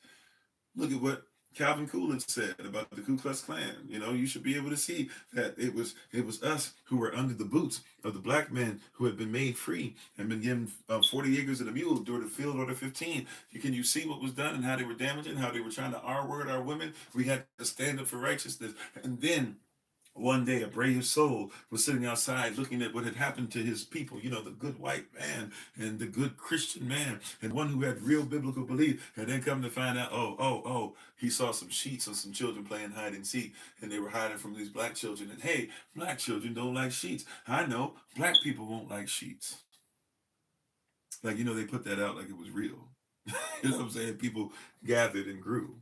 Look at what Calvin Coolidge said about the Ku Klux Klan. You know, you should be able to see that it was us who were under the boots of the black men who had been made free and been given 40 acres and a mule during the Field Order 15. Can you see what was done and how they were damaging, how they were trying to R-word our women? We had to stand up for righteousness. And then one day, a brave soul was sitting outside looking at what had happened to his people, you know, the good white man and the good Christian man, and one who had real biblical belief. And then come to find out, he saw some sheets of some children playing hide and seek, and they were hiding from these black children. And hey, black children don't like sheets. I know black people won't like sheets. Like, you know, they put that out like it was real. You know what I'm saying? People gathered and grew.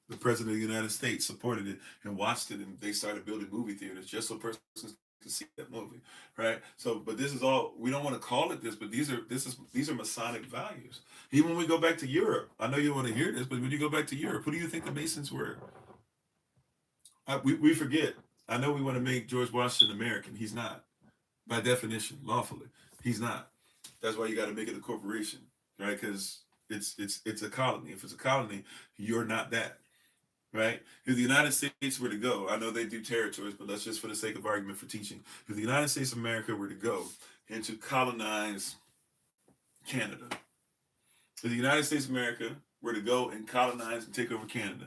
The president of the United States supported it and watched it, and they started building movie theaters just so persons could see that movie, right? So, but this is all, we don't want to call it this, but these are Masonic values. Even when we go back to Europe, I know you want to hear this, but when you go back to Europe, who do you think the Masons were? We forget. I know we want to make George Washington American. He's not, by definition, lawfully. He's not. That's why you got to make it a corporation, right? Because it's a colony. If it's a colony, you're not that. Right? If the United States were to go, I know they do territories, but let's just for the sake of argument for teaching, if the United States of America were to go and to colonize Canada, if the United States of America were to go and colonize and take over Canada,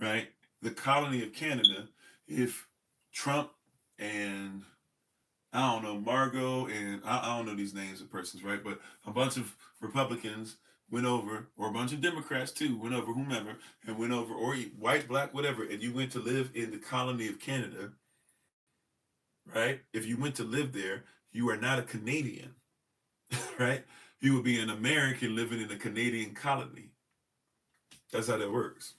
right? The colony of Canada, if Trump and I don't know, Margot and I don't know these names of persons, right? But a bunch of Republicans went over, or a bunch of Democrats too, went over whomever, and went over, or white, black, whatever, and you went to live in the colony of Canada, right? If you went to live there, you are not a Canadian, right? You would be an American living in a Canadian colony. That's how that works.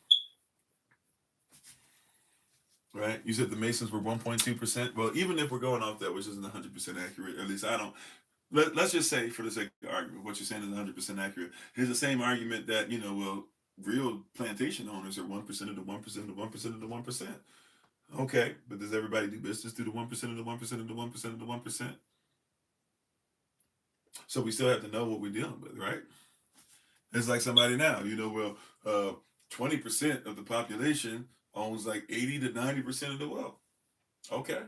Right? You said the Masons were 1.2%. Well, even if we're going off that, which isn't 100% accurate, at least I don't. Let's just say, for the sake of argument, what you're saying is 100% accurate. It's the same argument that, you know, well, real plantation owners are 1% of the 1% of the 1% of the 1%. Okay, but does everybody do business through the 1% of the 1% of the 1% of the 1%? So we still have to know what we're dealing with, right? It's like somebody now, you know, well, 20% of the population owns like 80 to 90% of the wealth. Okay.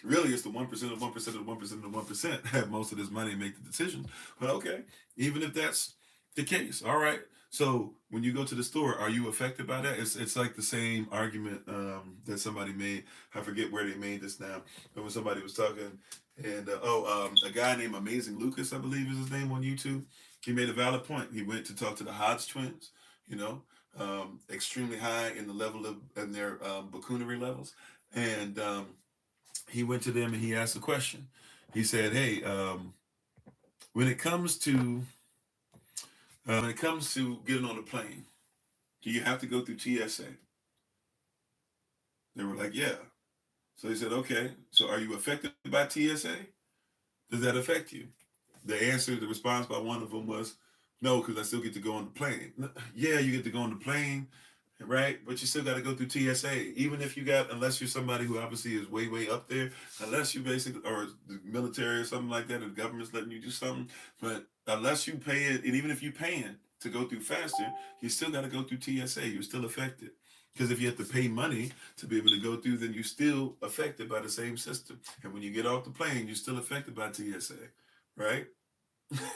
Really, it's the 1% of 1% of the 1% of the 1% have most of this money and make the decision. But okay, even if that's the case, all right. So when you go to the store, are you affected by that? It's like the same argument that somebody made. I forget where they made this now, but when somebody was talking, and a guy named Amazing Lucas, I believe is his name on YouTube, he made a valid point. He went to talk to the Hodge twins, you know, extremely high in the level of in their buffoonery levels, and he went to them and he asked a question. He said, "Hey, when it comes to getting on a plane, do you have to go through TSA?" They were like, "Yeah." So he said, "Okay. So are you affected by TSA? Does that affect you?" The response by one of them was, "No, because I still get to go on the plane." Yeah, you get to go on the plane, right? But you still got to go through TSA. Even if unless you're somebody who obviously is way, way up there, unless you basically, or the military or something like that, or the government's letting you do something. But unless you pay it, and even if you're paying to go through faster, you still got to go through TSA. You're still affected. Because if you have to pay money to be able to go through, then you're still affected by the same system. And when you get off the plane, you're still affected by TSA, right?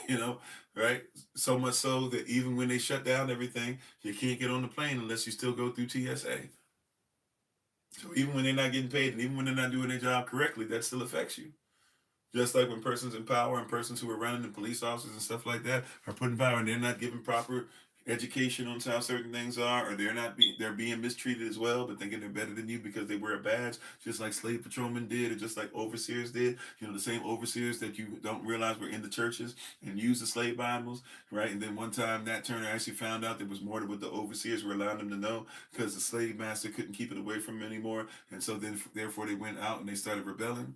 You know, right? So much so that even when they shut down everything, you can't get on the plane unless you still go through TSA. So even when they're not getting paid and even when they're not doing their job correctly, that still affects you. Just like when persons in power and persons who are running and police officers and stuff like that are put in power and they're not given proper, education on how certain things are, or they're being mistreated as well, but thinking they're better than you because they wear a badge, just like slave patrolmen did, or just like overseers did. You know, the same overseers that you don't realize were in the churches and used the slave Bibles, right? And then one time Nat Turner actually found out there was more to what the overseers were allowing them to know, because the slave master couldn't keep it away from them anymore, and so then therefore they went out and they started rebelling,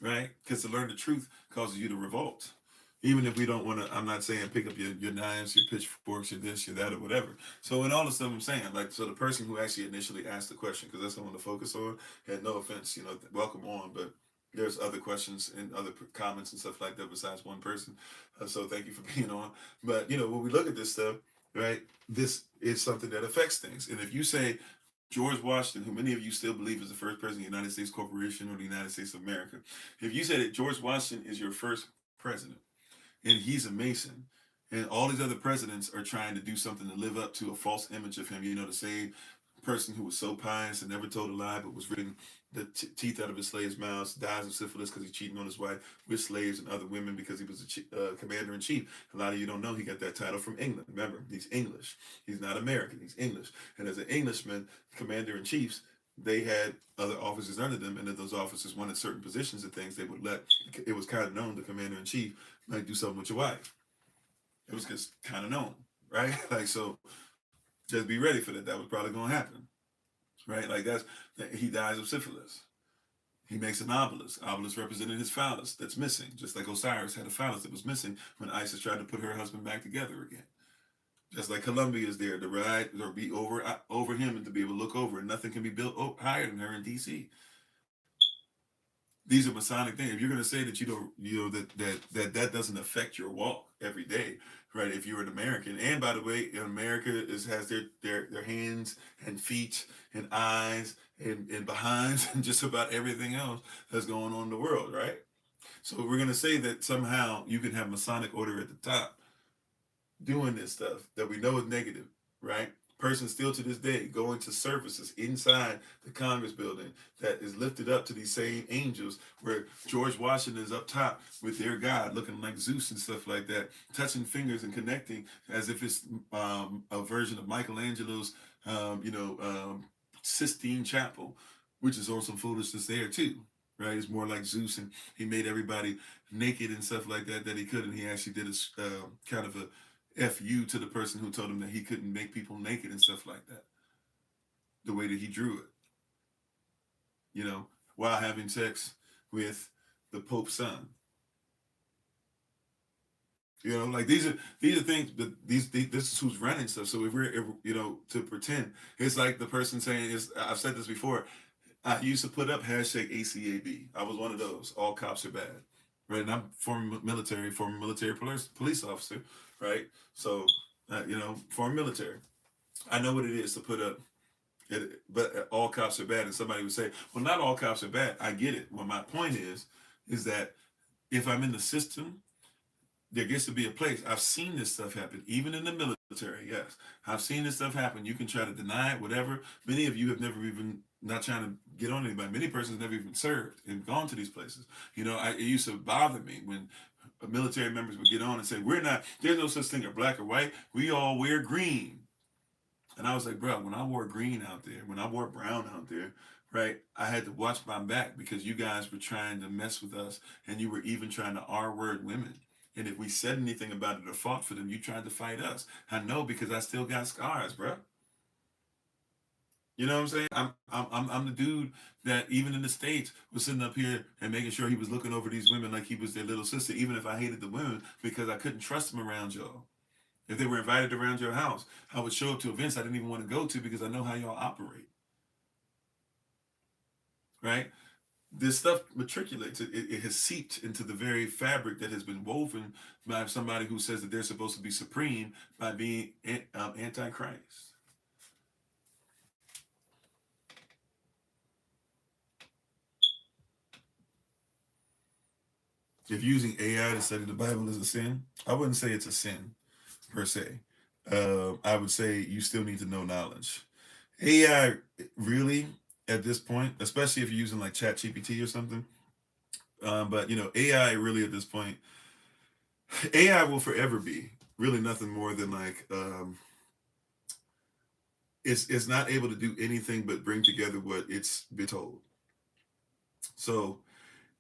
right? Because to learn the truth causes you to revolt. Even if we don't want to, I'm not saying pick up your knives, your pitchforks, your this, your that, or whatever. So in all the stuff I'm saying, like, so the person who actually initially asked the question, because that's what I want to focus on, and no offense, you know, welcome on, but there's other questions and other comments and stuff like that besides one person. So thank you for being on. But, you know, when we look at this stuff, right, this is something that affects things. And if you say, George Washington, who many of you still believe is the first president of the United States Corporation or the United States of America, if you say that George Washington is your first president and he's a Mason, and all these other presidents are trying to do something to live up to a false image of him, you know, the same person who was so pious and never told a lie but was ripping the teeth out of his slaves' mouths, dies of syphilis because he's cheating on his wife with slaves and other women because he was a commander in chief. A lot of you don't know he got that title from England. Remember, he's English. He's not American. He's English. And as an Englishman, commander in chiefs, they had other officers under them, and if those officers wanted certain positions and things, they would let. It was kind of known the commander in chief might do something with your wife. It was just kind of known, right? Like, so, just be ready for that. That was probably going to happen, right? Like, he dies of syphilis. He makes an obelisk. Obelisk represented his phallus that's missing, just like Osiris had a phallus that was missing when Isis tried to put her husband back together again. Just like Columbia is there to ride or be over him and to be able to look over, and nothing can be built higher than her in D.C. These are Masonic things. If you're going to say that you don't, you know, that doesn't affect your walk every day, right? If you're an American, and by the way, America has their hands and feet and eyes and behinds and just about everything else that's going on in the world, right? So we're going to say that somehow you can have Masonic order at the top doing this stuff that we know is negative, right? Persons still to this day going to services inside the Congress building that is lifted up to these same angels, where George Washington is up top with their God looking like Zeus and stuff like that, touching fingers and connecting as if it's a version of Michelangelo's, Sistine Chapel, which is on some foolishness there too, right? It's more like Zeus, and he made everybody naked and stuff like that he could, and he actually did a kind of a fu to the person who told him that he couldn't make people naked and stuff like that, the way that he drew it, you know, while having sex with the Pope's son. You know, like these are things, but this is who's running stuff. So if you know, to pretend, it's like the person saying is, I've said this before, I used to put up hashtag ACAB. I was one of those. All cops are bad, right? And I'm former military police officer, right? So, former military. I know what it is to put up, but all cops are bad. And somebody would say, well, not all cops are bad. I get it. Well, my point is that if I'm in the system, there gets to be a place. I've seen this stuff happen, even in the military. Yes, I've seen this stuff happen. You can try to deny it, whatever. Many of you have never even, not trying to get on anybody, many persons never even served and gone to these places. You know, it used to bother me when military members would get on and say, there's no such thing as black or white. We all wear green. And I was like, bro, when I wore green out there, when I wore brown out there, right, I had to watch my back because you guys were trying to mess with us, and you were even trying to R-word women. And if we said anything about it or fought for them, you tried to fight us. I know, because I still got scars, bro. You know what I'm saying? I'm the dude that even in the States was sitting up here and making sure he was looking over these women like he was their little sister, even if I hated the women, because I couldn't trust them around y'all. If they were invited around your house, I would show up to events I didn't even want to go to because I know how y'all operate. Right? This stuff matriculates. It has seeped into the very fabric that has been woven by somebody who says that they're supposed to be supreme by being antichrist. If using AI to study the Bible is a sin, I wouldn't say it's a sin per se. I would say you still need to know knowledge. AI really, at this point, especially if you're using like ChatGPT or something, but AI really at this point, AI will forever be really nothing more than like it's not able to do anything but bring together what it's been told. So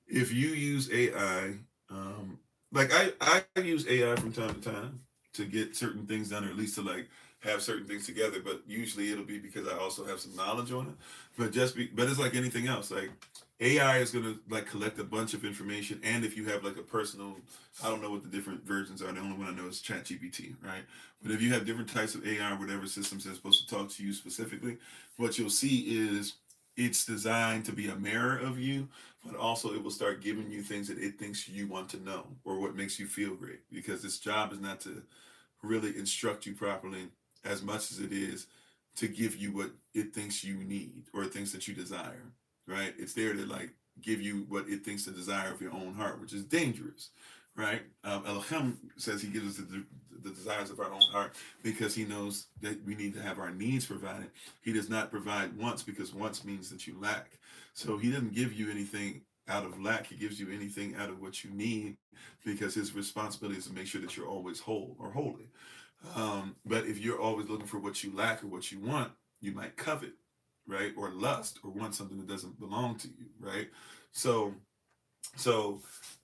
if you use AI, um, like I use AI from time to time to get certain things done, or at least to like have certain things together. But usually it'll be because I also have some knowledge on it. But it's like anything else. Like AI is gonna like collect a bunch of information, and if you have like a personal, I don't know what the different versions are. The only one I know is ChatGPT, right? But if you have different types of AI or whatever systems that's supposed to talk to you specifically, what you'll see is it's designed to be a mirror of you, but also it will start giving you things that it thinks you want to know or what makes you feel great. Because its job is not to really instruct you properly as much as it is to give you what it thinks you need or things that you desire, right? It's there to like give you what it thinks the desire of your own heart, which is dangerous, right? Elohim says he gives us the desires of our own heart because he knows that we need to have our needs provided. He does not provide wants because wants means that you lack. So he doesn't give you anything out of lack. He gives you anything out of what you need because his responsibility is to make sure that you're always whole or holy. But if you're always looking for what you lack or what you want, you might covet, right? Or lust or want something that doesn't belong to you, right? So so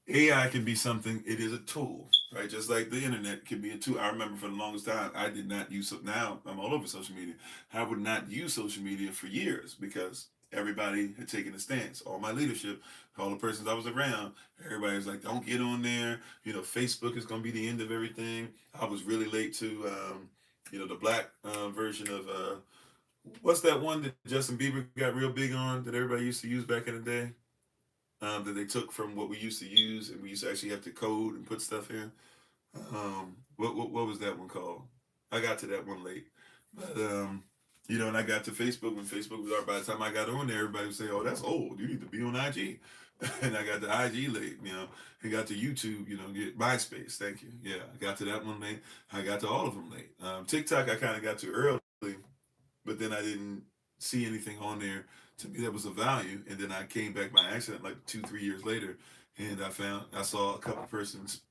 AI can be something, it is a tool, right? Just like the internet can be a tool. I remember for the longest time, I did not use it. Now I'm all over social media. I would not use social media for years because everybody had taken a stance. All my leadership, all the persons I was around, everybody was like, don't get on there. Facebook is going to be the end of everything. I was really late to, the black version of, what's that one that Justin Bieber got real big on that everybody used to use back in the day? That they took from what we used to use, and we used to actually have to code and put stuff in. What was that one called? I got to that one late, but and I got to Facebook when Facebook was out. By the time I got on there, everybody would say, "Oh, that's old. You need to be on IG." And I got to IG late, and got to YouTube, get MySpace. Thank you. Yeah, I got to that one late. I got to all of them late. TikTok, I kind of got to early, but then I didn't see anything on there to me that was of value. And then I came back by accident like 2, 3 years later, and I saw a couple persons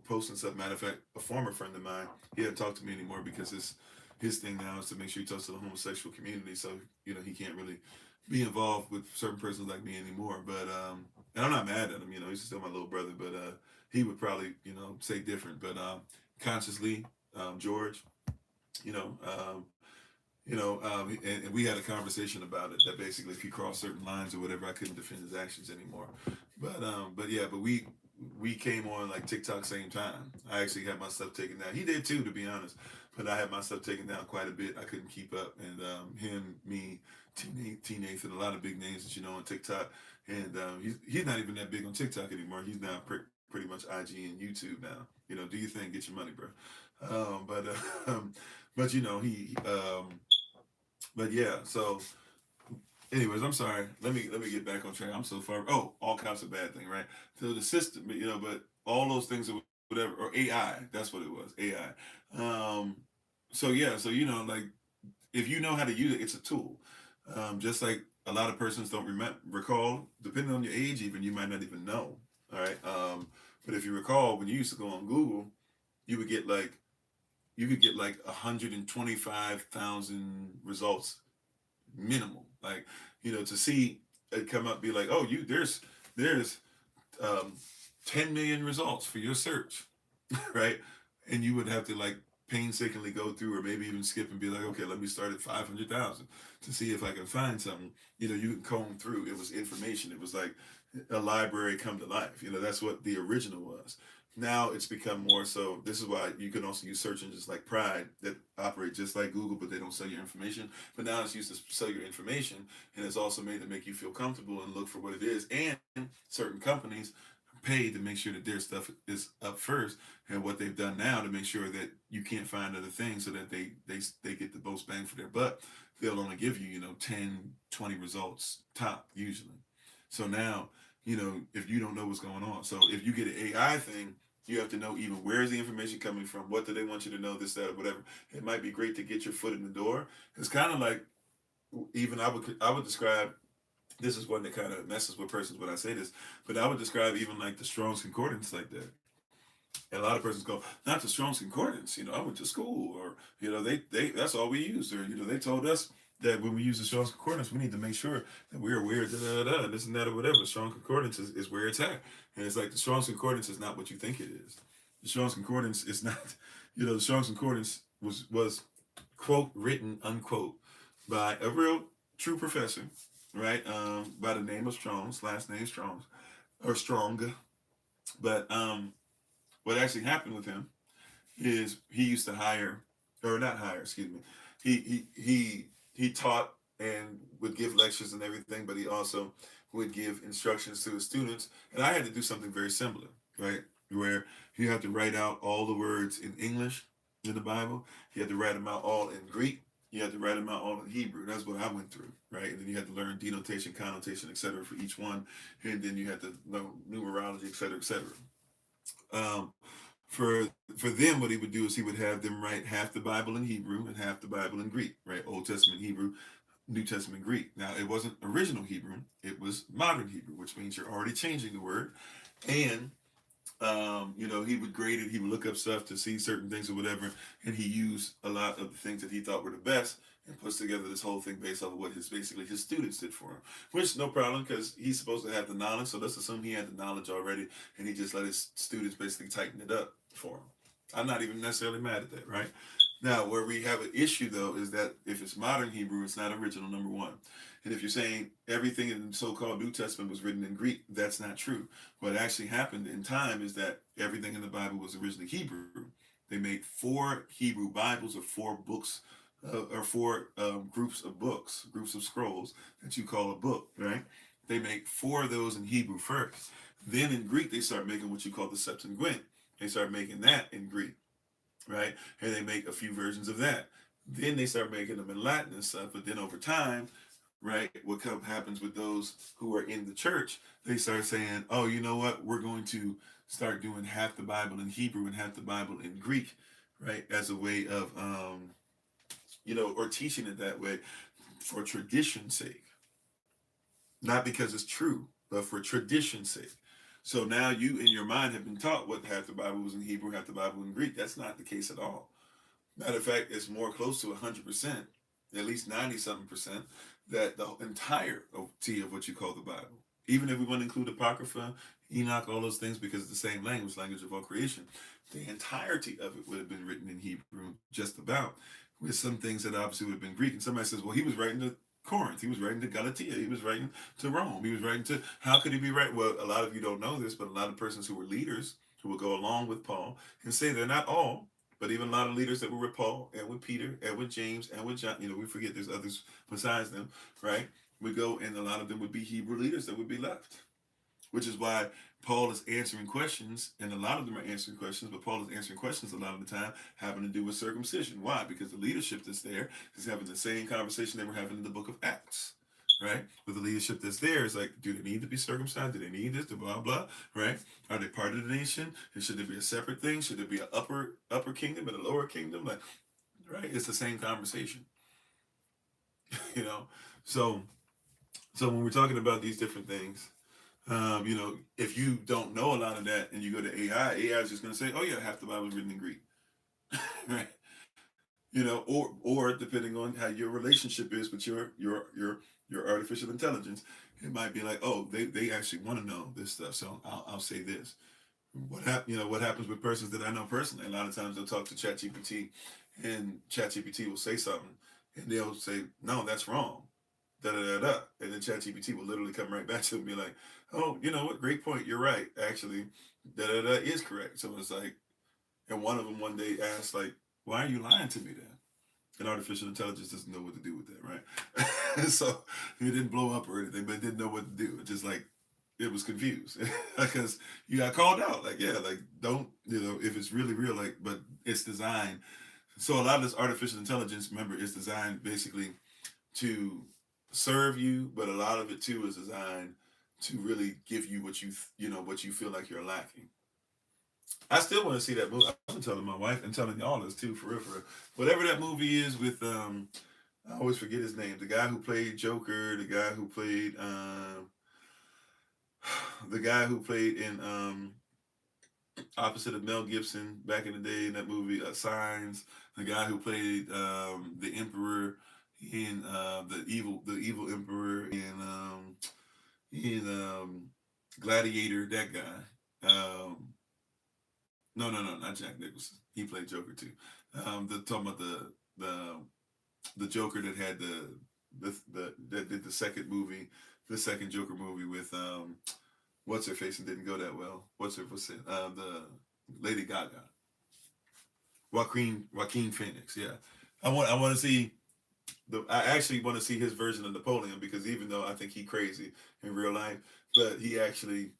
posting stuff. Matter of fact, a former friend of mine, he hadn't talked to me anymore because his thing now is to make sure he talks to the homosexual community. So he can't really be involved with certain persons like me anymore. But and I'm not mad at him. He's still my little brother. But he would probably say different. But consciously, George, you know, um, and we had a conversation about it that basically if he crossed certain lines or whatever, I couldn't defend his actions anymore. But yeah, but we came on like TikTok same time. I actually had my stuff taken down. He did too, to be honest. But I had my stuff taken down quite a bit. I couldn't keep up, and him, me, T Nathan, a lot of big names that on TikTok, and he's not even that big on TikTok anymore. He's now pretty much IG and YouTube now. Do your thing, get your money, bro. But but he but yeah, so anyways, I'm sorry. Let me get back on track. I'm so far. Oh, all cops a bad thing, right? So the system, but all those things or whatever, or AI, that's what it was, AI. So yeah, so like if you know how to use it, it's a tool. Just like a lot of persons don't recall, depending on your age, even you might not even know. All right. But if you recall, when you used to go on Google, you would get like you could get like 125,000 results minimal. Like, to see it come up, be like, oh, there's um, 10 million results for your search, right? And you would have to like painstakingly go through, or maybe even skip and be like, okay, let me start at 500,000 to see if I can find something. You can comb through. It was information. It was like a library come to life. That's what the original was. Now it's become more so. This is why you can also use search engines like Pride that operate just like Google, but they don't sell your information. But now it's used to sell your information, and it's also made to make you feel comfortable and look for what it is. And certain companies pay to make sure that their stuff is up first, and what they've done now to make sure that you can't find other things, so that they get the most bang for their buck. They'll only give you 10, 20 results top usually. So now if you don't know what's going on, so if you get an AI thing, you have to know even where is the information coming from, what do they want you to know, this, that, or whatever. It might be great to get your foot in the door. It's kind of like, even I would describe, this is one that kind of messes with persons when I say this, but I would describe even like the Strong's Concordance like that. And a lot of persons go, not the Strong's Concordance. I went to school, or they that's all we used, or they told us that when we use the Strong's Concordance, we need to make sure that we're aware of this and that or whatever. The Strong's Concordance is where it's at, and it's like the Strong's Concordance is not what you think it is. The Strong's Concordance is not, the Strong's Concordance was quote written unquote by a real true professor, right? By the name of Strong's, last name Strong's or Strong, but what actually happened with him is he used to hire, or not hire, excuse me. He taught and would give lectures and everything, but he also would give instructions to his students. And I had to do something very similar, right? Where you have to write out all the words in English in the Bible. You had to write them out all in Greek. You had to write them out all in Hebrew. That's what I went through, right? And then you had to learn denotation, connotation, etc. for each one. And then you had to know numerology, etc., etc. Um, for them, what he would do is he would have them write half the Bible in Hebrew and half the Bible in Greek, right? Old Testament Hebrew, New Testament Greek. Now, it wasn't original Hebrew; it was modern Hebrew, which means you're already changing the word. And he would grade it. He would look up stuff to see certain things or whatever, and he used a lot of the things that he thought were the best and puts together this whole thing based off of what his students did for him. Which no problem, because he's supposed to have the knowledge. So let's assume he had the knowledge already, and he just let his students basically tighten it up for him. I'm not even necessarily mad at that, right? Now, where we have an issue though is that if it's modern Hebrew, it's not original, number one. And if you're saying everything in the so-called New Testament was written in Greek, that's not true. What actually happened in time is that everything in the Bible was originally Hebrew. They made 4 Hebrew Bibles, or 4 books, or 4 groups of books, groups of scrolls that you call a book, right? They make 4 of those in Hebrew first. Then in Greek, they start making what you call the Septuagint. They start making that in Greek, right? And they make a few versions of that. Then they start making them in Latin and stuff. But then over time, right, what happens with those who are in the church, they start saying, oh, you know what? We're going to start doing half the Bible in Hebrew and half the Bible in Greek, right? As a way of, or teaching it that way for tradition's sake. Not because it's true, but for tradition's sake. So now you in your mind have been taught what half the Bible was in Hebrew, half the Bible in Greek. That's not the case at all. Matter of fact, it's more close to 100%, at least 90 something percent, that the entirety of what you call the Bible, even if we want to include Apocrypha, Enoch, all those things, because it's the same language of all creation, the entirety of it would have been written in Hebrew, just about, with some things that obviously would have been Greek. And somebody says, well, he was writing to Corinth, he was writing to Galatia, he was writing to Rome, he was writing to, how could he be right? Well, a lot of you don't know this, but a lot of persons who were leaders who would go along with Paul and say they're not all, but even a lot of leaders that were with Paul and with Peter and with James and with John, we forget there's others besides them, right? We go, and a lot of them would be Hebrew leaders that would be left, which is why Paul is answering questions, and a lot of them are answering questions, but Paul is answering questions a lot of the time having to do with circumcision. Why? Because the leadership that's there is having the same conversation they were having in the book of Acts, right? But the leadership that's there is like, do they need to be circumcised? Do they need this? Blah, blah, right? Are they part of the nation? And should there be a separate thing? Should there be an upper kingdom and a lower kingdom? Like, right? It's the same conversation, you know? So when we're talking about these different things, if you don't know a lot of that and you go to AI is just going to say, oh yeah, half the Bible is written in Greek, right? Or depending on how your relationship is with your artificial intelligence, it might be like, oh, they actually want to know this stuff, so I'll say this. What happens with persons that I know personally? A lot of times they'll talk to ChatGPT, and ChatGPT will say something, and they'll say, no, that's wrong. Da da da da, and then ChatGPT will literally come right back to them and be like, "Oh, you know what? Great point. You're right. Actually, da da da is correct." So it's like, and one of them one day asked, like, "Why are you lying to me then?" And artificial intelligence doesn't know what to do with that, right? So it didn't blow up or anything, but it didn't know what to do. It just like it was confused because you got called out. Like, yeah, like don't if it's really real, like, but it's designed. So a lot of this artificial intelligence, remember, is designed basically to serve you, but a lot of it too is designed to really give you what you feel like you're lacking. I still want to see that movie. I've been telling my wife and telling y'all this too, for real, for real. Whatever that movie is with I always forget his name. The guy who played Joker, the guy who played the guy who played in opposite of Mel Gibson back in the day in that movie Signs. The guy who played the Emperor in the evil Emperor in Gladiator. That guy. No, not Jack Nicholson. He played Joker too. Talking about the Joker that had that did the second movie, the second Joker movie with what's her face and didn't go that well. What's it? The Lady Gaga, Joaquin Phoenix. Yeah, I want to see I actually want to see his version of Napoleon because even though I think he crazy in real life, but he actually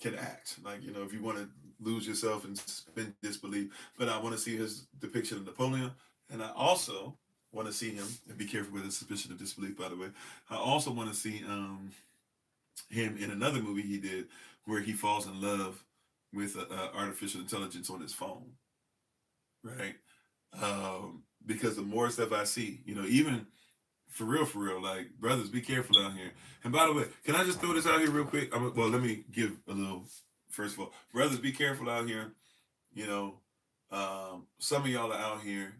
can act. Like if you want to lose yourself and suspend disbelief, but I want to see his depiction of Napoleon, and I also want to see him and be careful with the suspicion of disbelief. By the way, I also want to see him in another movie he did where he falls in love with artificial intelligence on his phone, right? Because the more stuff I see, even for real, like brothers, be careful out here. And by the way, can I just throw this out here real quick? Well, let me give a little. First of all, brothers, be careful out here. You know, some of y'all are out here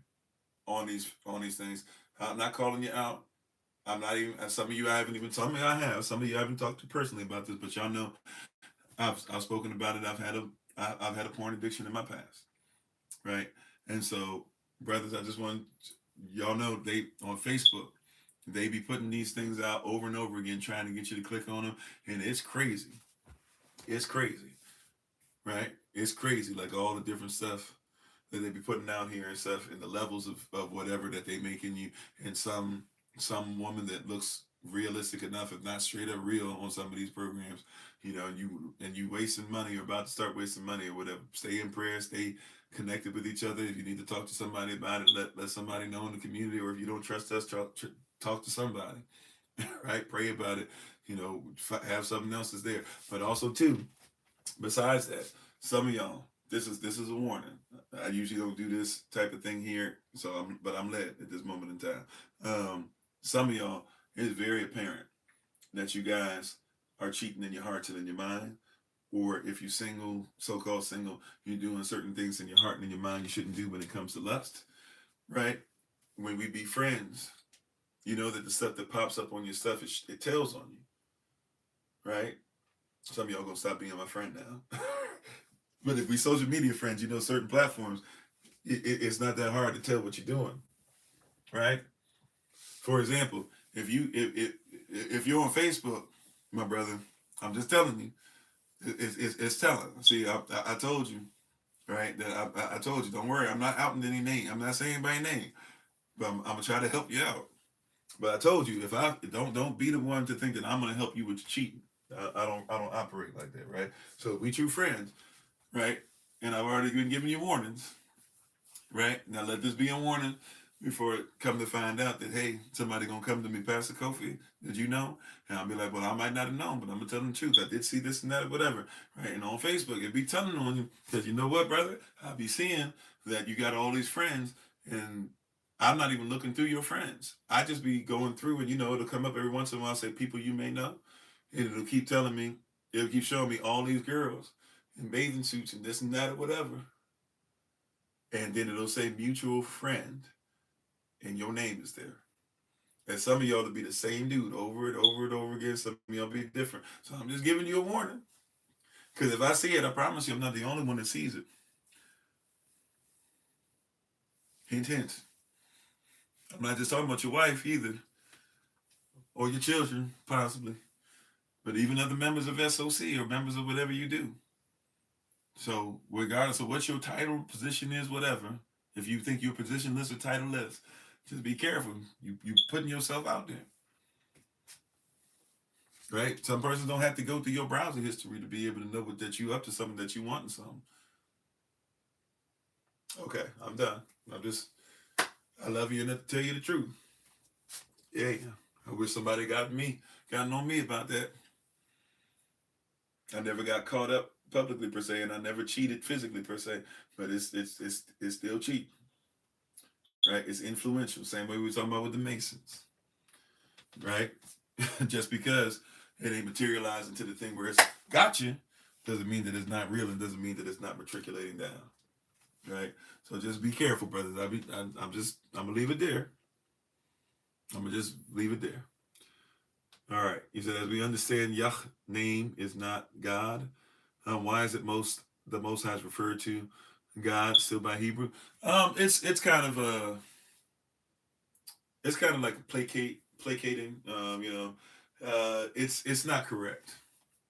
on these things. I'm not calling you out. I'm not even. Some of you I haven't even. Some of you I have. Some of you I haven't talked to personally about this, but y'all know I've spoken about it. I've had a porn addiction in my past, right? And so, brothers, I just want y'all know they on Facebook. They be putting these things out over and over again, trying to get you to click on them, and it's crazy. It's crazy, right? It's crazy, like all the different stuff that they be putting out here and stuff, and the levels of whatever that they making you, and some woman that looks realistic enough, if not straight up real, on some of these programs, and you wasting money or about to start wasting money or whatever. Stay in prayer, stay connected with each other. If you need to talk to somebody about it, let somebody know in the community, or if you don't trust us, talk to somebody, right? Pray about it. Have something else that's there. But also too, besides that, some of y'all, this is a warning. I usually don't do this type of thing here, but I'm led at this moment in time. Some of y'all, it's very apparent that you guys are cheating in your hearts and in your mind, or if you're single, so-called single, you're doing certain things in your heart and in your mind you shouldn't do when it comes to lust, right? When we be friends, you know that the stuff that pops up on your stuff, it tells on you, right? Some of y'all gonna stop being my friend now. But if we social media friends, certain platforms, it's not that hard to tell what you're doing, right? For example, if you're on Facebook, my brother, I'm just telling you, it's telling. See, I told you, right? That I told you, don't worry, I'm not outing any name. I'm not saying by name, but I'm gonna try to help you out. But I told you, if I don't be the one to think that I'm gonna help you with cheating. I don't operate like that, right? So we true friends, right? And I've already been giving you warnings, right? Now let this be a warning before it come to find out that hey, somebody gonna come to me, Pastor Kofi, did you know? And I'll be like, well, I might not have known, but I'm gonna tell them the truth. I did see this and that, or whatever, right? And on Facebook, it be telling on you because you know what, brother? I'll be seeing that you got all these friends, and I'm not even looking through your friends. I just be going through, and it'll come up every once in a while, say people you may know, and it'll keep telling me, it'll keep showing me all these girls in bathing suits and this and that or whatever. And then it'll say mutual friend, and your name is there. And some of y'all to be the same dude over and over and over again. Some of y'all be different. So I'm just giving you a warning. Because if I see it, I promise you I'm not the only one that sees it. Hint, hint. I'm not just talking about your wife either. Or your children, possibly. But even other members of SOC or members of whatever you do. So regardless of what your title, position is, whatever, if you think you're positionless or titleless, just be careful. You putting yourself out there. Right? Some persons don't have to go through your browser history to be able to know that you up to something, that you want something. Okay, I'm done. I love you enough to tell you the truth. Yeah. I wish somebody gotten on me about that. I never got caught up publicly per se, and I never cheated physically per se, but it's still cheap. Right? It's influential. Same way we were talking about with the Masons. Right? Just because it ain't materialized into the thing where it's got you, Doesn't mean that it's not real, and doesn't mean that it's not matriculating down. Right. So just be careful, brothers. I'm gonna leave it there. I'm gonna just leave it there. All right. He said, as we understand, Yah name is not God. Why is it the Most High is referred to God still by Hebrew? It's kind of a it's kind of like placating. It's not correct.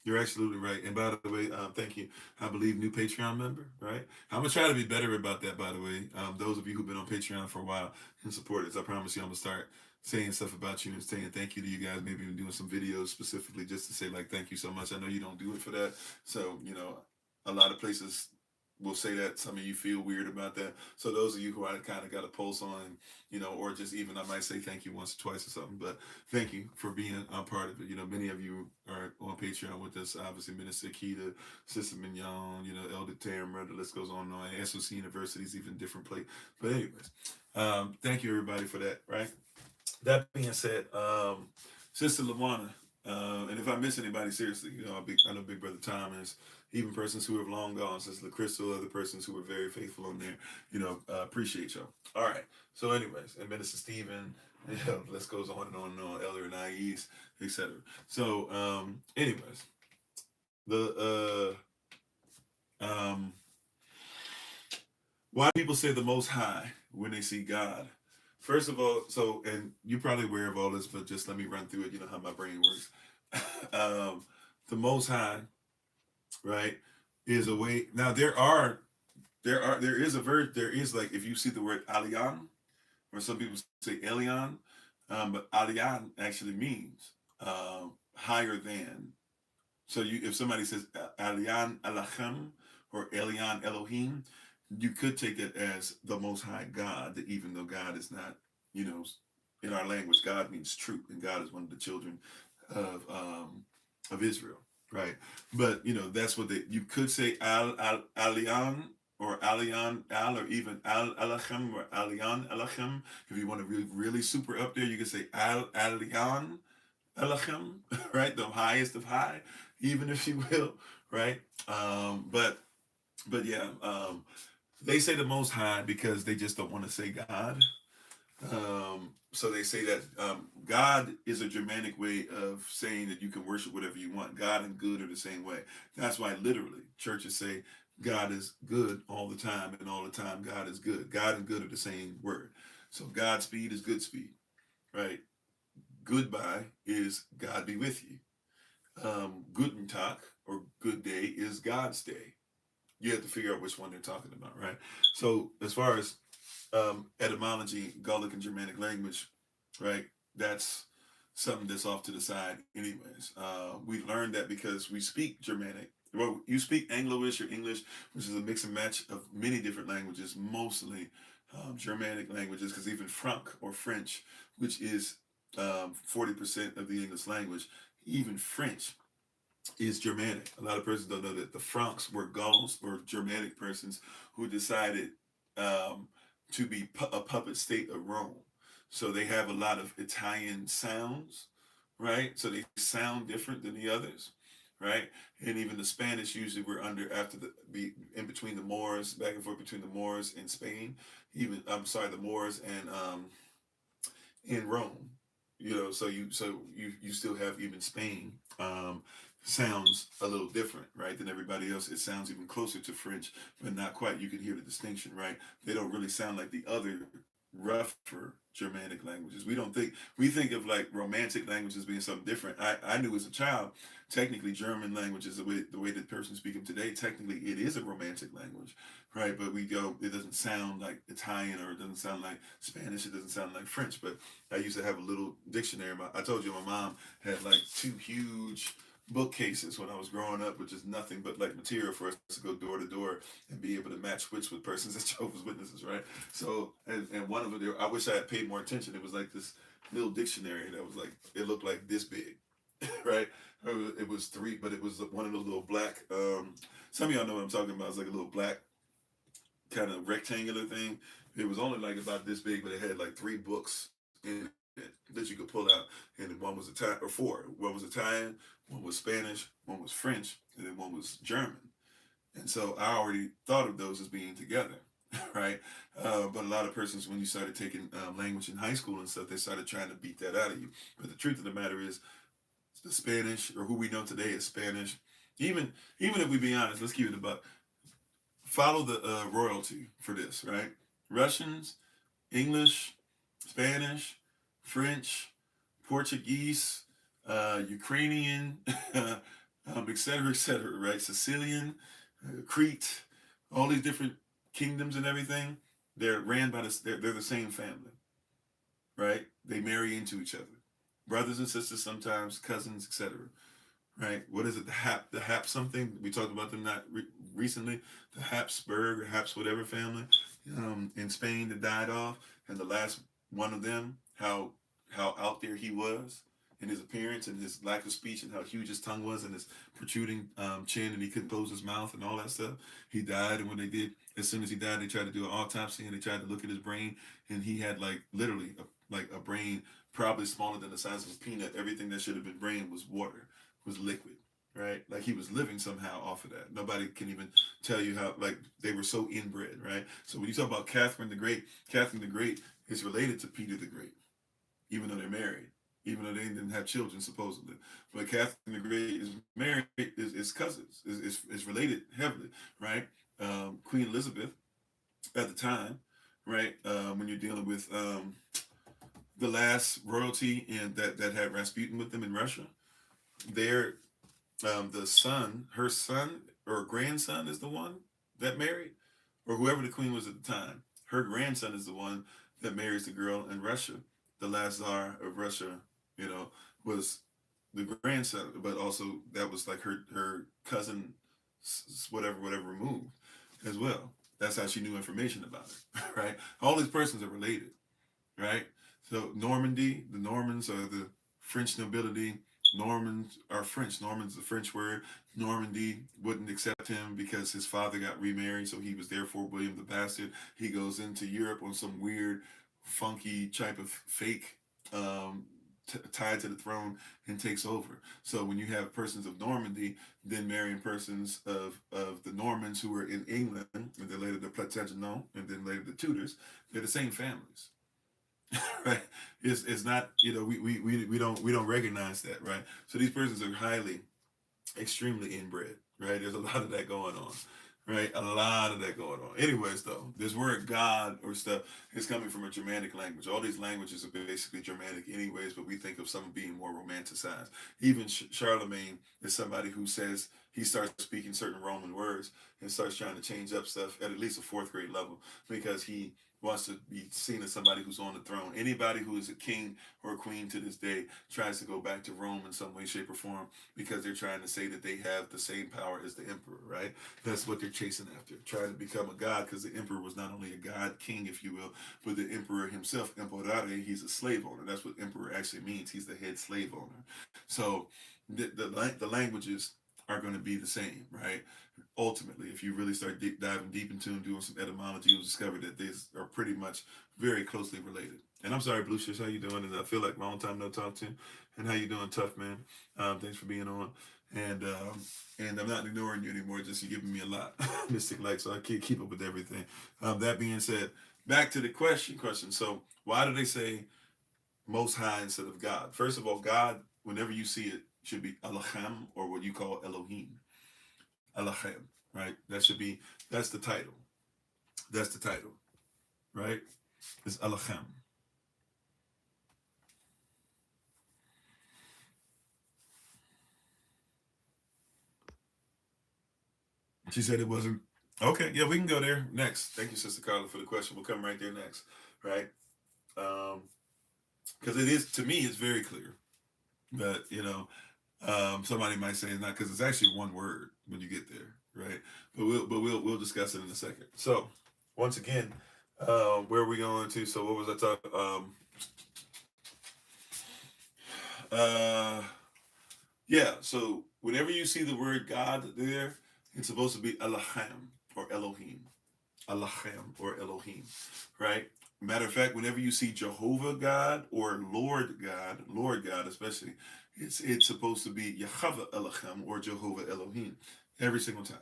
You're absolutely right. And by the way, thank you. I believe new Patreon member, right? I'm gonna try to be better about that. By the way, those of you who've been on Patreon for a while and support us, I promise you, I'm gonna start saying stuff about you and saying thank you to you guys. Maybe even doing some videos specifically just to say like thank you so much. I know you don't do it for that, so a lot of places will say that. Some of you feel weird about that. So those of you who I kind of got a pulse on, or just even I might say thank you once or twice or something. But thank you for being a part of it. Many of you are on Patreon with us. Obviously, Minister Keita, Sister Mignon, Elder Tamara. The list goes on and on. SOC University's even different place. But anyways, thank you everybody for that. Right. That being said, Sister Lawana, and if I miss anybody, seriously, I know Big Brother Thomas, even persons who have long gone, Sister LaCrystal, other persons who were very faithful on there, appreciate y'all. All right. So, anyways, and Minister Stephen, list goes on and on and on, Elder Anais, etc. So, anyways, the why people say the Most High when they see God. First of all, and you're probably aware of all this, but just let me run through it. You know how my brain works. The Most High, right, is a way. Now there is a verse. There is, like, if you see the word Alian, or some people say Elion, but Alian actually means higher than. So if somebody says Alian Elachem or Elian Elohim, you could take it as the Most High God, that even though God is not, in our language, God means truth, and God is one of the children of Israel, right? But that's what you could say Alian or Alian Al, or even Al Elachem or Alian Elachem. If you want to really really super up there, you could say Al Alian Elachem, right? The highest of high, even if you will, right? But yeah, they say the Most High because they just don't want to say God. So they say that God is a Germanic way of saying that you can worship whatever you want. God and good are the same way. That's why literally churches say God is good all the time, and all the time God is good. God and good are the same word. So Godspeed is good speed, right? Goodbye is God be with you. Guten Tag, or good day, is God's day. You have to figure out which one they're talking about, right? So as far as etymology, Gallic and Germanic language, right? That's something that's off to the side, anyways. We learned that because we speak Germanic. Well, you speak Anglo-ish or English, which is a mix and match of many different languages, mostly Germanic languages, because even Franc or French, which is 40% of the English language, even French is Germanic. A lot of persons don't know that the Franks were Gauls, or Germanic persons who decided um, to be a puppet state of Rome. So they have a lot of Italian sounds, right? So they sound different than the others, right? And even the Spanish usually were under after in between the Moors, back and forth between the Moors and Spain. Even I'm sorry, the Moors and in Rome. So you still have even Spain sounds a little different, right, than everybody else. It sounds even closer to French, but not quite. You can hear the distinction, right? They don't really sound like the other rougher Germanic languages. We think of like romantic languages being something different. I knew as a child, technically German language is the way that person speak them today. Technically, it is a romantic language, right? But it doesn't sound like Italian, or it doesn't sound like Spanish. It doesn't sound like French. But I used to have a little dictionary. I told you my mom had like two huge bookcases when I was growing up, which is nothing but like material for us to go door to door and be able to match wits with persons as Jehovah's Witnesses, right? So, and one of them, I wish I had paid more attention. It was like this little dictionary that was like, it looked like this big, right? It was three, but it was one of those little black, some of y'all know what I'm talking about. It's like a little black kind of rectangular thing. It was only like about this big, but it had like three books in it. that you could pull out, and one was Italian, or four. One was Italian, one was Spanish, one was French, and then one was German. And so I already thought of those as being together, right? But a lot of persons, when you started taking language in high school and stuff, they started trying to beat that out of you. But the truth of the matter is, the Spanish, or who we know today as Spanish, even if we be honest, let's keep it about follow the royalty for this, right? Russians, English, Spanish, French, Portuguese, Ukrainian, et cetera, right? Sicilian, Crete, all these different kingdoms and everything, they're ran by this, they're the same family, right? They marry into each other. Brothers and sisters sometimes, cousins, etc. Right? What is it? The Hap something? We talked about them not recently. The Habsburg or Haps whatever family in Spain that died off, and the last one of them, how out there he was in his appearance and his lack of speech and how huge his tongue was and his protruding chin and he couldn't close his mouth and all that stuff. He died, and when they did, as soon as he died, they tried to do an autopsy and they tried to look at his brain, and he had like literally like a brain probably smaller than the size of a peanut. Everything that should have been brain was water, was liquid, right? Like he was living somehow off of that. Nobody can even tell you how, like they were so inbred, right? So when you talk about Catherine the Great is related to Peter the Great, even though they're married, even though they didn't have children supposedly. But Catherine the Great is married, is cousins, is related heavily, right? Queen Elizabeth at the time, right? When you're dealing with the last royalty and that had Rasputin with them in Russia, their the son, her son or grandson is the one that married, or whoever the queen was at the time. Her grandson is the one that marries the girl in Russia. The last czar of Russia, you know, was the grandson, but also that was like her cousin, whatever removed as well. That's how she knew information about it, right? All these persons are related, right? So Normandy, the Normans are the French nobility. Normans are French. Norman's the French word. Normandy wouldn't accept him because his father got remarried, so he was therefore William the Bastard. He goes into Europe on some weird, funky type of fake tied to the throne and takes over. So when you have persons of Normandy then marrying persons of the Normans who were in England, and then later the Plantagenets, and then later the Tudors, they're the same families. Right? It's not, we don't recognize that, right? So these persons are highly, extremely inbred, right? There's a lot of that going on, right? A lot of that going on. Anyways, though, this word God or stuff is coming from a Germanic language. All these languages are basically Germanic, anyways, but we think of some being more romanticized. Even Charlemagne is somebody who says he starts speaking certain Roman words and starts trying to change up stuff at least a fourth grade level because he wants to be seen as somebody who's on the throne. Anybody who is a king or a queen to this day tries to go back to Rome in some way, shape, or form because they're trying to say that they have the same power as the emperor, right? That's what they're chasing after, trying to become a god, because the emperor was not only a god king, if you will, but the emperor himself, imperare, he's a slave owner. That's what emperor actually means. He's the head slave owner. So the languages are going to be the same, right? Ultimately, if you really start diving deep into them, doing some etymology, you'll discover that these are pretty much very closely related. And I'm sorry, Blue Shish, how you doing? And I feel like long time no talk to. And how you doing, tough man? Thanks for being on. And I'm not ignoring you anymore. Just you're giving me a lot, Mystic Light, so I can't keep up with everything. That being said, back to the question. So why do they say Most High instead of God? First of all, God, whenever you see it, should be Elohim, or what you call Elohim. Elohim, right? That's the title. That's the title, right? It's Elohim. She said it wasn't. Okay, yeah, we can go there next. Thank you, Sister Carla, for the question. We'll come right there next, right? Because it is, to me, it's very clear. But, somebody might say it's not, because it's actually one word when you get there, right? But we'll discuss it in a second. So, once again, where are we going to? So, what was I talking? Yeah. So, whenever you see the word God there, it's supposed to be Elohim or Elohim, Elohim or Elohim, right? Matter of fact, whenever you see Jehovah God or Lord God especially, it's supposed to be Yahweh Elohim or Jehovah Elohim every single time,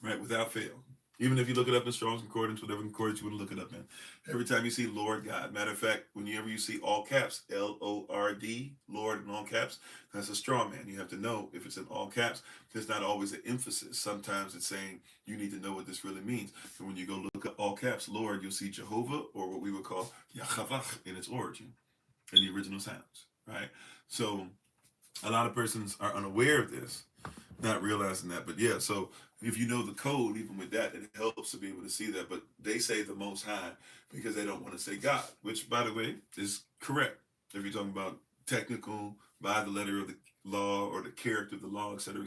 right? Without fail. Even if you look it up in Strong's Concordance, whatever concordance you want to look it up in, every time you see Lord God, matter of fact, whenever you see all caps, Lord, Lord in all caps, that's a straw man. You have to know if it's in all caps, there's not always an emphasis. Sometimes it's saying you need to know what this really means. And when you go look up all caps, Lord, you'll see Jehovah, or what we would call Yahweh in its origin, in the original sounds, right? So a lot of persons are unaware of this, not realizing that. But yeah, so if you know the code, even with that, it helps to be able to see that. But they say the Most High because they don't want to say God, which, by the way, is correct. If you're talking about technical, by the letter of the law or the character of the law, etc.,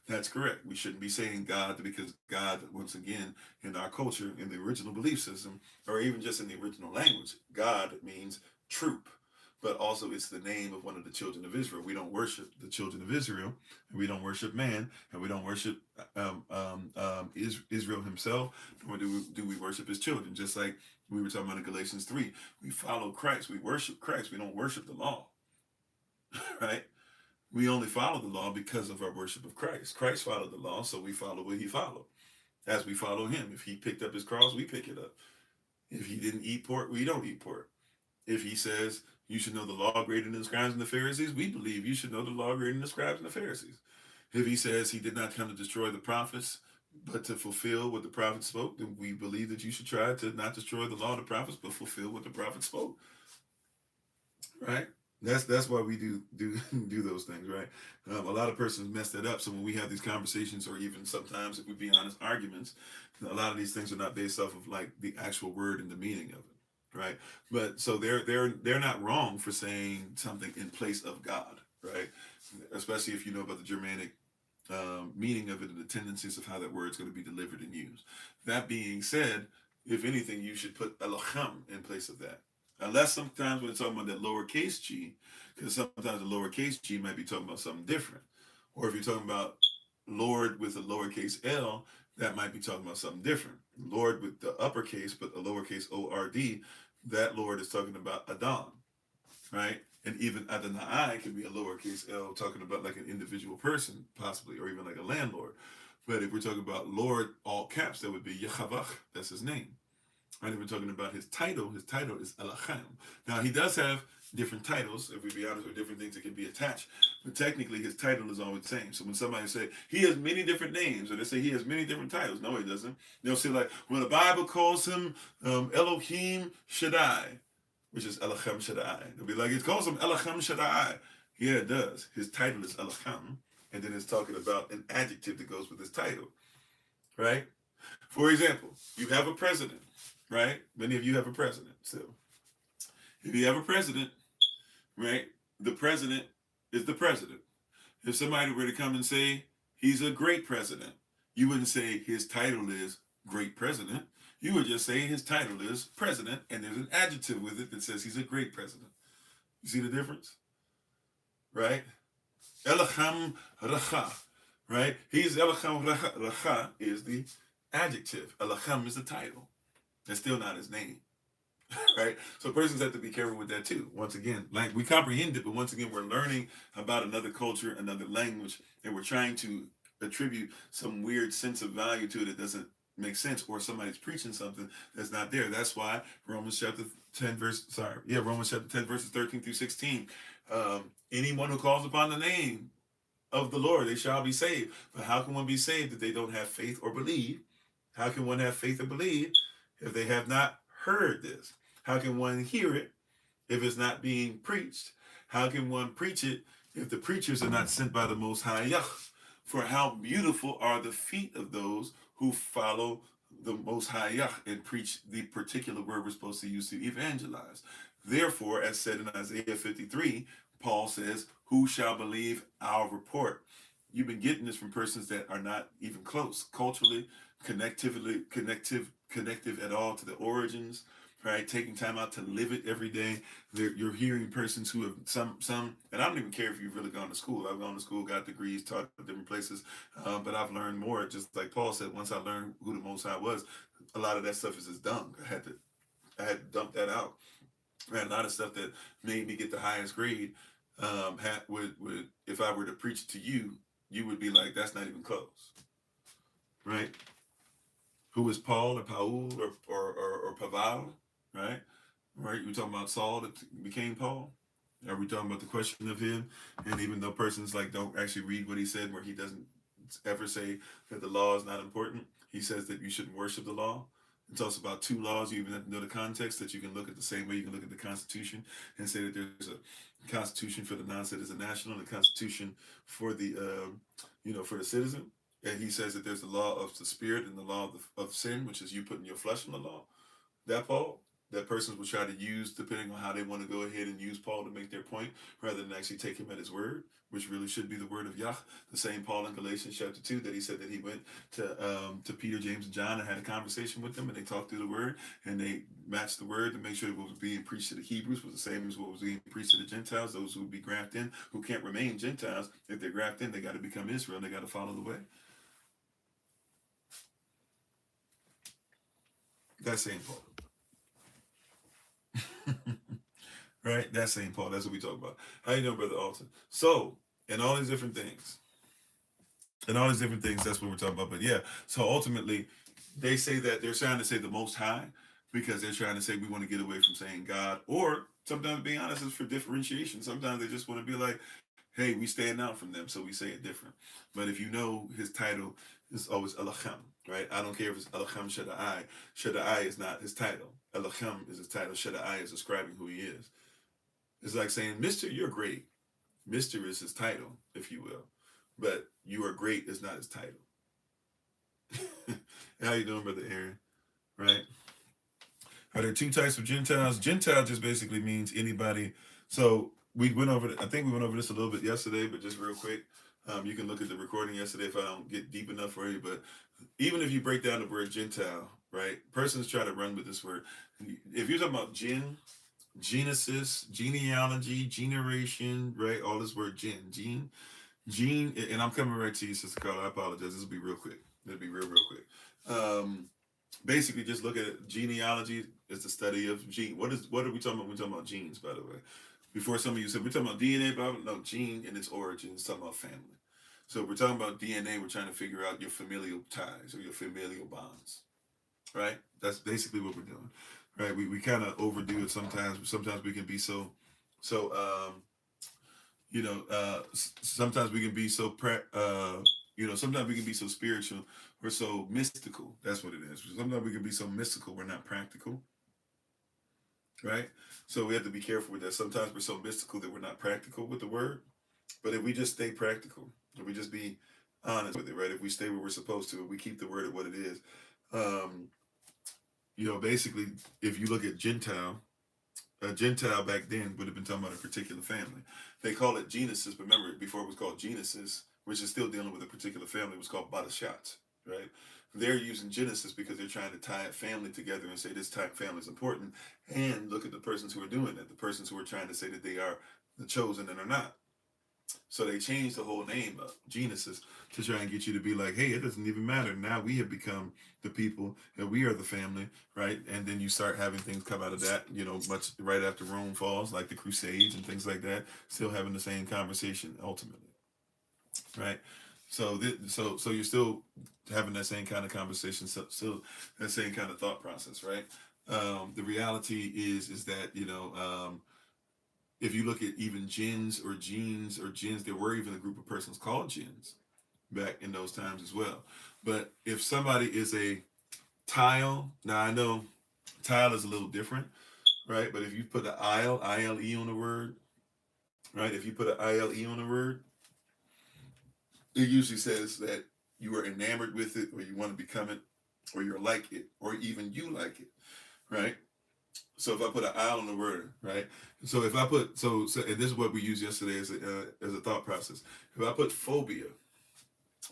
that's correct. We shouldn't be saying God because God, once again, in our culture, in the original belief system, or even just in the original language, God means troop, but also it's the name of one of the children of Israel. We don't worship the children of Israel, and we don't worship man, and we don't worship Israel himself, nor do we worship his children. Just like we were talking about in Galatians 3, we follow Christ, we worship Christ, we don't worship the law, right? We only follow the law because of our worship of Christ. Christ followed the law, so we follow what he followed. As we follow him, if he picked up his cross, we pick it up. If he didn't eat pork, we don't eat pork. If he says you should know the law greater than the scribes and the Pharisees, we believe you should know the law greater than the scribes and the Pharisees. If he says he did not come to destroy the prophets, but to fulfill what the prophets spoke, then we believe that you should try to not destroy the law of the prophets, but fulfill what the prophets spoke. Right? That's why we do do those things, right? A lot of persons mess that up. So when we have these conversations, or even sometimes, if we be honest, arguments, a lot of these things are not based off of like the actual word and the meaning of it, right? But so they're not wrong for saying something in place of God, right? Especially if you know about the Germanic meaning of it and the tendencies of how that word is going to be delivered and used. That being said, if anything, you should put Elohim in place of that. Unless sometimes when it's talking about that lowercase g, because sometimes the lowercase g might be talking about something different. Or if you're talking about Lord with a lowercase l, that might be talking about something different. Lord with the uppercase, but a lowercase O-R-D, that Lord is talking about Adam, right? And even Adonai can be a lowercase l, talking about like an individual person, possibly, or even like a landlord. But if we're talking about Lord, all caps, that would be Yehavach. That's his name. Right? If we're talking about his title is Elohim. Now, he does have different titles, if we be honest, or different things that can be attached. But technically, his title is always the same. So when somebody say he has many different names, or they say he has many different titles, no, he doesn't. They'll say like, well, the Bible calls him Elohim Shaddai, which is Elohim Shaddai. They'll be like, it calls him Elohim Shaddai. Yeah, it does. His title is Elohim, and then it's talking about an adjective that goes with his title, right? For example, you have a president, right? Many of you have a president still. If you have a president, right, the president is the president. If somebody were to come and say he's a great president, you wouldn't say his title is great president. You would just say his title is president, and there's an adjective with it that says he's a great president. You see the difference? Right? Elohim Racha, right? He's Elohim Racha. Racha is the adjective. Elohim is the title. That's still not his name. Right? So persons have to be careful with that too. Once again, like we comprehend it, but once again, we're learning about another culture, another language, and we're trying to attribute some weird sense of value to it that doesn't make sense, or somebody's preaching something that's not there. That's why Romans chapter 10 verses 13 through 16. Anyone who calls upon the name of the Lord, they shall be saved. But how can one be saved if they don't have faith or believe? How can one have faith or believe if they have not heard this? How can one hear it if it's not being preached? How can one preach it if the preachers are not sent by the Most High Yah? For how beautiful are the feet of those who follow the Most High Yah and preach the particular word we're supposed to use to evangelize. Therefore, as said in Isaiah 53, Paul says, who shall believe our report? You've been getting this from persons that are not even close, culturally, connective at all to the origins, right? Taking time out to live it every day. You're hearing persons who have some, and I don't even care if you've really gone to school. I've gone to school, got degrees, taught at different places, but I've learned more. Just like Paul said, once I learned who the Most High was, a lot of that stuff is just dung. I had to I had to dump that out. I had a lot of stuff that made me get the highest grade. Would if I were to preach it to you, you would be like, that's not even close, right? Who is Paul or Paul or Paval, right? Right? We're talking about Saul that became Paul. Are we talking about the question of him? And even though persons like don't actually read what he said, where he doesn't ever say that the law is not important, he says that you shouldn't worship the law. It talks about two laws. You even have to know the context, that you can look at the same way you can look at the Constitution and say that there's a Constitution for the non-citizen national and a Constitution for the for the citizen. And he says that there's the law of the spirit and the law of sin, which is you putting your flesh in the law. That Paul, that persons will try to use, depending on how they want to go ahead and use Paul to make their point, rather than actually take him at his word, which really should be the word of Yah. The same Paul in Galatians chapter 2 that he said that he went to Peter, James, and John and had a conversation with them, and they talked through the word, and they matched the word to make sure what was being preached to the Hebrews was the same as what was being preached to the Gentiles, those who would be grafted in, who can't remain Gentiles. If they're grafted in, they got to become Israel, and they got to follow the way. That's St. Paul. Right? That's St. Paul. That's what we talk about. How you doing, Brother Alton? So, and all these different things. And all these different things, that's what we're talking about. But yeah, so ultimately, they say that they're trying to say the Most High because they're trying to say we want to get away from saying God. Or sometimes, being honest, it's for differentiation. Sometimes they just want to be like, hey, we stand out from them, so we say it different. But if you know his title is always Elohim, right? I don't care if it's Elohim Shaddai. Shaddai is not his title. Elohim is his title. Shaddai is describing who he is. It's like saying, Mr., you're great. Mr. is his title, if you will. But you are great is not his title. How you doing, Brother Aaron? Right? Are there two types of Gentiles? Gentile just basically means anybody. So we went over, I think we went over this a little bit yesterday, but just real quick. You can look at the recording yesterday if I don't get deep enough for you. But even if you break down the word Gentile, right? Persons try to run with this word. If you're talking about Genesis, genealogy, generation, right? All this word gene, and I'm coming right to you, Sister Carla. I apologize. This will be real quick. It'll be real quick. Basically, just look at it. Genealogy is the study of gene. What are we talking about? We're talking about genes, by the way. Before some of you said we're talking about DNA, but no, gene and its origins. Talking about family. So if we're talking about DNA, we're trying to figure out your familial ties or your familial bonds, right? That's basically what we're doing, right? We kind of overdo it sometimes. Sometimes we can be so sometimes we can be sometimes we can be so spiritual or so mystical. That's what it is. Sometimes we can be so mystical we're not practical, right? So we have to be careful with that. Sometimes we're so mystical that we're not practical with the word. But if we just stay practical, if we just be honest with it, right? If we stay where we're supposed to, if we keep the word at what it is, um, basically, if you look at Gentile, a Gentile back then would have been talking about a particular family. They call it Genesis, but remember, before it was called Genesis, which is still dealing with a particular family, it was called Badashat, right? They're using Genesis because they're trying to tie a family together and say this type of family is important. And look at the persons who are doing that, the persons who are trying to say that they are the chosen and are not. So they changed the whole name of Genesis to try and get you to be like, hey, it doesn't even matter. Now we have become the people and we are the family, right? And then you start having things come out of that, much right after Rome falls, like the Crusades and things like that, still having the same conversation ultimately, right? So you're still having that same kind of conversation, still that same kind of thought process, right? The reality is that, if you look at even genes or gens, there were even a group of persons called gens back in those times as well. But if somebody is a tile, now I know tile is a little different, right? But if you put an ILE on the word, right? If you put an ILE on the word, it usually says that you are enamored with it, or you want to become it, or you're like it, or even you like it, right? So if I put an I on the word, right? So if I put and this is what we used yesterday as a thought process. If I put phobia,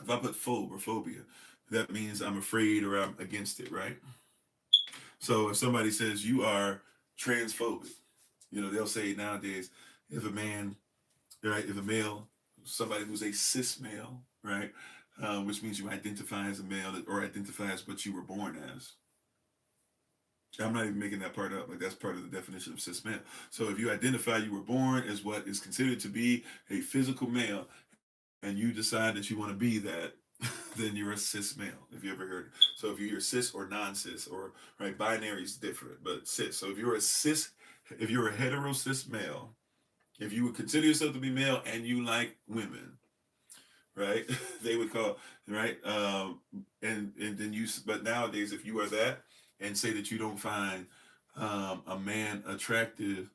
if I put phobe or phobia, that means I'm afraid or I'm against it, right? So if somebody says you are transphobic, they'll say nowadays if a man, right, if a male, somebody who's a cis male, right, which means you identify as a male or identify as what you were born as, I'm not even making that part up. Like that's part of the definition of cis male. So if you identify you were born as what is considered to be a physical male, and you decide that you want to be that, then you're a cis male. If you ever heard it. So if you're cis or non-cis, or right, binary is different, but cis. So if you're a hetero cis male, if you would consider yourself to be male and you like women, right? They would call right, and then you. But nowadays, if you are that and say that you don't find a man attractive,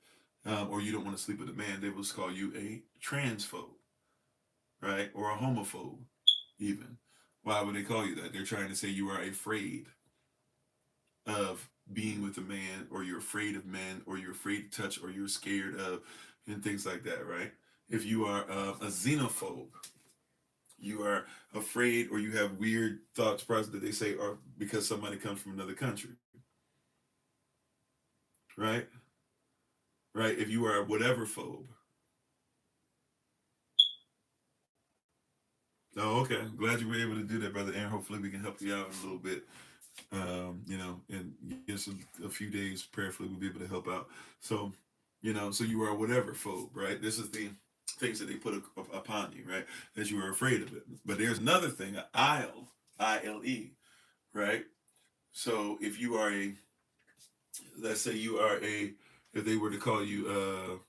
or you don't want to sleep with a man, they will call you a transphobe, right, or a homophobe, even. Why would they call you that? They're trying to say you are afraid of being with a man, or you're afraid of men, or you're afraid to touch, or you're scared of, and things like that, right? If you are a xenophobe, you are afraid or you have weird thoughts process that they say are because somebody comes from another country, right? Right. If you are a whatever phobe. Oh, okay. I'm glad you were able to do that, brother Aaron. Hopefully we can help you out a little bit. And give us a few days prayerfully we'll be able to help out. So, so you are a whatever phobe, right? This is the things that they put upon you, right? That you are afraid of it. But there's another thing, ILE, right? So if you are let's say you are if they were to call you,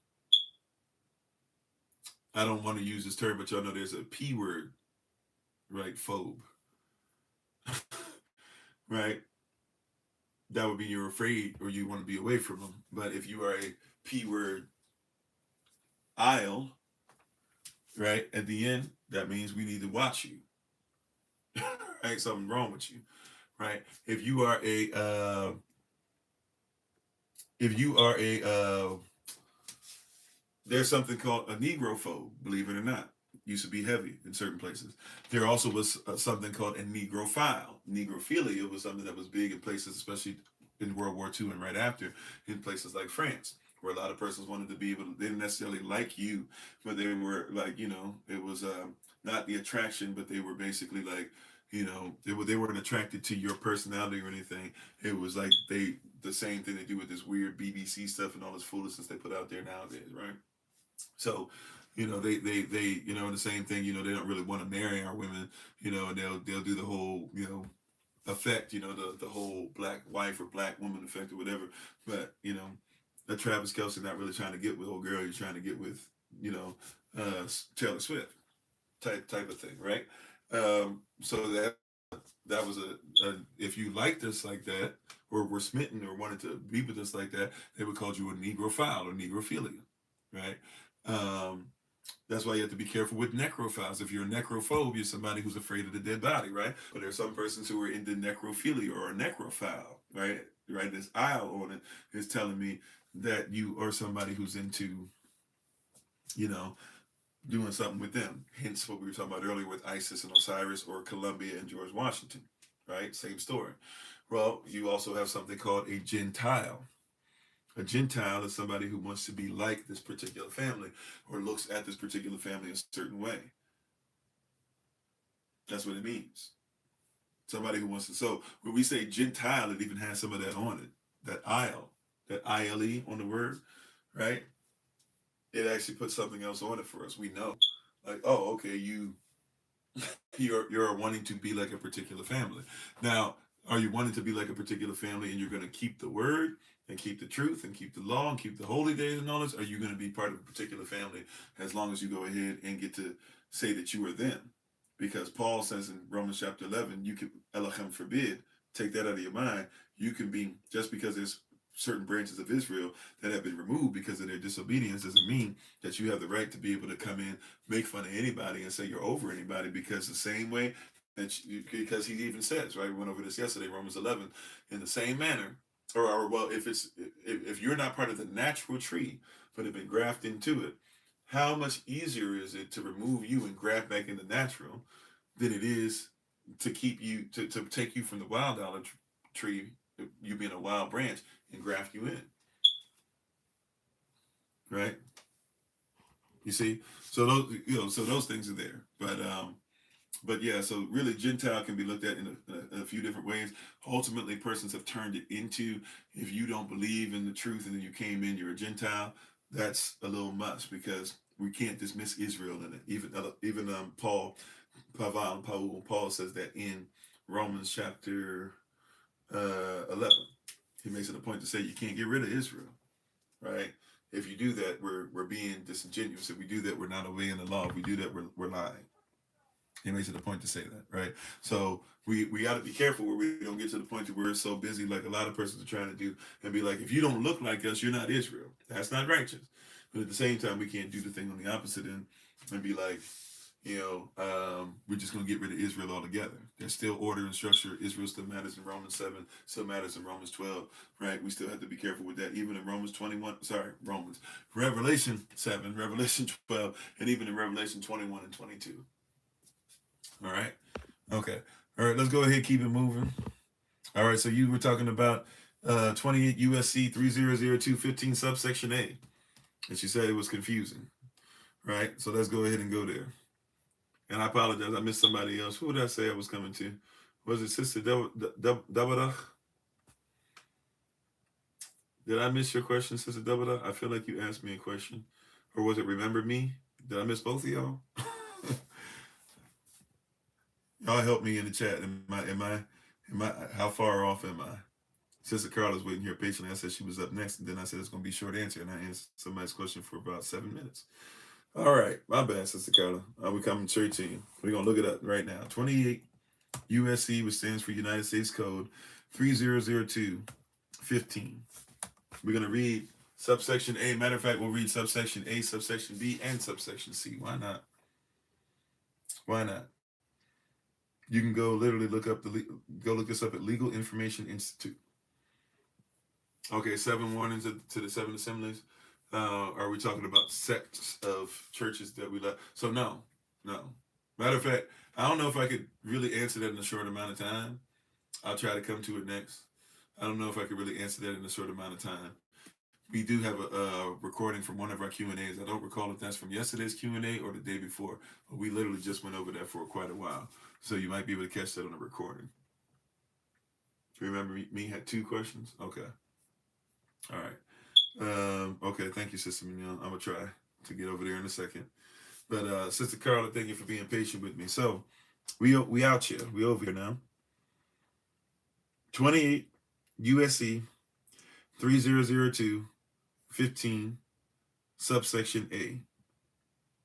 I don't want to use this term, but y'all know there's a P word, right? Phobe, right? That would be you're afraid or you want to be away from them. But if you are a P word aisle, right, at the end, that means we need to watch you, right? Something wrong with you, right? If you are there's something called a Negro phobe, believe it or not. Used to be heavy in certain places. There also was something called a Negrophile. Negrophilia was something that was big in places, especially in World War II and right after, in places like France, where a lot of persons wanted to be able to, they didn't necessarily like you, but they were like, it was not the attraction, but they were basically like, they weren't attracted to your personality or anything. It was like the same thing they do with this weird BBC stuff and all this foolishness they put out there nowadays, right? So, the same thing, they don't really want to marry our women, and they'll do the whole, effect, the whole black wife or black woman effect or whatever. But, a Travis Kelce not really trying to get with old girl, you're trying to get with, Taylor Swift type of thing, right? So that was if you liked us like that, or were smitten or wanted to be with us like that, they would call you a Negrophile or Negrophilia, right? Um, that's why you have to be careful with necrophiles. If you're a necrophobe, you're somebody who's afraid of the dead body, right? But there are some persons who are into necrophilia or a necrophile, right? Right, this aisle on it is telling me that you are somebody who's into, you know, doing something with them. Hence what we were talking about earlier with Isis and Osiris, or Columbia and George Washington, right? Same story. Well, you also have something called a Gentile. A Gentile is somebody who wants to be like this particular family or looks at this particular family a certain way. That's what it means. Somebody who wants to. So when we say Gentile, it even has some of that on it. That isle, that ILE on the word, right? It actually puts something else on it for us. We know, like, oh, okay, you're wanting to be like a particular family. Now, are you wanting to be like a particular family and you're going to keep the word and keep the truth and keep the law and keep the holy days and all this? Are you going to be part of a particular family as long as you go ahead and get to say that you are them? Because Paul says in Romans chapter 11, you can, Elohim forbid, take that out of your mind. You can be, just because there's certain branches of Israel that have been removed because of their disobedience, doesn't mean that you have the right to be able to come in, make fun of anybody and say you're over anybody, because the same way because he even says, right, we went over this yesterday, Romans 11, in the same manner, or well, if you're not part of the natural tree but have been grafted into it, how much easier is it to remove you and graft back in the natural than it is to keep you to take you from the wild olive tree, you being a wild branch, and graft you in, right? You see, so those things are there, but But yeah, so really, Gentile can be looked at in a few different ways. Ultimately, persons have turned it into, if you don't believe in the truth and then you came in, you're a Gentile. That's a little much because we can't dismiss Israel in it. Even Paul says that in Romans chapter 11. He makes it a point to say you can't get rid of Israel, right? If you do that, we're being disingenuous. If we do that, we're not obeying the law. If we do that, we're lying. He makes it a point to say that, right? So we got to be careful where we don't get to the point where we're so busy, like a lot of persons are trying to do, and be like, if you don't look like us, you're not Israel. That's not righteous. But at the same time, we can't do the thing on the opposite end and be like, we're just going to get rid of Israel altogether. There's still order and structure. Israel still matters in Romans 7, still matters in Romans 12, right? We still have to be careful with that. Even in Revelation 7, Revelation 12, and even in Revelation 21 and 22. All right. Okay. All right. Let's go ahead. Keep it moving. All right. So you were talking about 28 USC 300215 subsection A. And she said it was confusing. Right. So let's go ahead and go there. And I apologize. I missed somebody else. Who did I say I was coming to? Was it Sister Dabada? Did I miss your question, Sister Dabada? I feel like you asked me a question. Or was it Remember Me? Did I miss both of y'all? Y'all help me in the chat. How far off am I? Sister Carla's waiting here patiently. I said she was up next, and then I said it's going to be a short answer, and I answered somebody's question for about 7 minutes. All right, my bad, Sister Carla. We coming straight to you. We're going to look it up right now. 28 USC, which stands for United States Code 300215. We're going to read subsection A. Matter of fact, we'll read subsection A, subsection B, and subsection C. Why not? Why not? You can go literally look this up at Legal Information Institute. Okay, 7 warnings to the 7 assemblies. Are we talking about sects of churches that we left? So no. Matter of fact, I don't know if I could really answer that in a short amount of time. I'll try to come to it next. I don't know if I could really answer that in a short amount of time. We do have a recording from one of our Q&As. I don't recall if that's from yesterday's Q&A or the day before, but we literally just went over that for quite a while. So you might be able to catch that on the recording. Remember me had 2 questions? Okay. All right. Okay, thank you, Sister Mignon. I'm going to try to get over there in a second. But Sister Carla, thank you for being patient with me. So we out here. We over here now. 28 USC 300215 subsection A.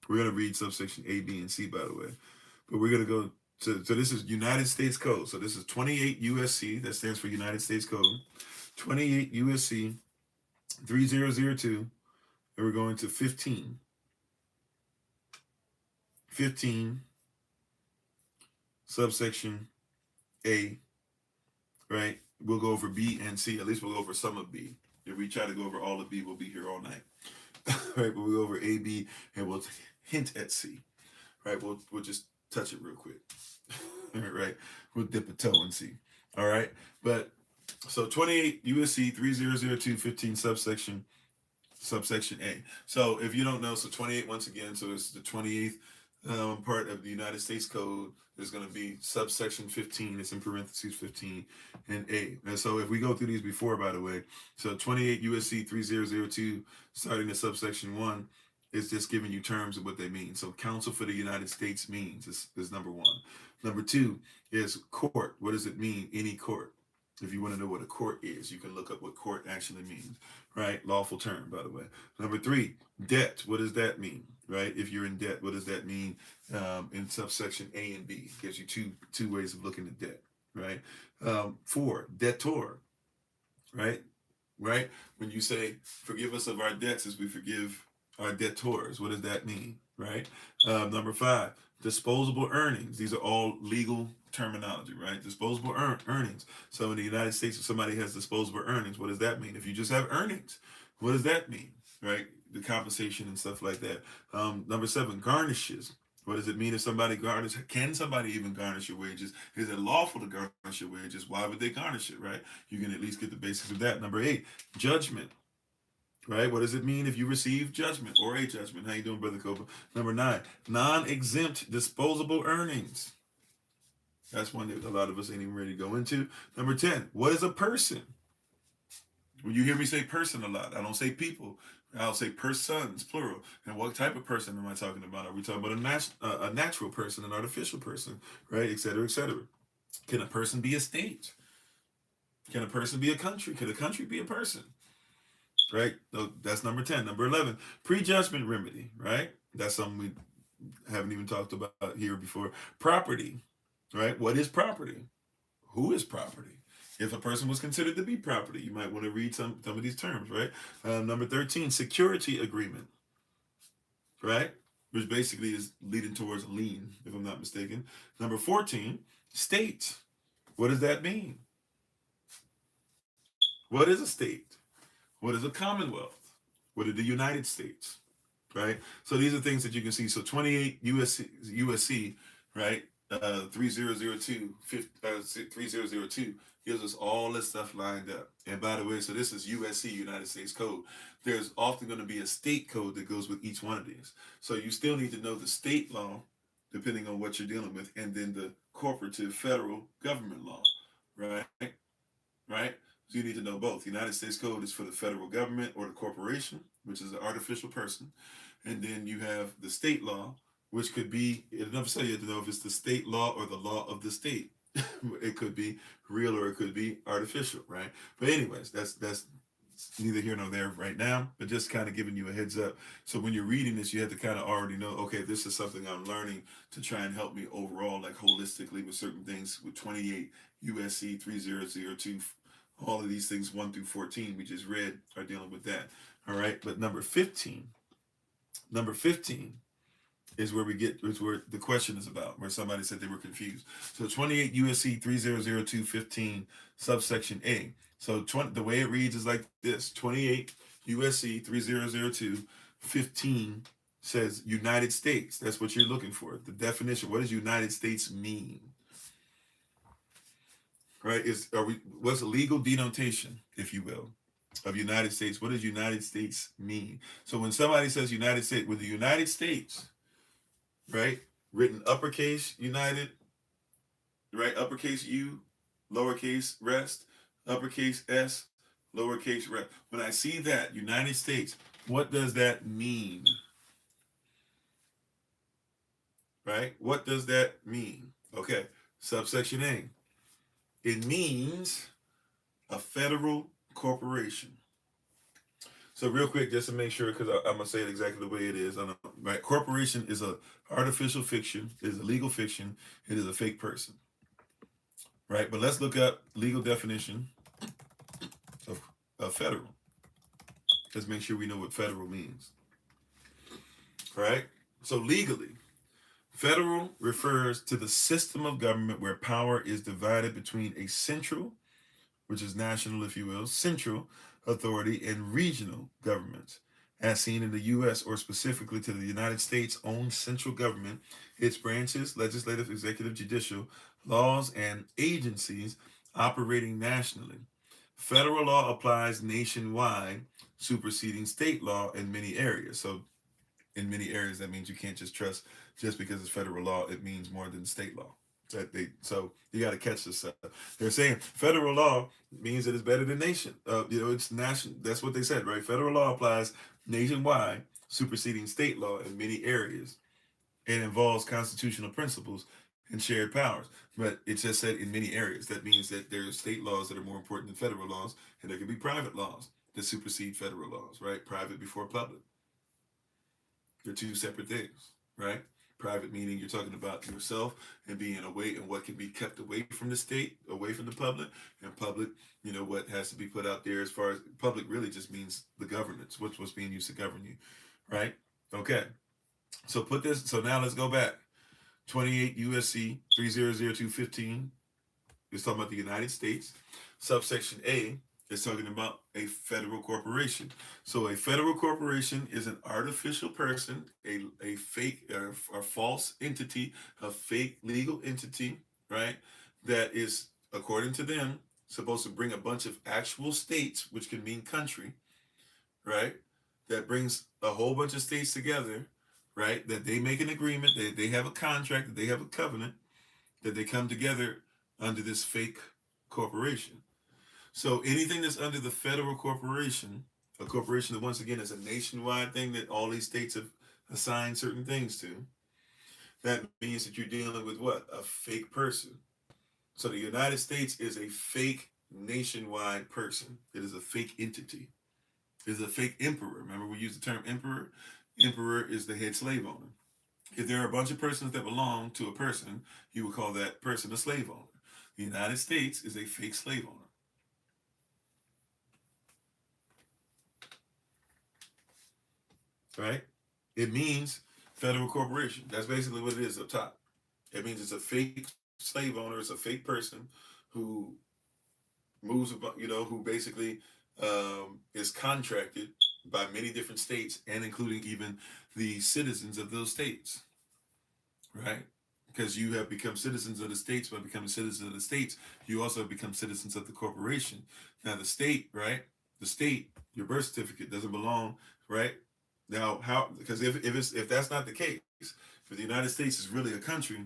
We're going to read subsection A, B, and C, by the way. But we're going to go to, so this is United States Code. So this is 28 USC, that stands for United States Code. 28 USC 3002, and we're going to 15. 15, subsection A, right? We'll go over B and C. At least we'll go over some of B. If we try to go over all of B, we'll be here all night. Right? But we'll go over A, B, and we'll hint at C. Right? We'll just touch it real quick. Right? We'll dip a toe and see. All right? But so 28 USC 300215 subsection A. So if you don't know, so 28 once again, so it's the 28th part of the United States Code. There's going to be subsection 15. It's in parentheses 15 and A. And so if we go through these before, by the way, so 28 USC 3002, starting at subsection 1, is just giving you terms of what they mean. So counsel for the United States means is number 1. Number 2 is court. What does it mean? Any court. If you want to know what a court is, you can look up what court actually means, right? Lawful term, by the way. Number 3, debt. What does that mean, right? If you're in debt, what does that mean in subsection A and B? Gives you two ways of looking at debt, right? 4, debtor, right? Right? When you say, forgive us of our debts as we forgive our debtors, what does that mean, right? Number 5, disposable earnings. These are all legal terminology, right? Disposable earnings. So in the United States, if somebody has disposable earnings, what does that mean? If you just have earnings, what does that mean, right? The compensation and stuff like that. Number 7, garnishes. What does it mean if somebody garnishes? Can somebody even garnish your wages? Is it lawful to garnish your wages? Why would they garnish it, right? You can at least get the basics of that. Number 8, judgment. Right? What does it mean if you receive judgment or a judgment? How you doing, Brother Kofi? Number 9, non-exempt disposable earnings. That's one that a lot of us ain't even ready to go into. Number 10, what is a person? When you hear me say person a lot, I don't say people. I'll say persons, plural. And what type of person am I talking about? Are we talking about a natural person, an artificial person, right? Et cetera, et cetera. Can a person be a state? Can a person be a country? Can a country be a person? Right? So that's number 10. Number 11, prejudgment remedy, right? That's something we haven't even talked about here before. Property, right? What is property? Who is property? If a person was considered to be property, you might want to read some of these terms, right? Number 13, security agreement, right? Which basically is leading towards lien, if I'm not mistaken. Number 14, state. What does that mean? What is a state? What is a commonwealth? What are the United States? Right? So these are things that you can see. So 28 USC, right? 3002, 3002 gives us all this stuff lined up. And by the way, so this is USC, United States Code. There's often going to be a state code that goes with each one of these. So you still need to know the state law, depending on what you're dealing with, and then the corporative federal government law, right? Right? So you need to know both. The United States Code is for the federal government or the corporation, which is an artificial person. And then you have the state law, which could be, it never say you have to know if it's the state law or the law of the state. It could be real or it could be artificial, right? But anyways, that's neither here nor there right now, but just kind of giving you a heads up. So when you're reading this, you have to kind of already know, okay, this is something I'm learning to try and help me overall, like holistically with certain things with 28 USC 3002. All of these things 1 through 14 we just read are dealing with that. All right. But number 15 is where the question is about, where somebody said they were confused. So 28 USC 300215 subsection A. So the way it reads is like this: 28 USC 300215 says United States. That's what you're looking for. The definition. What does United States mean? Right? What's a legal denotation, if you will, of United States? What does United States mean? So when somebody says United States, with the United States, right, written uppercase United, right, uppercase U, lowercase rest, uppercase S, lowercase rest. When I see that United States, what does that mean? Right? What does that mean? Okay, subsection A. It means a federal corporation. So real quick, just to make sure, because I'm gonna say it exactly the way it is. Right? Corporation is a artificial fiction. It is a legal fiction. It is a fake person. Right? But let's look up legal definition of federal. Let's make sure we know what federal means. Right? So legally, federal refers to the system of government where power is divided between a central, which is national, if you will, central authority and regional governments, as seen in the U.S. or specifically to the United States' own central government, its branches, legislative, executive, judicial, laws, and agencies operating nationally. Federal law applies nationwide, superseding state law in many areas. So in many areas, that means you can't just trust just because it's federal law, it means more than state law. So you got to catch this stuff. They're saying federal law means that it's better than nation. It's national. That's what they said, right? Federal law applies nationwide, superseding state law in many areas. It involves constitutional principles and shared powers. But it just said in many areas. That means that there are state laws that are more important than federal laws, and there can be private laws that supersede federal laws, right? Private before public. They're two separate things, right? Private meaning you're talking about yourself and being away and what can be kept away from the state, away from the public, and public, what has to be put out there as far as public really just means the governance, what's being used to govern you, right? Okay. So now let's go back. 28 USC 300215 is talking about the United States. Subsection A is talking about a federal corporation. So a federal corporation is an artificial person, a fake or false entity, a fake legal entity, right? That is, according to them, supposed to bring a bunch of actual states, which can mean country, right? That brings a whole bunch of states together, right? That they make an agreement, they have a contract, that they have a covenant, that they come together under this fake corporation. So anything that's under the federal corporation, a corporation that once again is a nationwide thing that all these states have assigned certain things to, that means that you're dealing with what? A fake person. So the United States is a fake nationwide person. It is a fake entity. It is a fake emperor. Remember, we use the term emperor. Emperor is the head slave owner. If there are a bunch of persons that belong to a person, you would call that person a slave owner. The United States is a fake slave owner. Right? It means federal corporation. That's basically what it is up top. It means it's a fake slave owner. It's a fake person who moves about, who basically is contracted by many different states and including even the citizens of those states, right? Because you have become citizens of the states. By becoming citizens of the states, you also become citizens of the corporation. Now, the state, right? The state, your birth certificate doesn't belong, right? Now, how? Because if that's not the case, if the United States is really a country,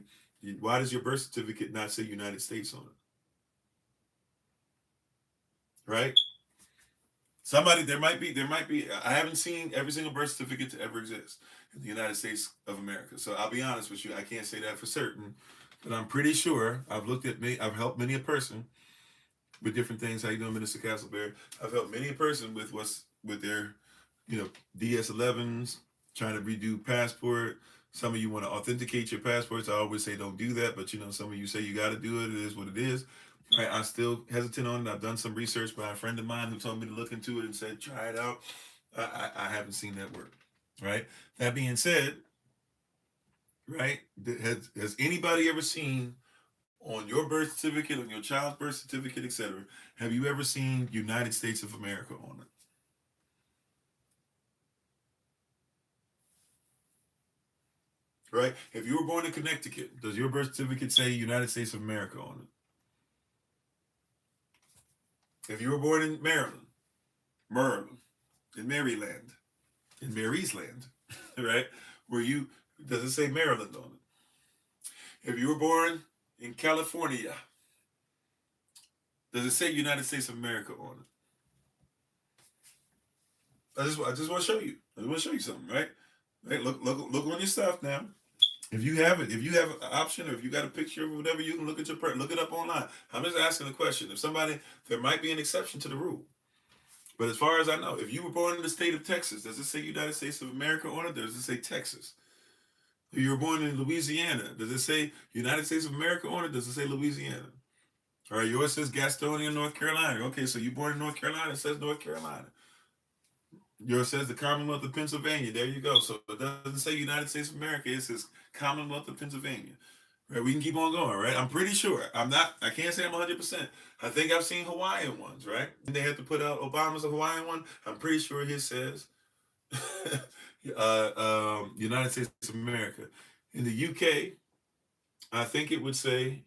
why does your birth certificate not say United States on it? Right? Somebody, there might be. I haven't seen every single birth certificate to ever exist in the United States of America. So I'll be honest with you, I can't say that for certain, but I'm pretty sure. I've helped many a person with different things. How you doing, Minister Castleberry? I've helped many a person with with their, DS11s, trying to redo passport. Some of you want to authenticate your passports. I always say don't do that, but some of you say you got to do it. It is what it is. Right, I'm still hesitant on it. I've done some research by a friend of mine who told me to look into it and said try it out. I haven't seen that work. Right. That being said, right, has anybody ever seen on your birth certificate, on your child's birth certificate, etc., have you ever seen United States of America on it? Right? If you were born in Connecticut, does your birth certificate say United States of America on it? If you were born in Maryland, in Maryland, in Mary's land, right? Where you does it say Maryland on it? If you were born in California, does it say United States of America on it? I just want to show you. I just want to show you something, right? Right? Look on your stuff now. If you have an option, or if you got a picture of whatever, you can look it up online. I'm just asking a question. There might be an exception to the rule. But as far as I know, if you were born in the state of Texas, does it say United States of America on it? Or does it say Texas? If you were born in Louisiana, does it say United States of America on it? Does it say Louisiana? All right, yours says Gastonia, North Carolina. Okay, so you born in North Carolina, it says North Carolina. Yours says the Commonwealth of Pennsylvania. There you go. So it doesn't say United States of America. It says Commonwealth of Pennsylvania. Right, we can keep on going, right? I'm pretty sure. I can't say I'm 100%. I think I've seen Hawaiian ones, right? They had to put out Obama's a Hawaiian one. I'm pretty sure his says United States of America. In the UK, I think it would say,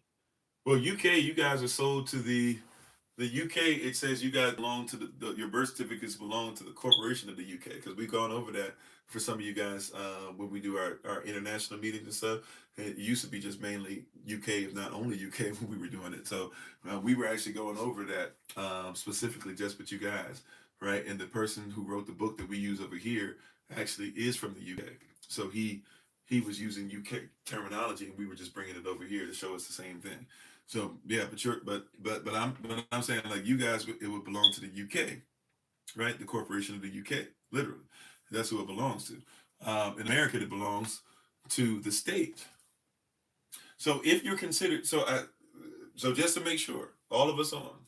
well, UK, you guys are sold to the UK. It says you guys belong to your birth certificates belong to the corporation of the UK, because we've gone over that for some of you guys when we do our international meetings and stuff. It used to be just mainly UK, if not only UK, when we were doing it. So we were actually going over that specifically just with you guys, right? And the person who wrote the book that we use over here actually is from the UK. So he was using UK terminology, and we were just bringing it over here to show us the same thing. So yeah, but I'm saying, like, you guys, it would belong to the UK, right? The corporation of the UK, literally, that's who it belongs to. In America, it belongs to the state. So if you're considered, so just to make sure, all of us on,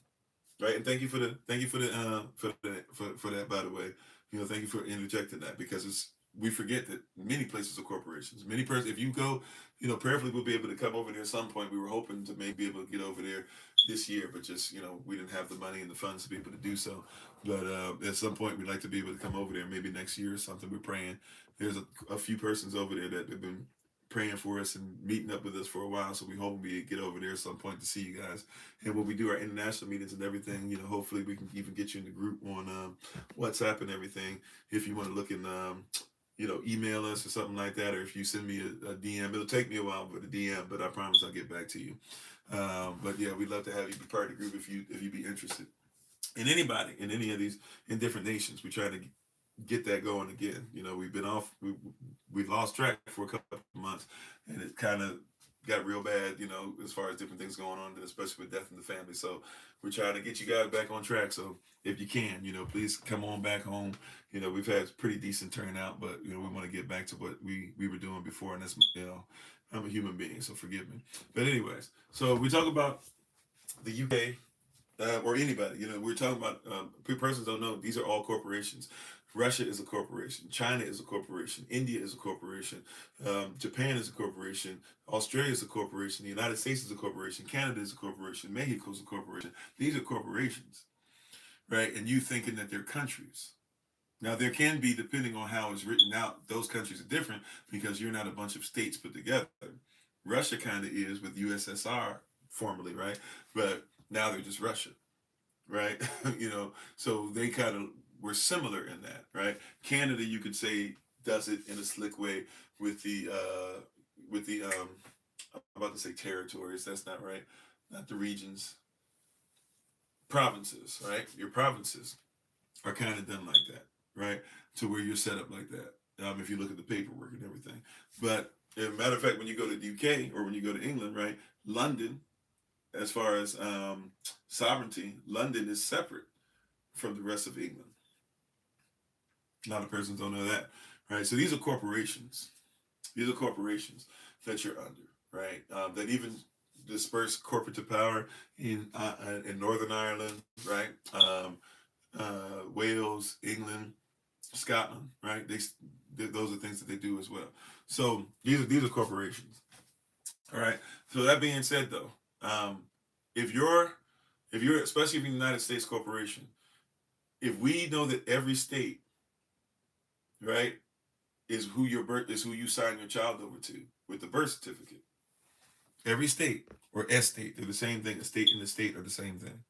right? And thank you for that, by the way. Thank you for interjecting that, because we forget that many places are corporations. If you go, prayerfully we'll be able to come over there at some point. We were hoping to maybe be able to get over there this year, but just, we didn't have the money and the funds to be able to do so. But at some point we'd like to be able to come over there, maybe next year or something. We're praying. There's a few persons over there that have been praying for us and meeting up with us for a while, so we hope we get over there at some point to see you guys. And when we do our international meetings and everything, hopefully we can even get you in the group on WhatsApp and everything, if you want to look in email us or something like that, or if you send me a DM, it'll take me a while for the DM, but I promise I'll get back to you. But yeah, we'd love to have you be part of the group if you be interested. And anybody in any of these in different nations, we try to get that going again. We've been off, we lost track for a couple of months, and it kind of got real bad, as far as different things going on, especially with death in the family. So we're trying to get you guys back on track. So if you can, please come on back home. We've had pretty decent turnout, but we want to get back to what we were doing before, and that's I'm a human being, so forgive me. But anyways, so we talk about the UK, or anybody. We're talking about persons don't know, these are all corporations. Russia is a corporation. China is a corporation. India is a corporation. Japan is a corporation. Australia is a corporation. The United States is a corporation. Canada is a corporation. Mexico is a corporation. These are corporations, right? And you thinking that they're countries. Now, there can be, depending on how it's written out, those countries are different because you're not a bunch of states put together. Russia kind of is with USSR formerly, right? But now they're just Russia, right? So they kind of were similar in that, right? Canada, you could say, does it in a slick way with the I'm about to say territories. That's not right. Not the regions, provinces, right? Your provinces are kind of done like that, right? To where you're set up like that. If you look at the paperwork and everything. But as a matter of fact, when you go to the UK or when you go to England, right? London, as far as sovereignty, London is separate from the rest of England. A lot of persons don't know that, right? So these are corporations. These are corporations that you're under, right? That even disperse corporate power in Northern Ireland, right? Wales, England, Scotland, right? Those are things that they do as well. So these are corporations. All right. So that being said, though, if you're especially if you're a United States corporation, if we know that every state, right, is who you sign your child over to with the birth certificate. Every state or estate, they're the same thing. A state and a state are the same thing.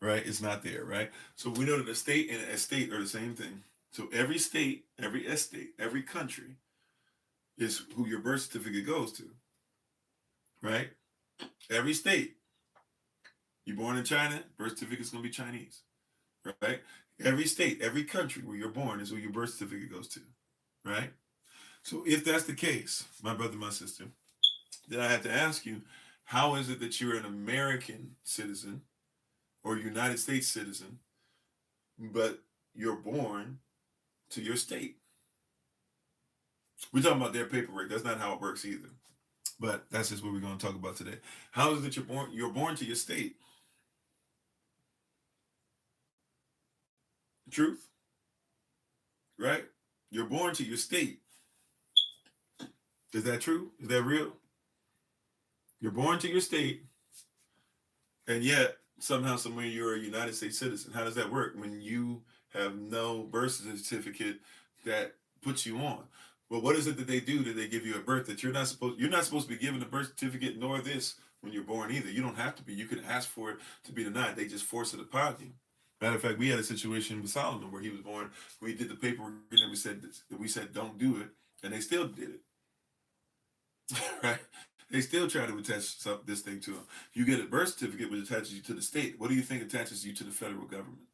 Right? It's not there, right? So we know that a state and an estate are the same thing. So every state, every estate, every country is who your birth certificate goes to. Right? Every state. You're born in China, birth certificate's gonna be Chinese. Right? Every state, every country where you're born is who your birth certificate goes to. Right? So if that's the case, my brother, my sister, then I have to ask you, how is it that you're an American citizen or United States citizen, but you're born to your state? We're talking about their paperwork. That's not how it works either. But that's just what we're going to talk about today. How is it that you're born to your state? Truth, right? You're born to your state. Is that true? Is that real? You're born to your state, and yet somehow, somewhere, you're a United States citizen. How does that work when you have no birth certificate that puts you on? Well, what is it that they do? That they give you a birth that you're not supposed to be given a birth certificate nor this when you're born either. You don't have to be. You can ask for it to be denied. They just force it upon you. Matter of fact, we had a situation with Solomon where he was born. We did the paperwork and we said don't do it, and they still did it. Right? They still try to attach this thing to them. You get a birth certificate which attaches you to the state. What do you think attaches you to the federal government?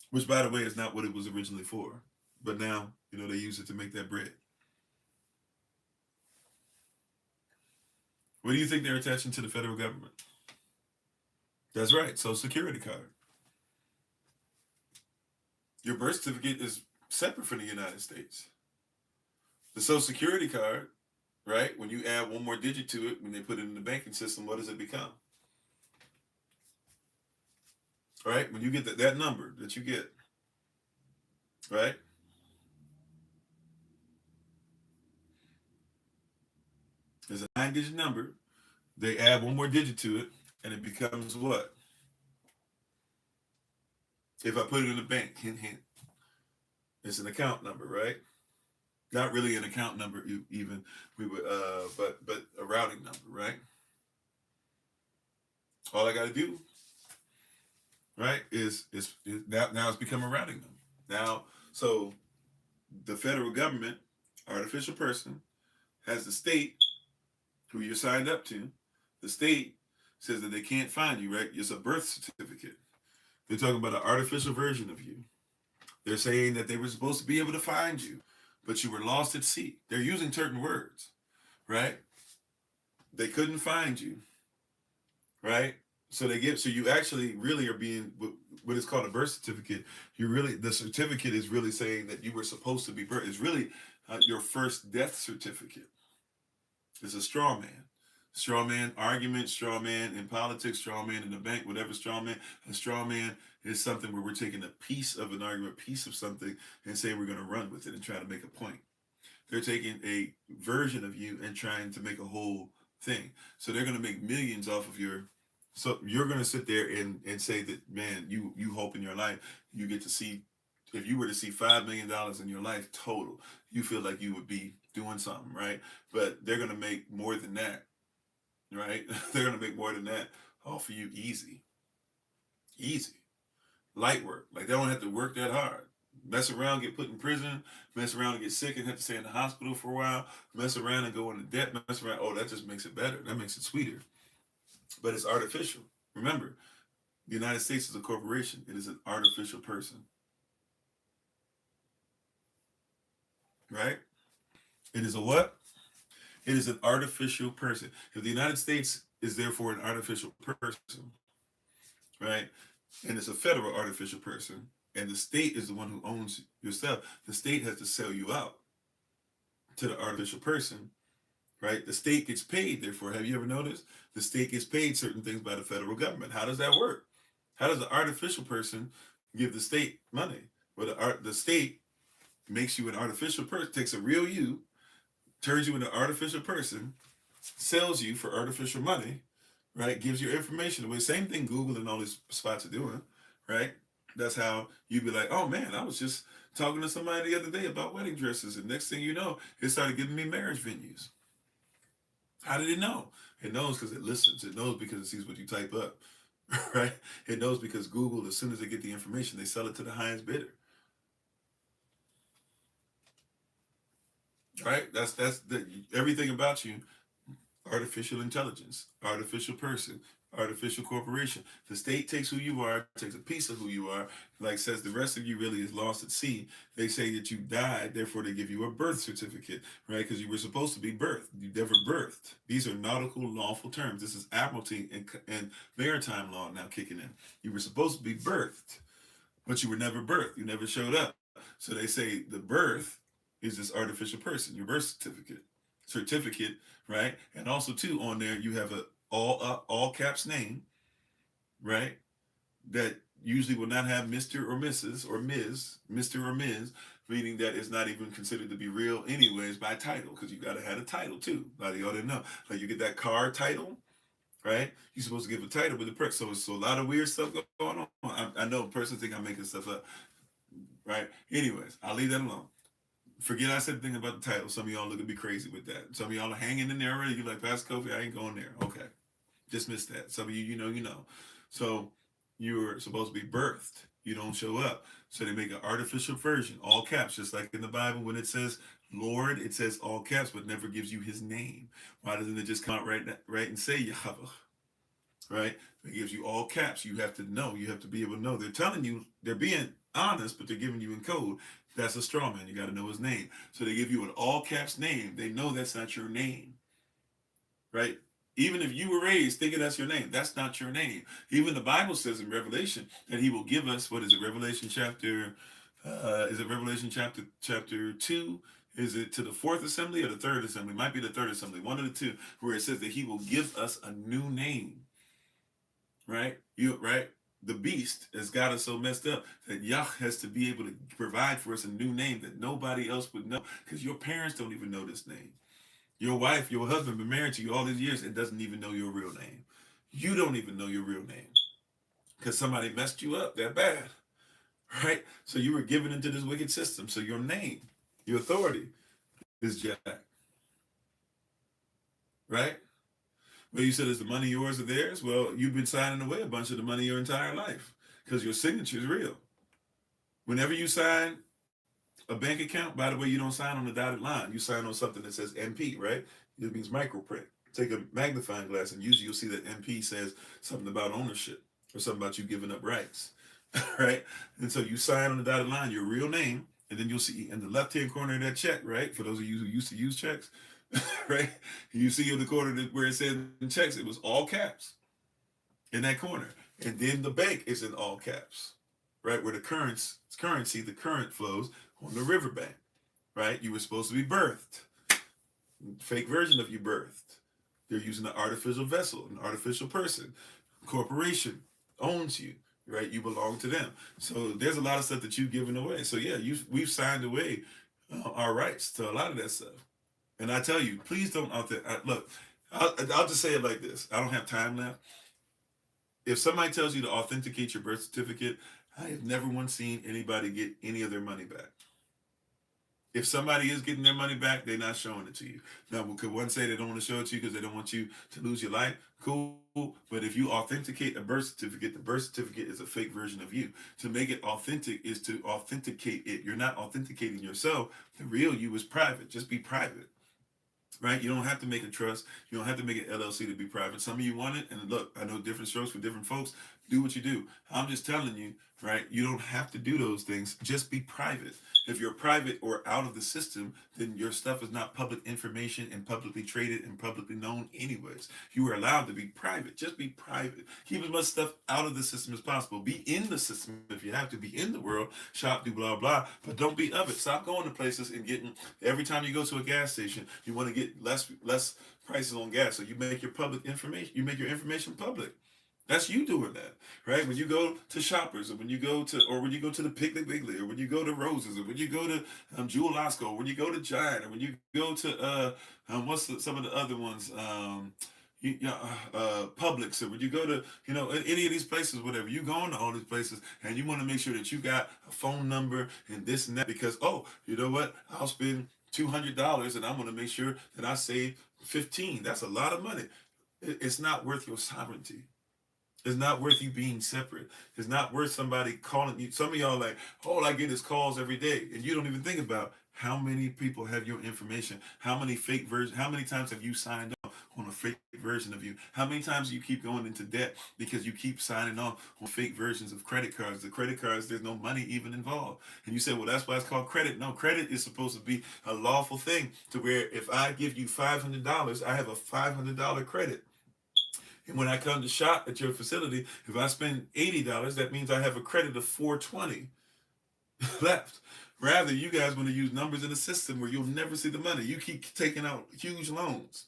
Which, by the way, is not what it was originally for. But now, they use it to make that bread. What do you think they're attaching to the federal government? That's right, Social Security card. Your birth certificate is separate from the United States. The Social Security card, right, when you add one more digit to it, when they put it in the banking system, what does it become? Right? When you get that number that you get, right? There's a 9-digit number. They add one more digit to it, and it becomes what? If I put it in the bank, hint, hint, it's an account number, right? Not really an account number, even we would, but a routing number, right? All I got to do right? Now it's become a routing number. Now, so the federal government, artificial person, has the state who you're signed up to. The state says that they can't find you, right? It's a birth certificate. They're talking about an artificial version of you. They're saying that they were supposed to be able to find you, but you were lost at sea. They're using certain words, right? They couldn't find you, right? So you actually really are being what is called a birth certificate. The certificate is really saying that you were supposed to be birthed. It's really your first death certificate. It's a straw man argument, straw man in politics, straw man in the bank, whatever straw man. A straw man is something where we're taking a piece of an argument, piece of something, and saying we're going to run with it and try to make a point. They're taking a version of you and trying to make a whole thing. So they're going to make millions off of your. So you're going to sit there and say that, man, you hope in your life you get to see. If you were to see $5 million in your life total, you feel like you would be doing something, right? But they're going to make more than that, right? They're going to make more than that off of you easy, light work. Like they don't have to work that hard. Mess around, get put in prison, mess around and get sick and have to stay in the hospital for a while, mess around and go into debt, mess around. Oh, that just makes it better. That makes it sweeter. But it's artificial. Remember, the United States is a corporation. It is an artificial person, right? It is a what? It is an artificial person. If the United States is therefore an artificial person, right? And it's a federal artificial person, and the state is the one who owns your stuff. The state has to sell you out to the artificial person, right? The state gets paid, therefore. Have you ever noticed? The state gets paid certain things by the federal government. How does that work? How does the artificial person give the state money? Well, the state makes you an artificial person, takes a real you, turns you into an artificial person, sells you for artificial money, right? Gives your information away. Same thing Google and all these spots are doing, right? That's how you'd be like, oh man, I was just talking to somebody the other day about wedding dresses, and next thing you know, it started giving me marriage venues. How did it know? It knows because it listens. It knows because it sees what you type up, right? It knows because Google, as soon as they get the information, they sell it to the highest bidder, right? Everything about you. Artificial intelligence, artificial person, artificial corporation. The state takes who you are, takes a piece of who you are, like says the rest of you really is lost at sea. They say that you died, therefore they give you a birth certificate, right? Because you were supposed to be birthed. You never birthed. These are nautical lawful terms. This is admiralty and maritime law now kicking in. You were supposed to be birthed, but you were never birthed. You never showed up. So they say the birth is this artificial person, your birth certificate, right? And also too on there you have a all caps name, right? That usually will not have Mr. or Mrs. or Ms, Mr. or Ms, meaning that it's not even considered to be real anyways by title, because you gotta have a title too. A lot of y'all didn't know. Like you get that car title, right? You're supposed to give a title with the person. So it's a lot of weird stuff going on. I know a person think I'm making stuff up, right? Anyways, I'll leave that alone. Forget I said the thing about the title. Some of y'all look at me crazy with that. Some of y'all are hanging in there already. You're like, Pastor Kofi, I ain't going there. Okay. Dismiss that. Some of you, you know. So you're supposed to be birthed. You don't show up. So they make an artificial version, all caps, just like in the Bible when it says Lord, it says all caps, but never gives you his name. Why doesn't it just come out right and say Yahweh? Right? It gives you all caps. You have to know. You have to be able to know. They're telling you, they're being honest, but they're giving you in code. That's a straw man. You got to know his name. So they give you an all caps name. They know that's not your name. Right? Even if you were raised thinking that's your name, that's not your name. Even the Bible says in Revelation that he will give us, what is it, Revelation chapter, is it Revelation chapter 2? Is it to the fourth assembly or the third assembly? It might be the third assembly, one of the two, where it says that he will give us a new name. Right? Right? The beast has got us so messed up that Yah has to be able to provide for us a new name that nobody else would know, because your parents don't even know this name. Your wife, your husband been married to you all these years and doesn't even know your real name. You don't even know your real name because somebody messed you up that bad, right? So you were given into this wicked system. So your name, your authority is Jack, right? Well, you said, is the money yours or theirs? Well, you've been signing away a bunch of the money your entire life because your signature is real. Whenever you sign a bank account, by the way, you don't sign on the dotted line. You sign on something that says MP, right? It means microprint. Take a magnifying glass and usually you'll see that MP says something about ownership or something about you giving up rights, right? And so you sign on the dotted line your real name, and then you'll see in the left-hand corner of that check, right? For those of you who used to use checks, right? You see in the corner where it said in checks, it was all caps in that corner. And then the bank is in all caps, right? Where the currency, the current flows on the riverbank, right? You were supposed to be birthed. Fake version of you birthed. They're using an artificial vessel, an artificial person. Corporation owns you, right? You belong to them. So there's a lot of stuff that you've given away. So yeah, we've signed away our rights to a lot of that stuff. And I tell you, please don't look. I'll just say it like this. I don't have time left. If somebody tells you to authenticate your birth certificate, I have never once seen anybody get any of their money back. If somebody is getting their money back, they're not showing it to you. Now, could one say they don't want to show it to you because they don't want you to lose your life? Cool. But if you authenticate a birth certificate, the birth certificate is a fake version of you. To make it authentic is to authenticate it. You're not authenticating yourself. The real you is private. Just be private. Right? You don't have to make a trust. You don't have to make an LLC to be private. Some of you want it, and look, I know different strokes for different folks. Do what you do. I'm just telling you, right? You don't have to do those things. Just be private. If you're private or out of the system, then your stuff is not public information and publicly traded and publicly known anyways. You are allowed to be private. Just be private. Keep as much stuff out of the system as possible. Be in the system if you have to. Be in the world. Shop, do blah, blah. But don't be of it. Stop going to places and getting, every time you go to a gas station, you want to get less prices on gas. So you make your public information, you make your information public. That's you doing that, right? When you go to Shoppers, or when you go to the Piggly Wiggly, or when you go to Roses, or when you go to Jewel Osco, or when you go to Giant, or when you go to some of the other ones, Publix, or when you go to any of these places, whatever, you going to all these places, and you want to make sure that you got a phone number and this and that because you know what, I'll spend $200 and I'm going to make sure that I save 15. That's a lot of money. It's not worth your sovereignty. It's not worth you being separate. It's not worth somebody calling you. Some of y'all like, all I get is calls every day. And you don't even think about how many people have your information. How many fake versions, how many times have you signed up on a fake version of you? How many times do you keep going into debt because you keep signing on fake versions of credit cards? The credit cards, there's no money even involved. And you say, well, that's why it's called credit. No, credit is supposed to be a lawful thing to where if I give you $500, I have a $500 credit. And when I come to shop at your facility, if I spend $80, that means I have a credit of $420 left. Rather, you guys want to use numbers in a system where you'll never see the money. You keep taking out huge loans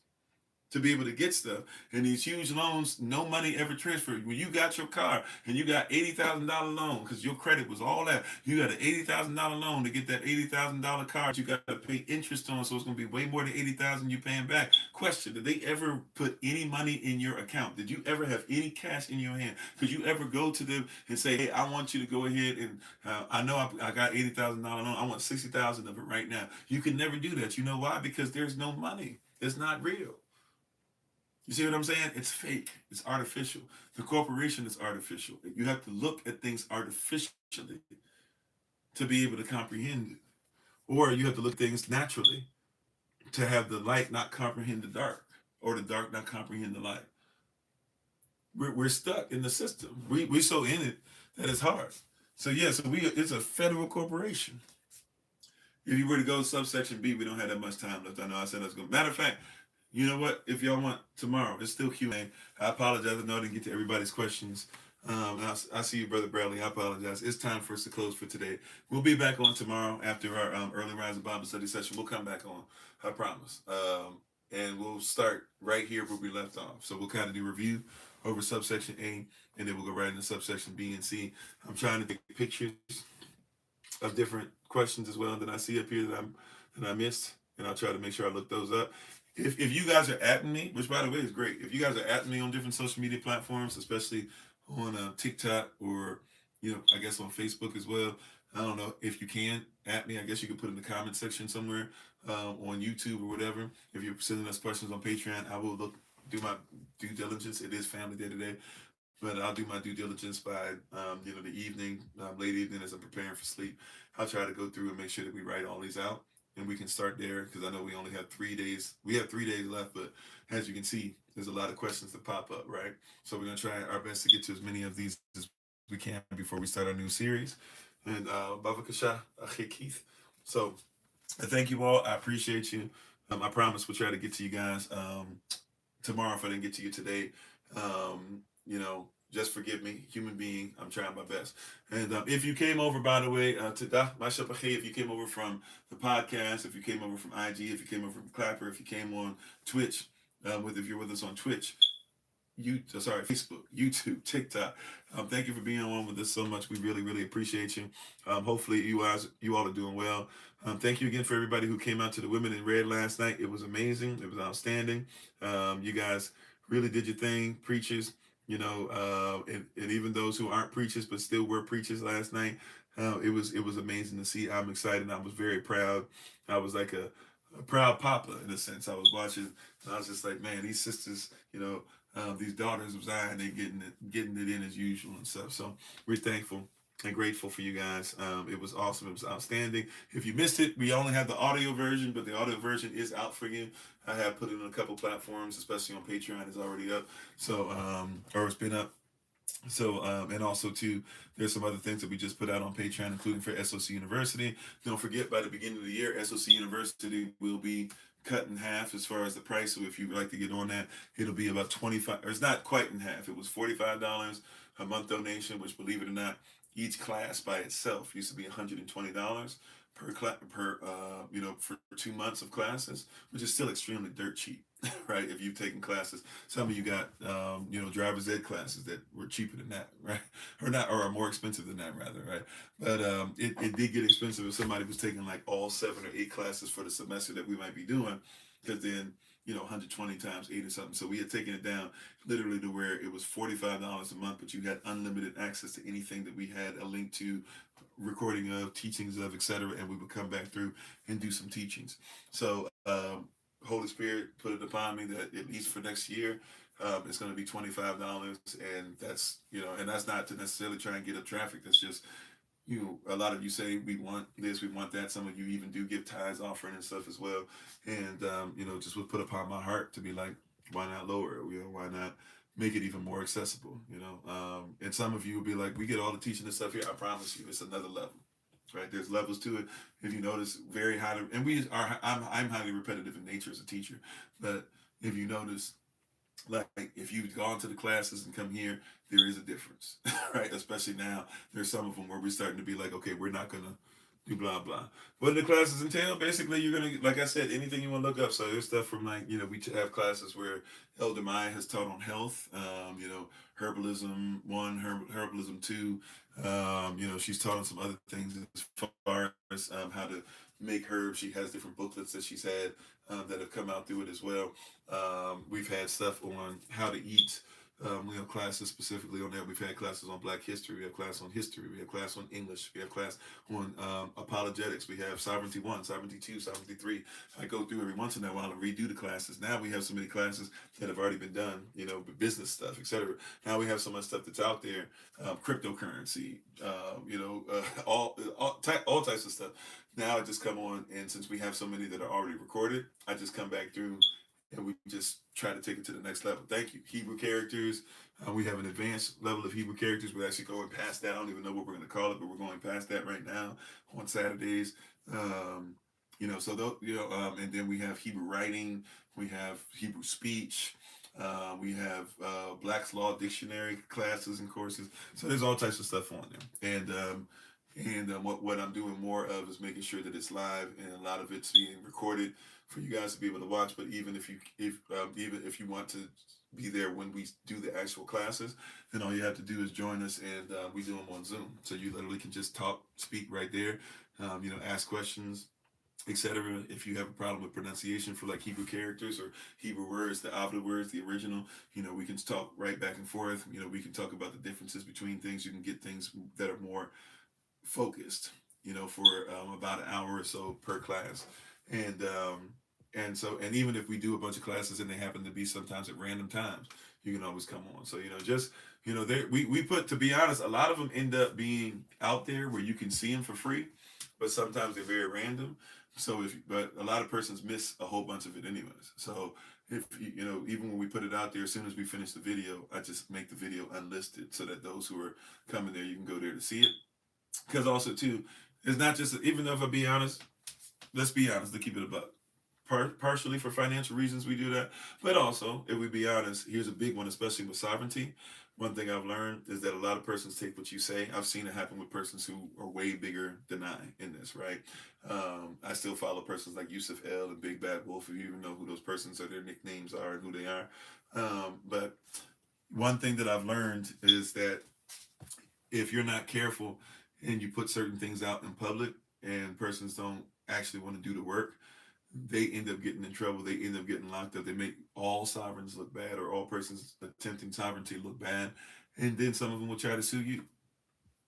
to be able to get stuff. And these huge loans, no money ever transferred. When you got your car and you got $80,000 loan, because your credit was all that, you got an $80,000 loan to get that $80,000 car you got to pay interest on, so it's going to be way more than $80,000 you paying back. Question, did they ever put any money in your account? Did you ever have any cash in your hand? Could you ever go to them and say, hey, I want you to go ahead and, I know I got $80,000 loan, I want $60,000 of it right now. You can never do that. You know why? Because there's no money. It's not real. You see what I'm saying? It's fake. It's artificial. The corporation is artificial. You have to look at things artificially to be able to comprehend it. Or you have to look at things naturally to have the light not comprehend the dark, or the dark not comprehend the light. We're stuck in the system. We're so in it that it's hard. So yeah, it's a federal corporation. If you were to go subsection B, we don't have that much time left. I know I said I was going. Matter of fact, you know what? If y'all want tomorrow, it's still Q&A. I apologize. I know I didn't get to everybody's questions. I see you, Brother Bradley. I apologize. It's time for us to close for today. We'll be back on tomorrow after our early rising Bible study session. We'll come back on. I promise. And we'll start right here where we left off. So we'll kind of do review over subsection A, and then we'll go right into subsection B and C. I'm trying to take pictures of different questions as well that I see up here that I missed, and I'll try to make sure I look those up. If you guys are at me, which by the way is great, if you guys are at me on different social media platforms, especially on TikTok or I guess on Facebook as well. I don't know if you can at me. I guess you can put in the comment section somewhere on YouTube or whatever. If you're sending us questions on Patreon, I will do my due diligence. It is Family Day today. but I'll do my due diligence by the evening, late evening as I'm preparing for sleep. I'll try to go through and make sure that we write all these out, and we can start there because I know we only have 3 days. We have 3 days left, but as you can see, there's a lot of questions that pop up, right? So we're gonna try our best to get to as many of these as we can before we start our new series. And Bavakasha, Keith. So thank you all. I appreciate you. I promise we'll try to get to you guys tomorrow if I didn't get to you today. Just forgive me, human being. I'm trying my best. And if you came over, by the way, if you came over from the podcast, if you came over from IG, if you came over from Clapper, if you came on Twitch, if you're with us on Twitch, Facebook, YouTube, TikTok. Thank you for being on with us so much. We really, really appreciate you. Hopefully, you all are doing well. Thank you again for everybody who came out to the Women in Red last night. It was amazing. It was outstanding. You guys really did your thing, preachers. And even those who aren't preachers but still were preachers last night. It was amazing to see. I'm excited. I was very proud. I was like a proud papa in a sense. I was watching, and I was just like, man, these sisters, these daughters of Zion, they getting it in as usual and stuff. So we're thankful and grateful for you guys. It was awesome. It was outstanding. If you missed it, we only have the audio version, but the audio version is out for you. I have put it on a couple platforms, especially on Patreon. It's already up. So, or it's been up. So, and also too, there's some other things that we just put out on Patreon, including for SOC University. Don't forget, by the beginning of the year, SOC University will be cut in half as far as the price. So if you would like to get on that, it'll be about 25, or it's not quite in half. It was $45 a month donation, which, believe it or not, each class by itself used to be $120 per class for 2 months of classes, which is still extremely dirt cheap. Right? If you've taken classes, some of you got driver's ed classes that were cheaper than that, right? Or not, or are more expensive than that, rather, right? But it did get expensive if somebody was taking like all 7 or 8 classes for the semester that we might be doing, because then 120 times 8 or something. So we had taken it down literally to where it was $45 a month, but you had unlimited access to anything that we had a link to, recording of, teachings of, etc., and we would come back through and do some teachings. So Holy Spirit put it upon me that at least for next year, it's going to be $25, and that's not to necessarily try and get up traffic. That's just, a lot of you say we want this, we want that. Some of you even do give tithes, offering, and stuff as well. And just would put upon my heart to be like, why not lower it? Why not make it even more accessible? And some of you will be like, we get all the teaching and stuff here. I promise you, it's another level. Right, there's levels to it. If you notice, very highly, and I'm highly repetitive in nature as a teacher. But if you notice, like if you've gone to the classes and come here, there is a difference, right? Especially now, there's some of them where we're starting to be like, okay, we're not gonna do blah blah. What do the classes entail? Basically, you're gonna, like I said, anything you want to look up. So there's stuff from like, we have classes where Elder Maya has taught on health, herbalism 1, herbalism 2. She's taught on some other things as far as how to make herbs. She has different booklets that she's had that have come out through it as well. We've had stuff on how to eat. We have classes specifically on that. We've had classes on Black history. We have class on history. We have class on English. We have class on apologetics. We have sovereignty 1, sovereignty 2, sovereignty 3. I go through every once in a while and redo the classes. Now we have so many classes that have already been done, business stuff, etc. Now we have so much stuff that's out there, cryptocurrency, all types of stuff. Now I just come on, and since we have so many that are already recorded, I just come back through and we just try to take it to the next level. Thank you. Hebrew characters. We have an advanced level of Hebrew characters. We're actually going past that. I don't even know what we're going to call it, but we're going past that right now on Saturdays. And then we have Hebrew writing. We have Hebrew speech. We have Black's Law Dictionary classes and courses. So there's all types of stuff on there. And what I'm doing more of is making sure that it's live, and a lot of it's being recorded for you guys to be able to watch. But even if you want to be there when we do the actual classes, then all you have to do is join us, and we do them on Zoom. So you literally can just speak right there, ask questions, etc. If you have a problem with pronunciation for like Hebrew characters or Hebrew words, the Avda words, the original, we can talk right back and forth. We can talk about the differences between things. You can get things that are more focused, for about an hour or so per class. And even if we do a bunch of classes and they happen to be sometimes at random times, you can always come on. So, just, we put, to be honest, a lot of them end up being out there where you can see them for free, but sometimes they're very random. So but a lot of persons miss a whole bunch of it anyways. So if even when we put it out there, as soon as we finish the video, I just make the video unlisted so that those who are coming there, you can go there to see it. Because also too, it's not just, even though, if I be honest, let's be honest, to keep it a buck. Partially for financial reasons we do that, but also, if we be honest, here's a big one, especially with sovereignty. One thing I've learned is that a lot of persons take what you say. I've seen it happen with persons who are way bigger than I in this, right? I still follow persons like Yusuf L and Big Bad Wolf, if you even know who those persons or their nicknames are and who they are. But one thing that I've learned is that if you're not careful and you put certain things out in public and persons don't actually want to do the work, they end up getting in trouble. They end up getting locked up. They make all sovereigns look bad, or all persons attempting sovereignty look bad. And then some of them will try to sue you.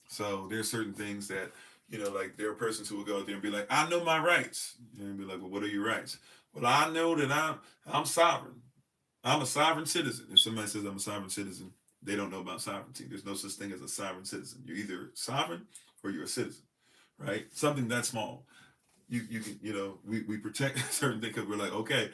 So there's certain things that, like, there are persons who will go out there and be like, I know my rights. And be like, well, what are your rights? Well, I know that I'm sovereign. I'm a sovereign citizen. If somebody says I'm a sovereign citizen, they don't know about sovereignty. There's no such thing as a sovereign citizen. You're either sovereign or you're a citizen, right? Something that small. You can, we protect certain things because we're like, okay,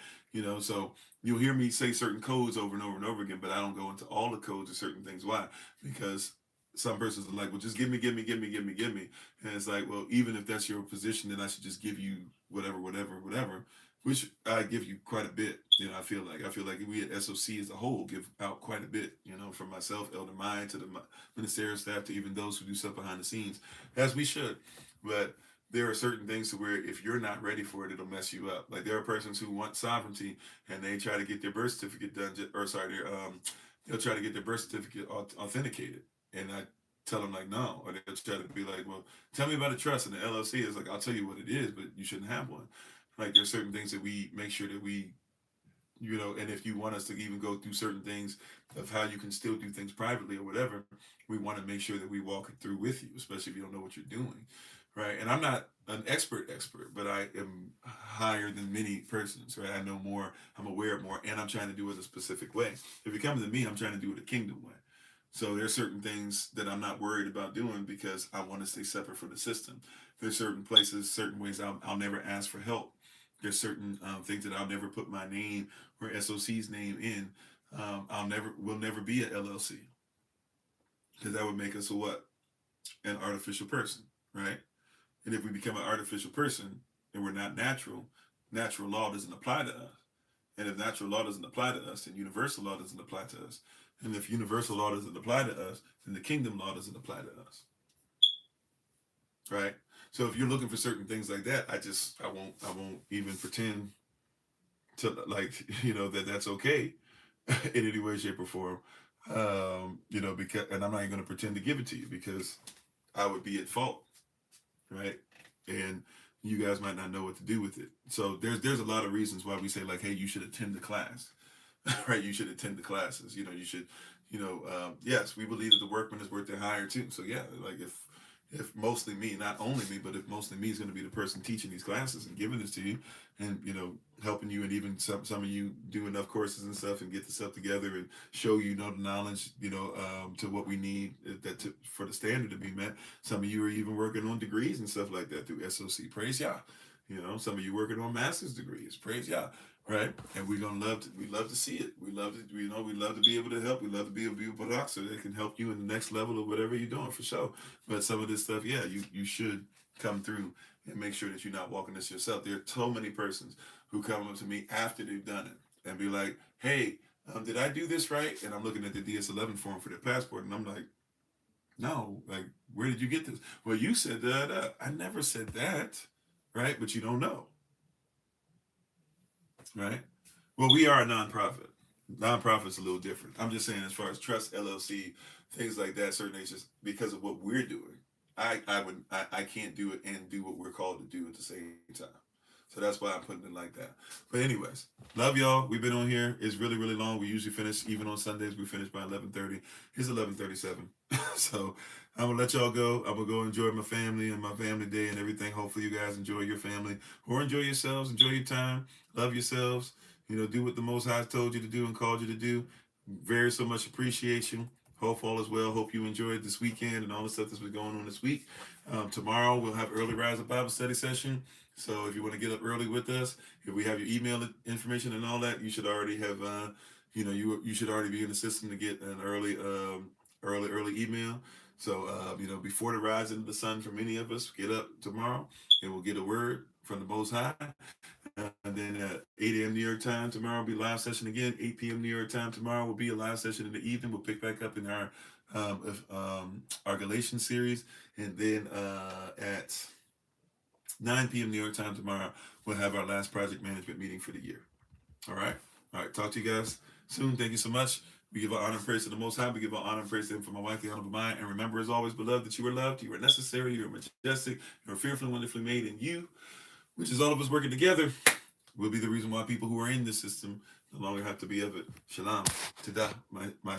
so you'll hear me say certain codes over and over and over again, but I don't go into all the codes of certain things. Why? Because some persons are like, well, just give me, give me, give me, give me, give me. And it's like, well, even if that's your position, then I should just give you whatever, whatever, whatever, which I give you quite a bit. I feel like we at SOC as a whole give out quite a bit, from myself, Elder Mind, to the ministerial staff, to even those who do stuff behind the scenes, as we should. But there are certain things to where if you're not ready for it, it'll mess you up. Like, there are persons who want sovereignty and they try to get their birth certificate done, they'll try to get their birth certificate authenticated, and I tell them, like, no. Or they'll try to be like, well, tell me about a trust, and the LLC is like, I'll tell you what it is, but you shouldn't have one. Like, there's certain things that we make sure that we, and if you want us to even go through certain things of how you can still do things privately or whatever, we want to make sure that we walk it through with you, especially if you don't know what you're doing, right? And I'm not an expert, but I am higher than many persons, right? I know more, I'm aware of more, and I'm trying to do it a specific way. If it comes to me, I'm trying to do it a kingdom way. So there's certain things that I'm not worried about doing because I want to stay separate from the system. There's certain places, certain ways I'll never ask for help. There's certain things that I'll never put my name or SOC's name in. Will never be an LLC, because that would make us a what? An artificial person, right? And if we become an artificial person and we're not natural, natural law doesn't apply to us. And if natural law doesn't apply to us, then universal law doesn't apply to us. And if universal law doesn't apply to us, then the kingdom law doesn't apply to us, right? So if you're looking for certain things like that, I won't even pretend to, like, that that's okay in any way, shape, or form. Because, and I'm not even going to pretend to give it to you because I would be at fault, right? And you guys might not know what to do with it. So there's a lot of reasons why we say, like, hey, you should attend the class, right? You should attend the classes. You should, yes, we believe that the workman is worth their hire too. So yeah, like, if mostly me, not only me, but if mostly me is going to be the person teaching these classes and giving this to you, and helping you, and even some of you do enough courses and stuff and get the stuff together and show the knowledge, to what we need for the standard to be met. Some of you are even working on degrees and stuff like that through SOC. Praise Yah. Some of you working on master's degrees. Praise Yah. Right, and we love to see it. We love to, we love to be able to help. We love to be able to be a so that can help you in the next level of whatever you're doing, for sure. But some of this stuff, yeah, you should come through and make sure that you're not walking this yourself. There are so many persons who come up to me after they've done it and be like, hey, did I do this right? And I'm looking at the DS11 form for their passport, and I'm like, no, like, where did you get this? Well, you said that. I never said that, right? But you don't know. Right. Well, we are a nonprofit. Nonprofit's a little different. I'm just saying, as far as trust, LLC, things like that, certain things, just because of what we're doing, I can't do it and do what we're called to do at the same time. So that's why I'm putting it like that. But anyways, love y'all. We've been on here. It's really, really long. We usually finish, even on Sundays, we finish by 11:30. It's 11:37. So I'm gonna let y'all go. I'm gonna go enjoy my family and my family day and everything. Hopefully you guys enjoy your family, or enjoy yourselves, enjoy your time, love yourselves. Do what the Most High told you to do and called you to do. very so much appreciation. Hope all is well. Hope you enjoyed this weekend and all the stuff that's been going on this week. Tomorrow we'll have early rise of Bible study session. So if you want to get up early with us, if we have your email information and all that, you should already have, you should already be in the system to get an early email. So before the rise into the sun for many of us, get up tomorrow and we'll get a word from the Most High. And then at 8 a.m. New York time tomorrow will be a live session again. 8 p.m. New York time tomorrow will be a live session in the evening. We'll pick back up in our Galatians series, and then at 9 p.m. New York time tomorrow we'll have our last project management meeting for the year. All right. Talk to you guys soon. Thank you so much. We give our honor and praise to the Most High. We give our honor and praise to Him for my wife, the honorable mind. And remember, as always, beloved, that you are loved, you are necessary, you are majestic, you are fearfully and wonderfully made in you, which is all of us working together, will be the reason why people who are in this system no longer have to be of it. Shalom. Tada. My